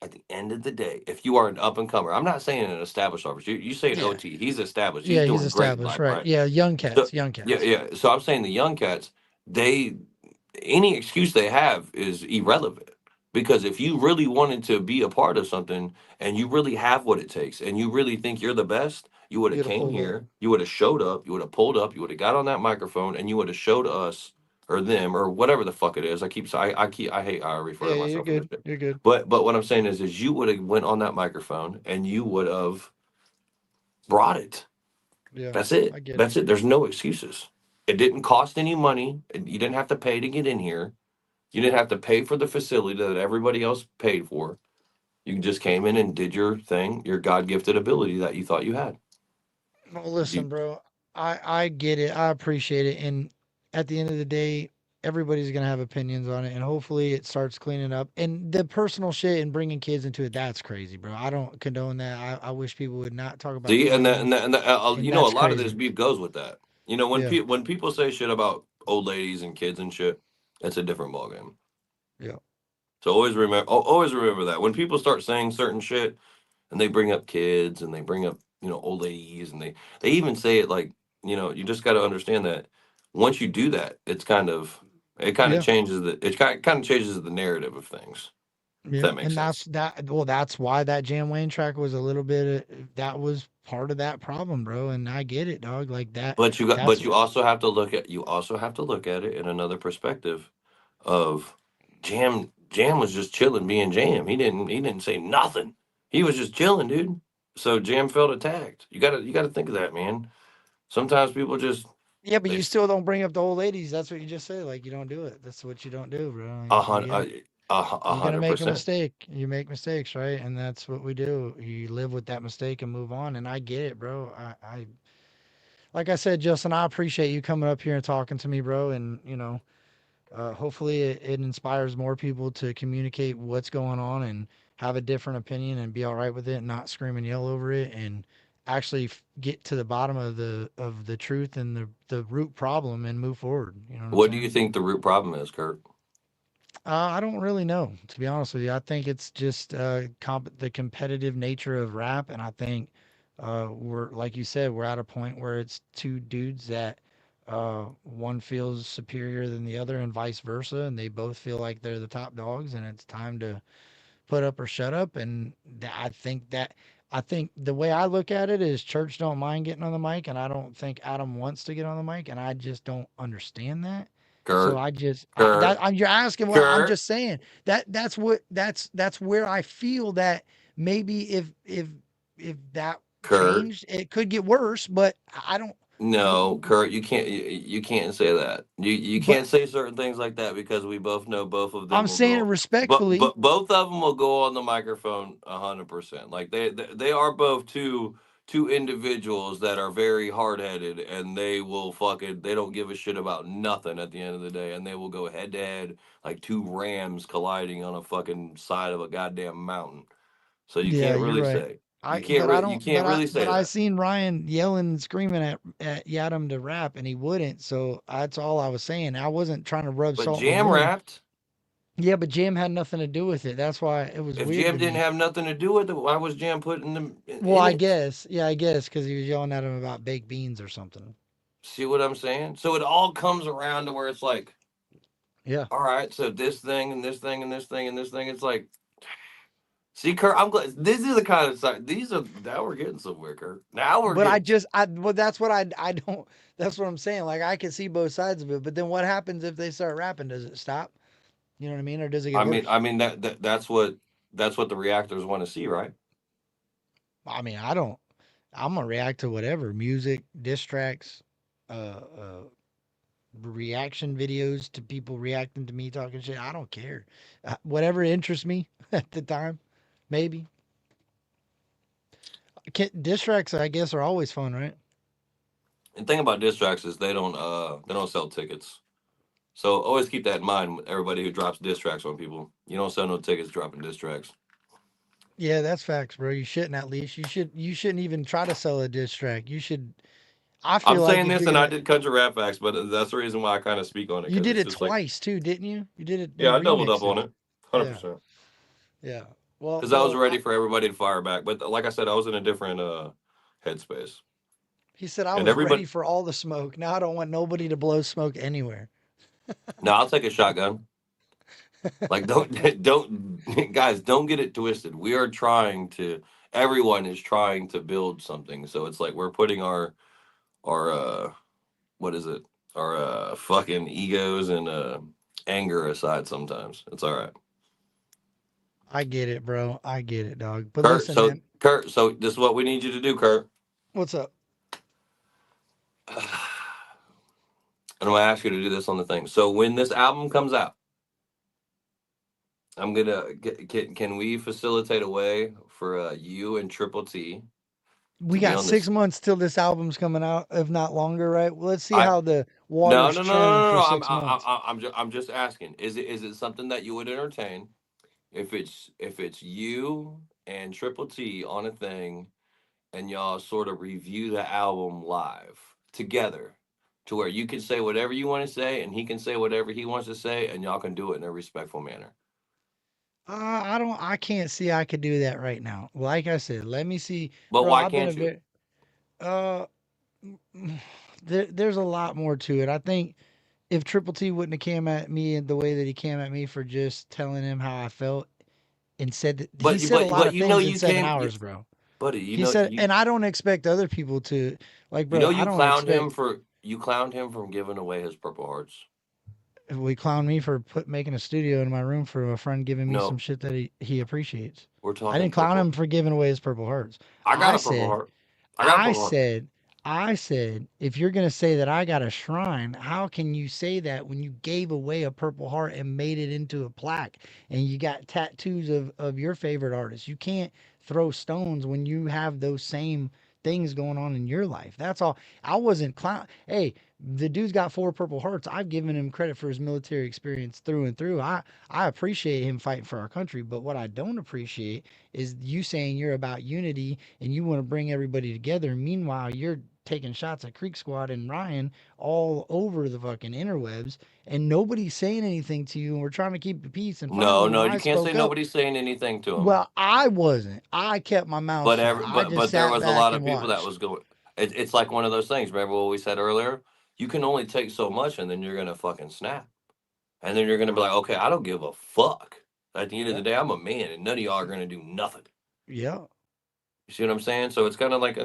at the end of the day, if you are an up and comer, I'm not saying an established artist. You say an yeah, OT, he's established. He's yeah, he's doing great in established, life, right? right? Yeah, young So cats, young yeah, cats. yeah. So I'm saying the young cats, they any excuse they have is irrelevant. Because if you really wanted to be a part of something and you really have what it takes and you really think you're the best, you would You have gotta came pull up. here, you would have showed up, you would have pulled up, you would have got on that microphone and you would have showed us or them or whatever the fuck it is. I hate how I refer Yeah, to you're myself in this good. shit. You're good. But what I'm saying is you would have went on that microphone and you would have brought it. Yeah, That's it. I get it. That's it. There's no excuses. It didn't cost any money. You didn't have to pay to get in here. You didn't have to pay for the facility that everybody else paid for. You just came in and did your thing, your God gifted ability that you thought you had. Well, You, listen, bro, I get it. I appreciate it. And at the end of the day, everybody's gonna have opinions on it, and hopefully it starts cleaning up. And the personal shit and bringing kids into it, that's crazy, bro. I don't condone that. I wish people would not talk about See, bullying, and you know, a that's lot of this crazy. beef goes with that. You know, Yeah, when people say shit about old ladies and kids and shit, it's a different ballgame. yeah, So always remember that when people start saying certain shit and they bring up kids and they bring up old ladies and they even say it like you just got to understand that once you do that, it kind of yeah, changes kind of changes the narrative of things. If yeah. that makes And sense. that. Well, that's why that Jam Wayne track was a little bit. That was part of that problem, bro. And I get it, dog. Like that. That's But you also have to look at it in another perspective of Jam was just chilling being Jam. He didn't say nothing. He was just chilling, dude. So Jam felt attacked. You gotta think of that, man. Sometimes people just Yeah, but they you still don't bring up the old ladies. That's what you just said. Like you don't do it. That's what you don't do, bro. Like, I get it. a You're gonna hundred make a percent. mistake. You make mistakes, right? And that's what we do. You live with that mistake and move on. And I get it, bro. Like I said, Justin, I appreciate you coming up here and talking to me, bro. And hopefully it inspires more people to communicate what's going on and have a different opinion and be all right with it, and not scream and yell over it, and actually get to the bottom of the truth and the root problem and move forward. You know what I'm What do saying? you think the root problem is, Kurt? I don't really know, to be honest with you. I think it's just the competitive nature of rap, and I think we're like you said, we're at a point where it's two dudes that one feels superior than the other, and vice versa, and they both feel like they're the top dogs, and it's time to put up or shut up. And I think the way I look at it is Church don't mind getting on the mic, and I don't think Adam wants to get on the mic, and I just don't understand that. So Kurt, I just Kurt, you're asking what I'm Kurt, just saying that's where I feel that maybe if that Kurt. changed, it could get worse, but I don't. No, Kurt, you can't say that. You But can't say certain things like that because we both know both of them I'm will saying it go. respectfully. But both of them will go on the microphone 100%. Like they are both two individuals that are very hard headed and they don't give a shit about nothing at the end of the day and they will go head to head like two rams colliding on a fucking side of a goddamn mountain. So you Yeah, can't you're really right. say you can't really But say I that. seen Ryan yelling and screaming at Yadam to rap, and he wouldn't. So that's all I was saying. I wasn't trying to rub But salt in the Jam wound. rapped. Yeah, but Jim had nothing to do with it. That's why it was If weird Jam to didn't me. have nothing to do with it, why was Jam putting them Well, in I it? guess, yeah, I guess because he was yelling at him about baked beans or something. See what I'm saying? So it all comes around to where it's like, Yeah, all right, so this thing and this thing and this thing and this thing. It's like, see, Kurt, I'm glad this is the kind of side. These are now we're getting somewhere, Kurt. Now we're but getting. well, that's what I don't. That's what I'm saying. Like I can see both sides of it, but then what happens if they start rapping? Does it stop? You know what I mean, or does it get worse? I mean that's what the reactors want to see, right? I mean, I don't. I'm gonna react to whatever music, diss tracks, uh, reaction videos to people reacting to me talking shit. I don't care. Whatever interests me at the time, maybe. Diss tracks, I guess, are always fun, right? And thing about diss tracks is they don't sell tickets. So always keep that in mind. Everybody who drops diss tracks on people, you don't sell no tickets dropping diss tracks. Yeah, that's facts, bro. You shouldn't. At least you shouldn't even try to sell a diss track. You should. I I'm feel like saying if this, you're and I gonna, did country rap facts, but that's the reason why I kind of speak on it you because did it's it just like, twice too, didn't you? You did it yeah, in I doubled up on remixes. it, Yeah, 100%, yeah. Well, because I was well, ready for everybody to fire back. But like I said, I was in a different headspace, he said I and was ready everybody. for all the smoke. Now I don't want nobody to blow smoke anywhere. Now I'll take a shotgun. Like don't guys don't get it twisted. We are trying to. Everyone is trying to build something. So it's like we're putting our what is it? fucking egos and anger aside. Sometimes it's all right. I get it, bro. I get it, dog. But Kurt. listen, So man. Kurt. So this is what we need you to do, Kurt. What's up? And I'm gonna ask you to do this on the thing. So when this album comes out, I'm gonna can we facilitate a way for you and Triple T We to be got on six this? months till this album's coming out, if not longer, right? Well, let's see I how the no waters no no no trend no for no. six months. I'm just asking. Is it something that you would entertain if it's you and Triple T on a thing and y'all sort of review the album live together, to where you can say whatever you want to say and he can say whatever he wants to say and y'all can do it in a respectful manner. I don't. I can't see I could do that right now. Like I said, let me see, But bro. why I've been a can't you? bit. Uh, there's a lot more to it. I think if Triple T wouldn't have came at me in the way that he came at me for just telling him how I felt and said that he But said a but lot but of you know things in you 7 hours, bro. buddy. He said, and I don't expect other people to like, bro. I You don't clowned him expect. for you clowned him from giving away his Purple Hearts. We clown me for making a studio in my room for a friend giving me some No, shit that he appreciates. we're I talking didn't clown Purple. him for giving away his Purple Hearts. I got I a Purple said, Heart. I got a I Purple Heart. said, I said, if you're gonna say that I got a shrine, how can you say that when you gave away a Purple Heart and made it into a plaque and you got tattoos of your favorite artist? You can't throw stones when you have those same things going on in your life. That's all. I wasn't clown. Hey, the dude's got 4 Purple Hearts. I've given him credit for his military experience through and through. I appreciate him fighting for our country, but what I don't appreciate is you saying you're about unity and you want to bring everybody together. Meanwhile, you're taking shots at Creek Squad and Ryan all over the fucking interwebs, and nobody's saying anything to you. And we're trying to keep the peace. And No, finally, when no, I you can't say spoke up, nobody's saying anything to him. well, I wasn't. I kept my mouth shut. I just But there sat was a back lot and of people that watched. was going. It's like one of those things. Remember what we said earlier? You can only take so much, and then you're gonna fucking snap, and then you're gonna be like, okay, I don't give a fuck. At the end of the Yep. day, I'm a man, and none of y'all are gonna do nothing. Yeah. You see what I'm saying? So it's kind of like,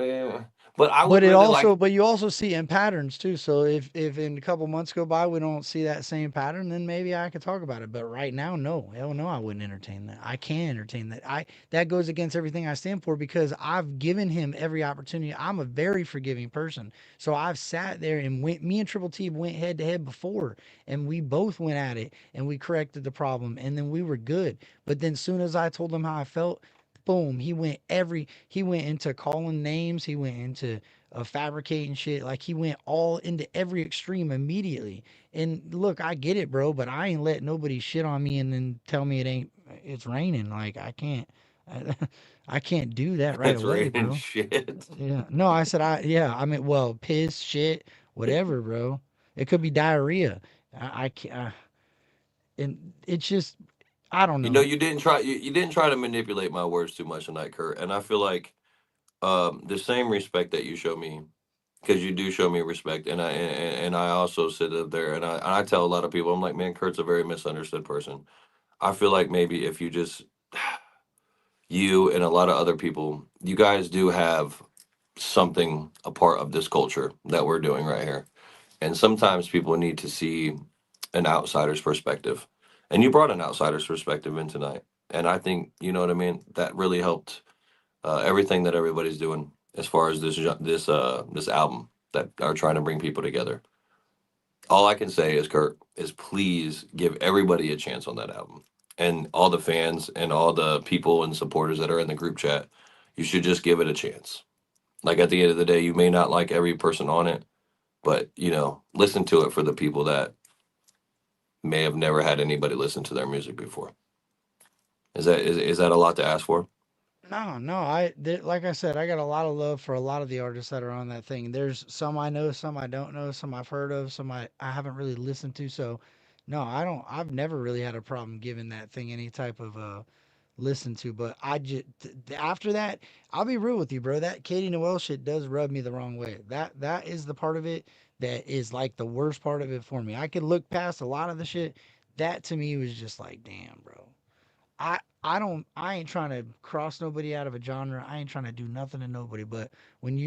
but I would But it really also, like. but you also see in patterns too. So if in a couple months go by we don't see that same pattern, then maybe I could talk about it. But right now, no, hell no, I wouldn't entertain that. I can't entertain that. That goes against everything I stand for because I've given him every opportunity. I'm a very forgiving person, so I've sat there and went. Me and Triple T went head to head before, and we both went at it and we corrected the problem, and then we were good. But then soon as I told him how I felt, boom, he went into calling names, he went into fabricating shit. Like he went all into every extreme immediately. And look, I get it, bro, but I ain't let nobody shit on me and then tell me it's raining. Like I can't, I can't do that right It's away, raining bro. shit. Yeah, no, I said yeah. I mean, well, piss, shit, whatever, bro. It could be diarrhea. I can't, and it's just I don't You know, know. you didn't try to manipulate my words too much tonight, Kurt. And I feel like the same respect that you show me, because you do show me respect, and I also sit up there and I tell a lot of people, I'm like, man, Kurt's a very misunderstood person. I feel like maybe if you just you and a lot of other people, you guys do have something a part of this culture that we're doing right here. And sometimes people need to see an outsider's perspective. And you brought an outsider's perspective in tonight. And I think, you know what I mean? That really helped everything that everybody's doing as far as this album that are trying to bring people together. All I can say is, Kurt, is please give everybody a chance on that album. And all the fans and all the people and supporters that are in the group chat, you should just give it a chance. Like at the end of the day, you may not like every person on it, but listen to it for the people that may have never had anybody listen to their music before. Is that a lot to ask for? No, no. Like I said, I got a lot of love for a lot of the artists that are on that thing. There's some I know, some I don't know, some I've heard of, some I haven't really listened to. So, no, I don't. I've never really had a problem giving that thing any type of listen to. But I just after that, I'll be real with you, bro. That Katie Noel shit does rub me the wrong way. That is the part of it that is like the worst part of it for me. I could look past a lot of the shit. That to me was just like, damn, bro. I ain't trying to cross nobody out of a genre. I ain't trying to do nothing to nobody. But when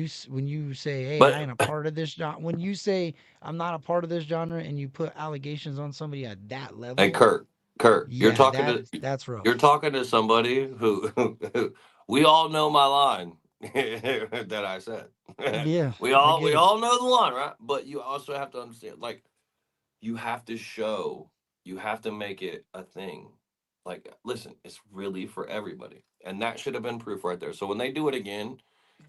you say, hey, I But ain't a part of this genre, when you say I'm not a part of this genre, and you put allegations on somebody at that hey, level, Kurt, yeah, that's you're rough. talking to somebody who we all know my line that I said. Yeah, we I all we get it. all know the line, right? But you also have to understand, like, you have to show, you have to make it a thing. Like, listen, it's really for everybody, and that should have been proof right there. So when they do it again,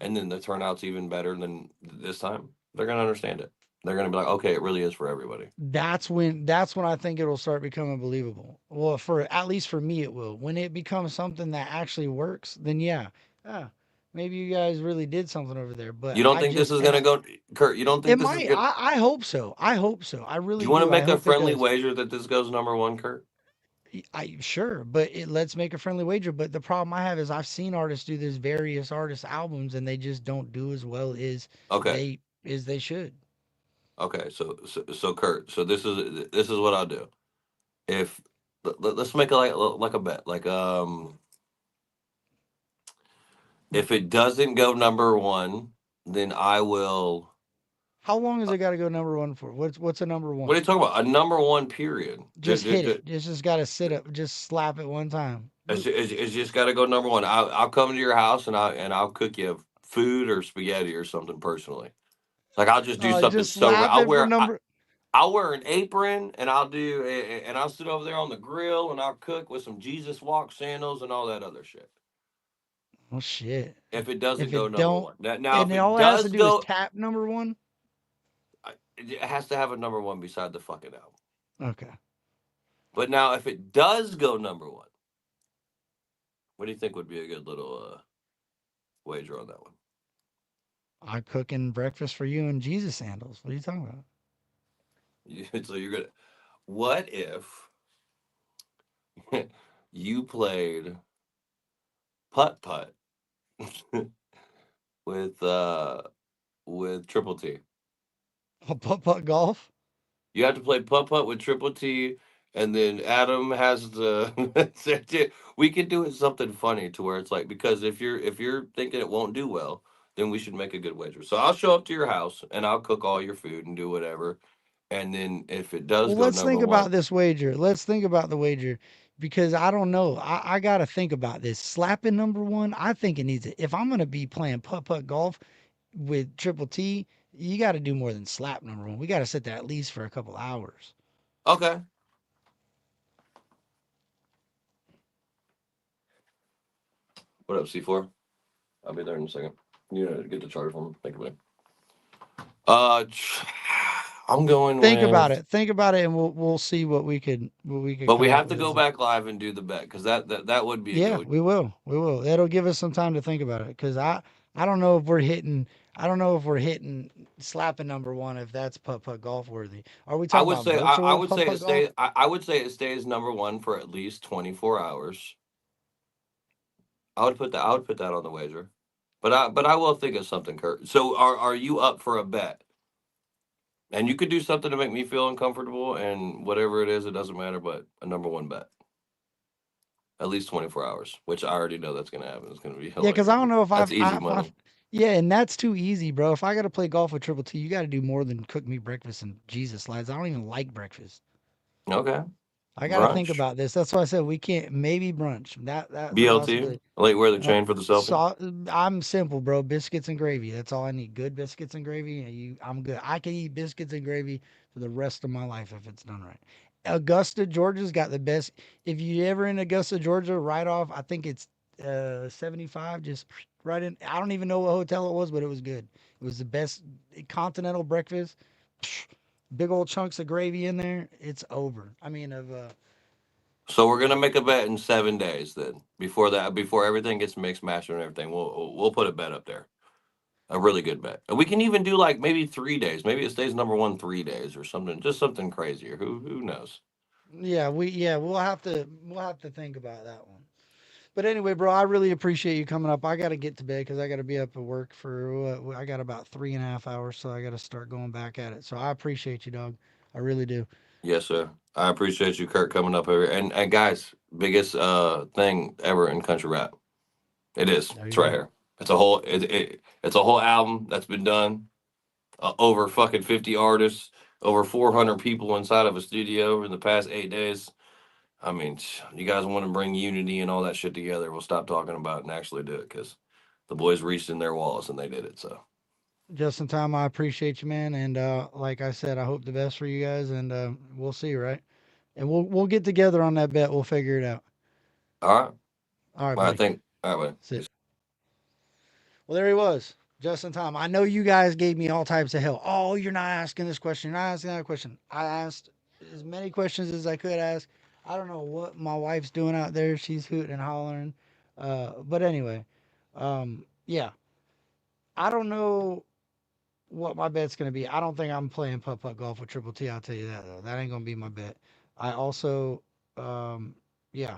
and then the turnout's even better than this time, they're gonna understand it. They're gonna be like, okay, it really is for everybody. That's when I think it'll start becoming believable. Well, for at least for me, it will. When it becomes something that actually works, then yeah, yeah, maybe you guys really did something over there. But You don't I think this just is and gonna I, go, Kurt? You don't it think this is might. good? I hope so. I hope so. I Do really you want to do. I make a hope it friendly does. wager that this goes number one, Kurt? I sure, but let's make a friendly wager. But the problem I have is I've seen artists do this various artist albums, and they just don't do as well Okay, as they should. okay. So Kurt. So this is what I'll do. If let's make it like a bet. Like, if it doesn't go number one, then I will. How long has uh, it got to go number one for? What's a number What are one? you talking about? A number one period. Just hit it. Just got to sit up. Just slap it one time. Boop. It's just got to go number one. I'll come to your house and I'll cook you food or spaghetti or something personally. Like, I'll just do something Just so. slap it for number. I'll wear an apron and and I'll sit over there on the grill and I'll cook with some Jesus walk sandals and all that other shit. Oh shit! If it doesn't If go it number don't, one, now if and it all it has to does do is go, tap number one. it has to have a number one beside the fucking album. Okay. But now if it does go number one, what do you think would be a good little wager on that one? I'm cooking breakfast for you in Jesus sandals. What are you talking about? So you're gonna. What if you played putt putt with Triple T? Putt putt golf. You have to play putt putt with Triple T, and then Adam has the. We could do it something funny to where it's like, because if you're thinking it won't do well, then we should make a good wager. So I'll show up to your house and I'll cook all your food and do whatever, and then if it does Well, go let's number think one, about this wager. Let's think about the wager because I don't know. I got to think about this. Slapping number one, I think it needs it. If I'm going to be playing putt putt golf with Triple T, you got to do more than slap number one. We got to sit there at least for a couple hours. okay. What up, C4? I'll be there in a second. You know, get the charger from him. Thank you, buddy. I'm going Think about with, it. Think about it, and we'll see what we could but we come up have to with. go back live and do the bet because that would be a Yeah, good. we will. We will. It'll give us some time to think about it because I don't know if we're hitting. I don't know if we're hitting slapping number one if that's putt putt golf worthy. Are we I talking would about say I virtual would putt say it putt golf? stays. I would say it stays number one for at least 24 hours. I would put that on the wager, but I will think of something, Kurt. So are you up for a bet? And you could do something to make me feel uncomfortable, and whatever it is, it doesn't matter. But a number one bet, at least 24 hours, which I already know that's gonna happen. It's gonna be Yeah, because I hilarious. don't know if That's easy If money. I've, yeah, and that's too easy, bro. If I got to play golf with Triple T, you got to do more than cook me breakfast and Jesus slides. I don't even like breakfast. Okay, I got to think brunch, about this. That's why I said we can't. Maybe brunch. That's a BLT, possibility. like wear the Uh, chain for the selfie. so I'm simple, bro. Biscuits and gravy. That's all I need. Good biscuits and gravy. And I'm good. I can eat biscuits and gravy for the rest of my life if it's done right. Augusta, Georgia's got the best. If you ever in Augusta, Georgia, right off, I think it's 75. Just right in. I don't even know what hotel it was, but it was good. It was the best continental breakfast. Big old chunks of gravy in there. It's over. I mean, of So we're gonna make a bet in 7 days. Then before that, before everything gets mixed, mashed, and everything, we'll put a bet up there. A really good bet. And we can even do like maybe 3 days. Maybe it stays number one 3 days or something. Just something crazier. Who knows? yeah, we'll have to think about that one. But anyway, bro, I really appreciate you coming up. I got to get to bed because I got to be up at work for I got about 3.5 hours, so I got to start going back at it. So I appreciate you, dog. I really do. Yes, sir. I appreciate you, Curt, coming up here. And guys, biggest thing ever in country rap. It is. There It's you right go. here. It's a whole it's a whole album that's been done. Over fucking 50 artists, over 400 people inside of a studio in the past 8 days. I mean, you guys want to bring unity and all that shit together, we'll stop talking about it and actually do it, because the boys reached in their walls and they did it. So, Just in time, I appreciate you, man. And like I said, I hope the best for you guys, and we'll see, right? And we'll get together on that bet. We'll figure it out. all right. All right, Well, I buddy. think, all right, That's it. Well, there he was, just in time. I know you guys gave me all types of hell. Oh, you're not asking this question. You're not asking that question. I asked as many questions as I could ask. I don't know what my wife's doing out there. She's hooting and hollering. But anyway, yeah. I don't know what my bet's going to be. I don't think I'm playing putt-putt golf with Triple T. I'll tell you that, though. That ain't going to be my bet. I also, yeah,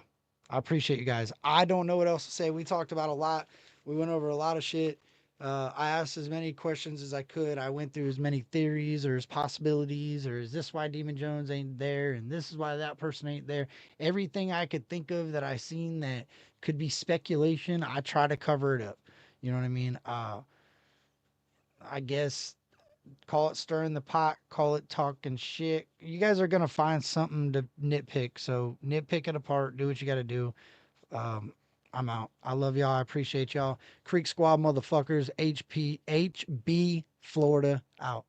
I appreciate you guys. I don't know what else to say. We talked about a lot. We went over a lot of shit. I asked as many questions as I could. I went through as many theories or as possibilities, or is this why Demon Jones ain't there? And this is why that person ain't there. Everything I could think of that I seen that could be speculation, I try to cover it up. You know what I mean? I guess call it stirring the pot, call it talking shit. You guys are gonna find something to nitpick, so nitpick it apart. Do what you got to do. I'm out. I love y'all. I appreciate y'all. Creek Squad motherfuckers. HB Florida out.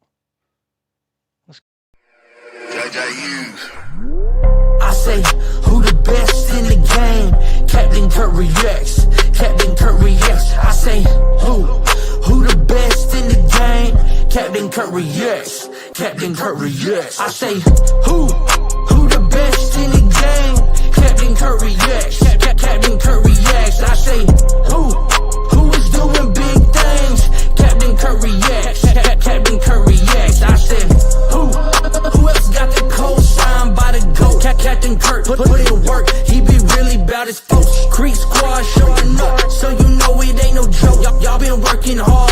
I say, who the best in the game? Captain Curt reacts. Captain Curt reacts. I say, who the best in the game? Captain Curt reacts. Captain Curt reacts. I say, who the best in the game? Captain Curt reacts. Captain Curt reacts. I say, who is doing big things? Captain Curt reacts. Captain Curt reacts. I said, who else got the cold sign by the GOAT? Captain Curt put in work. He be really about his folks. Creek Squad showing up, so you know it ain't no joke. Y'all been working hard.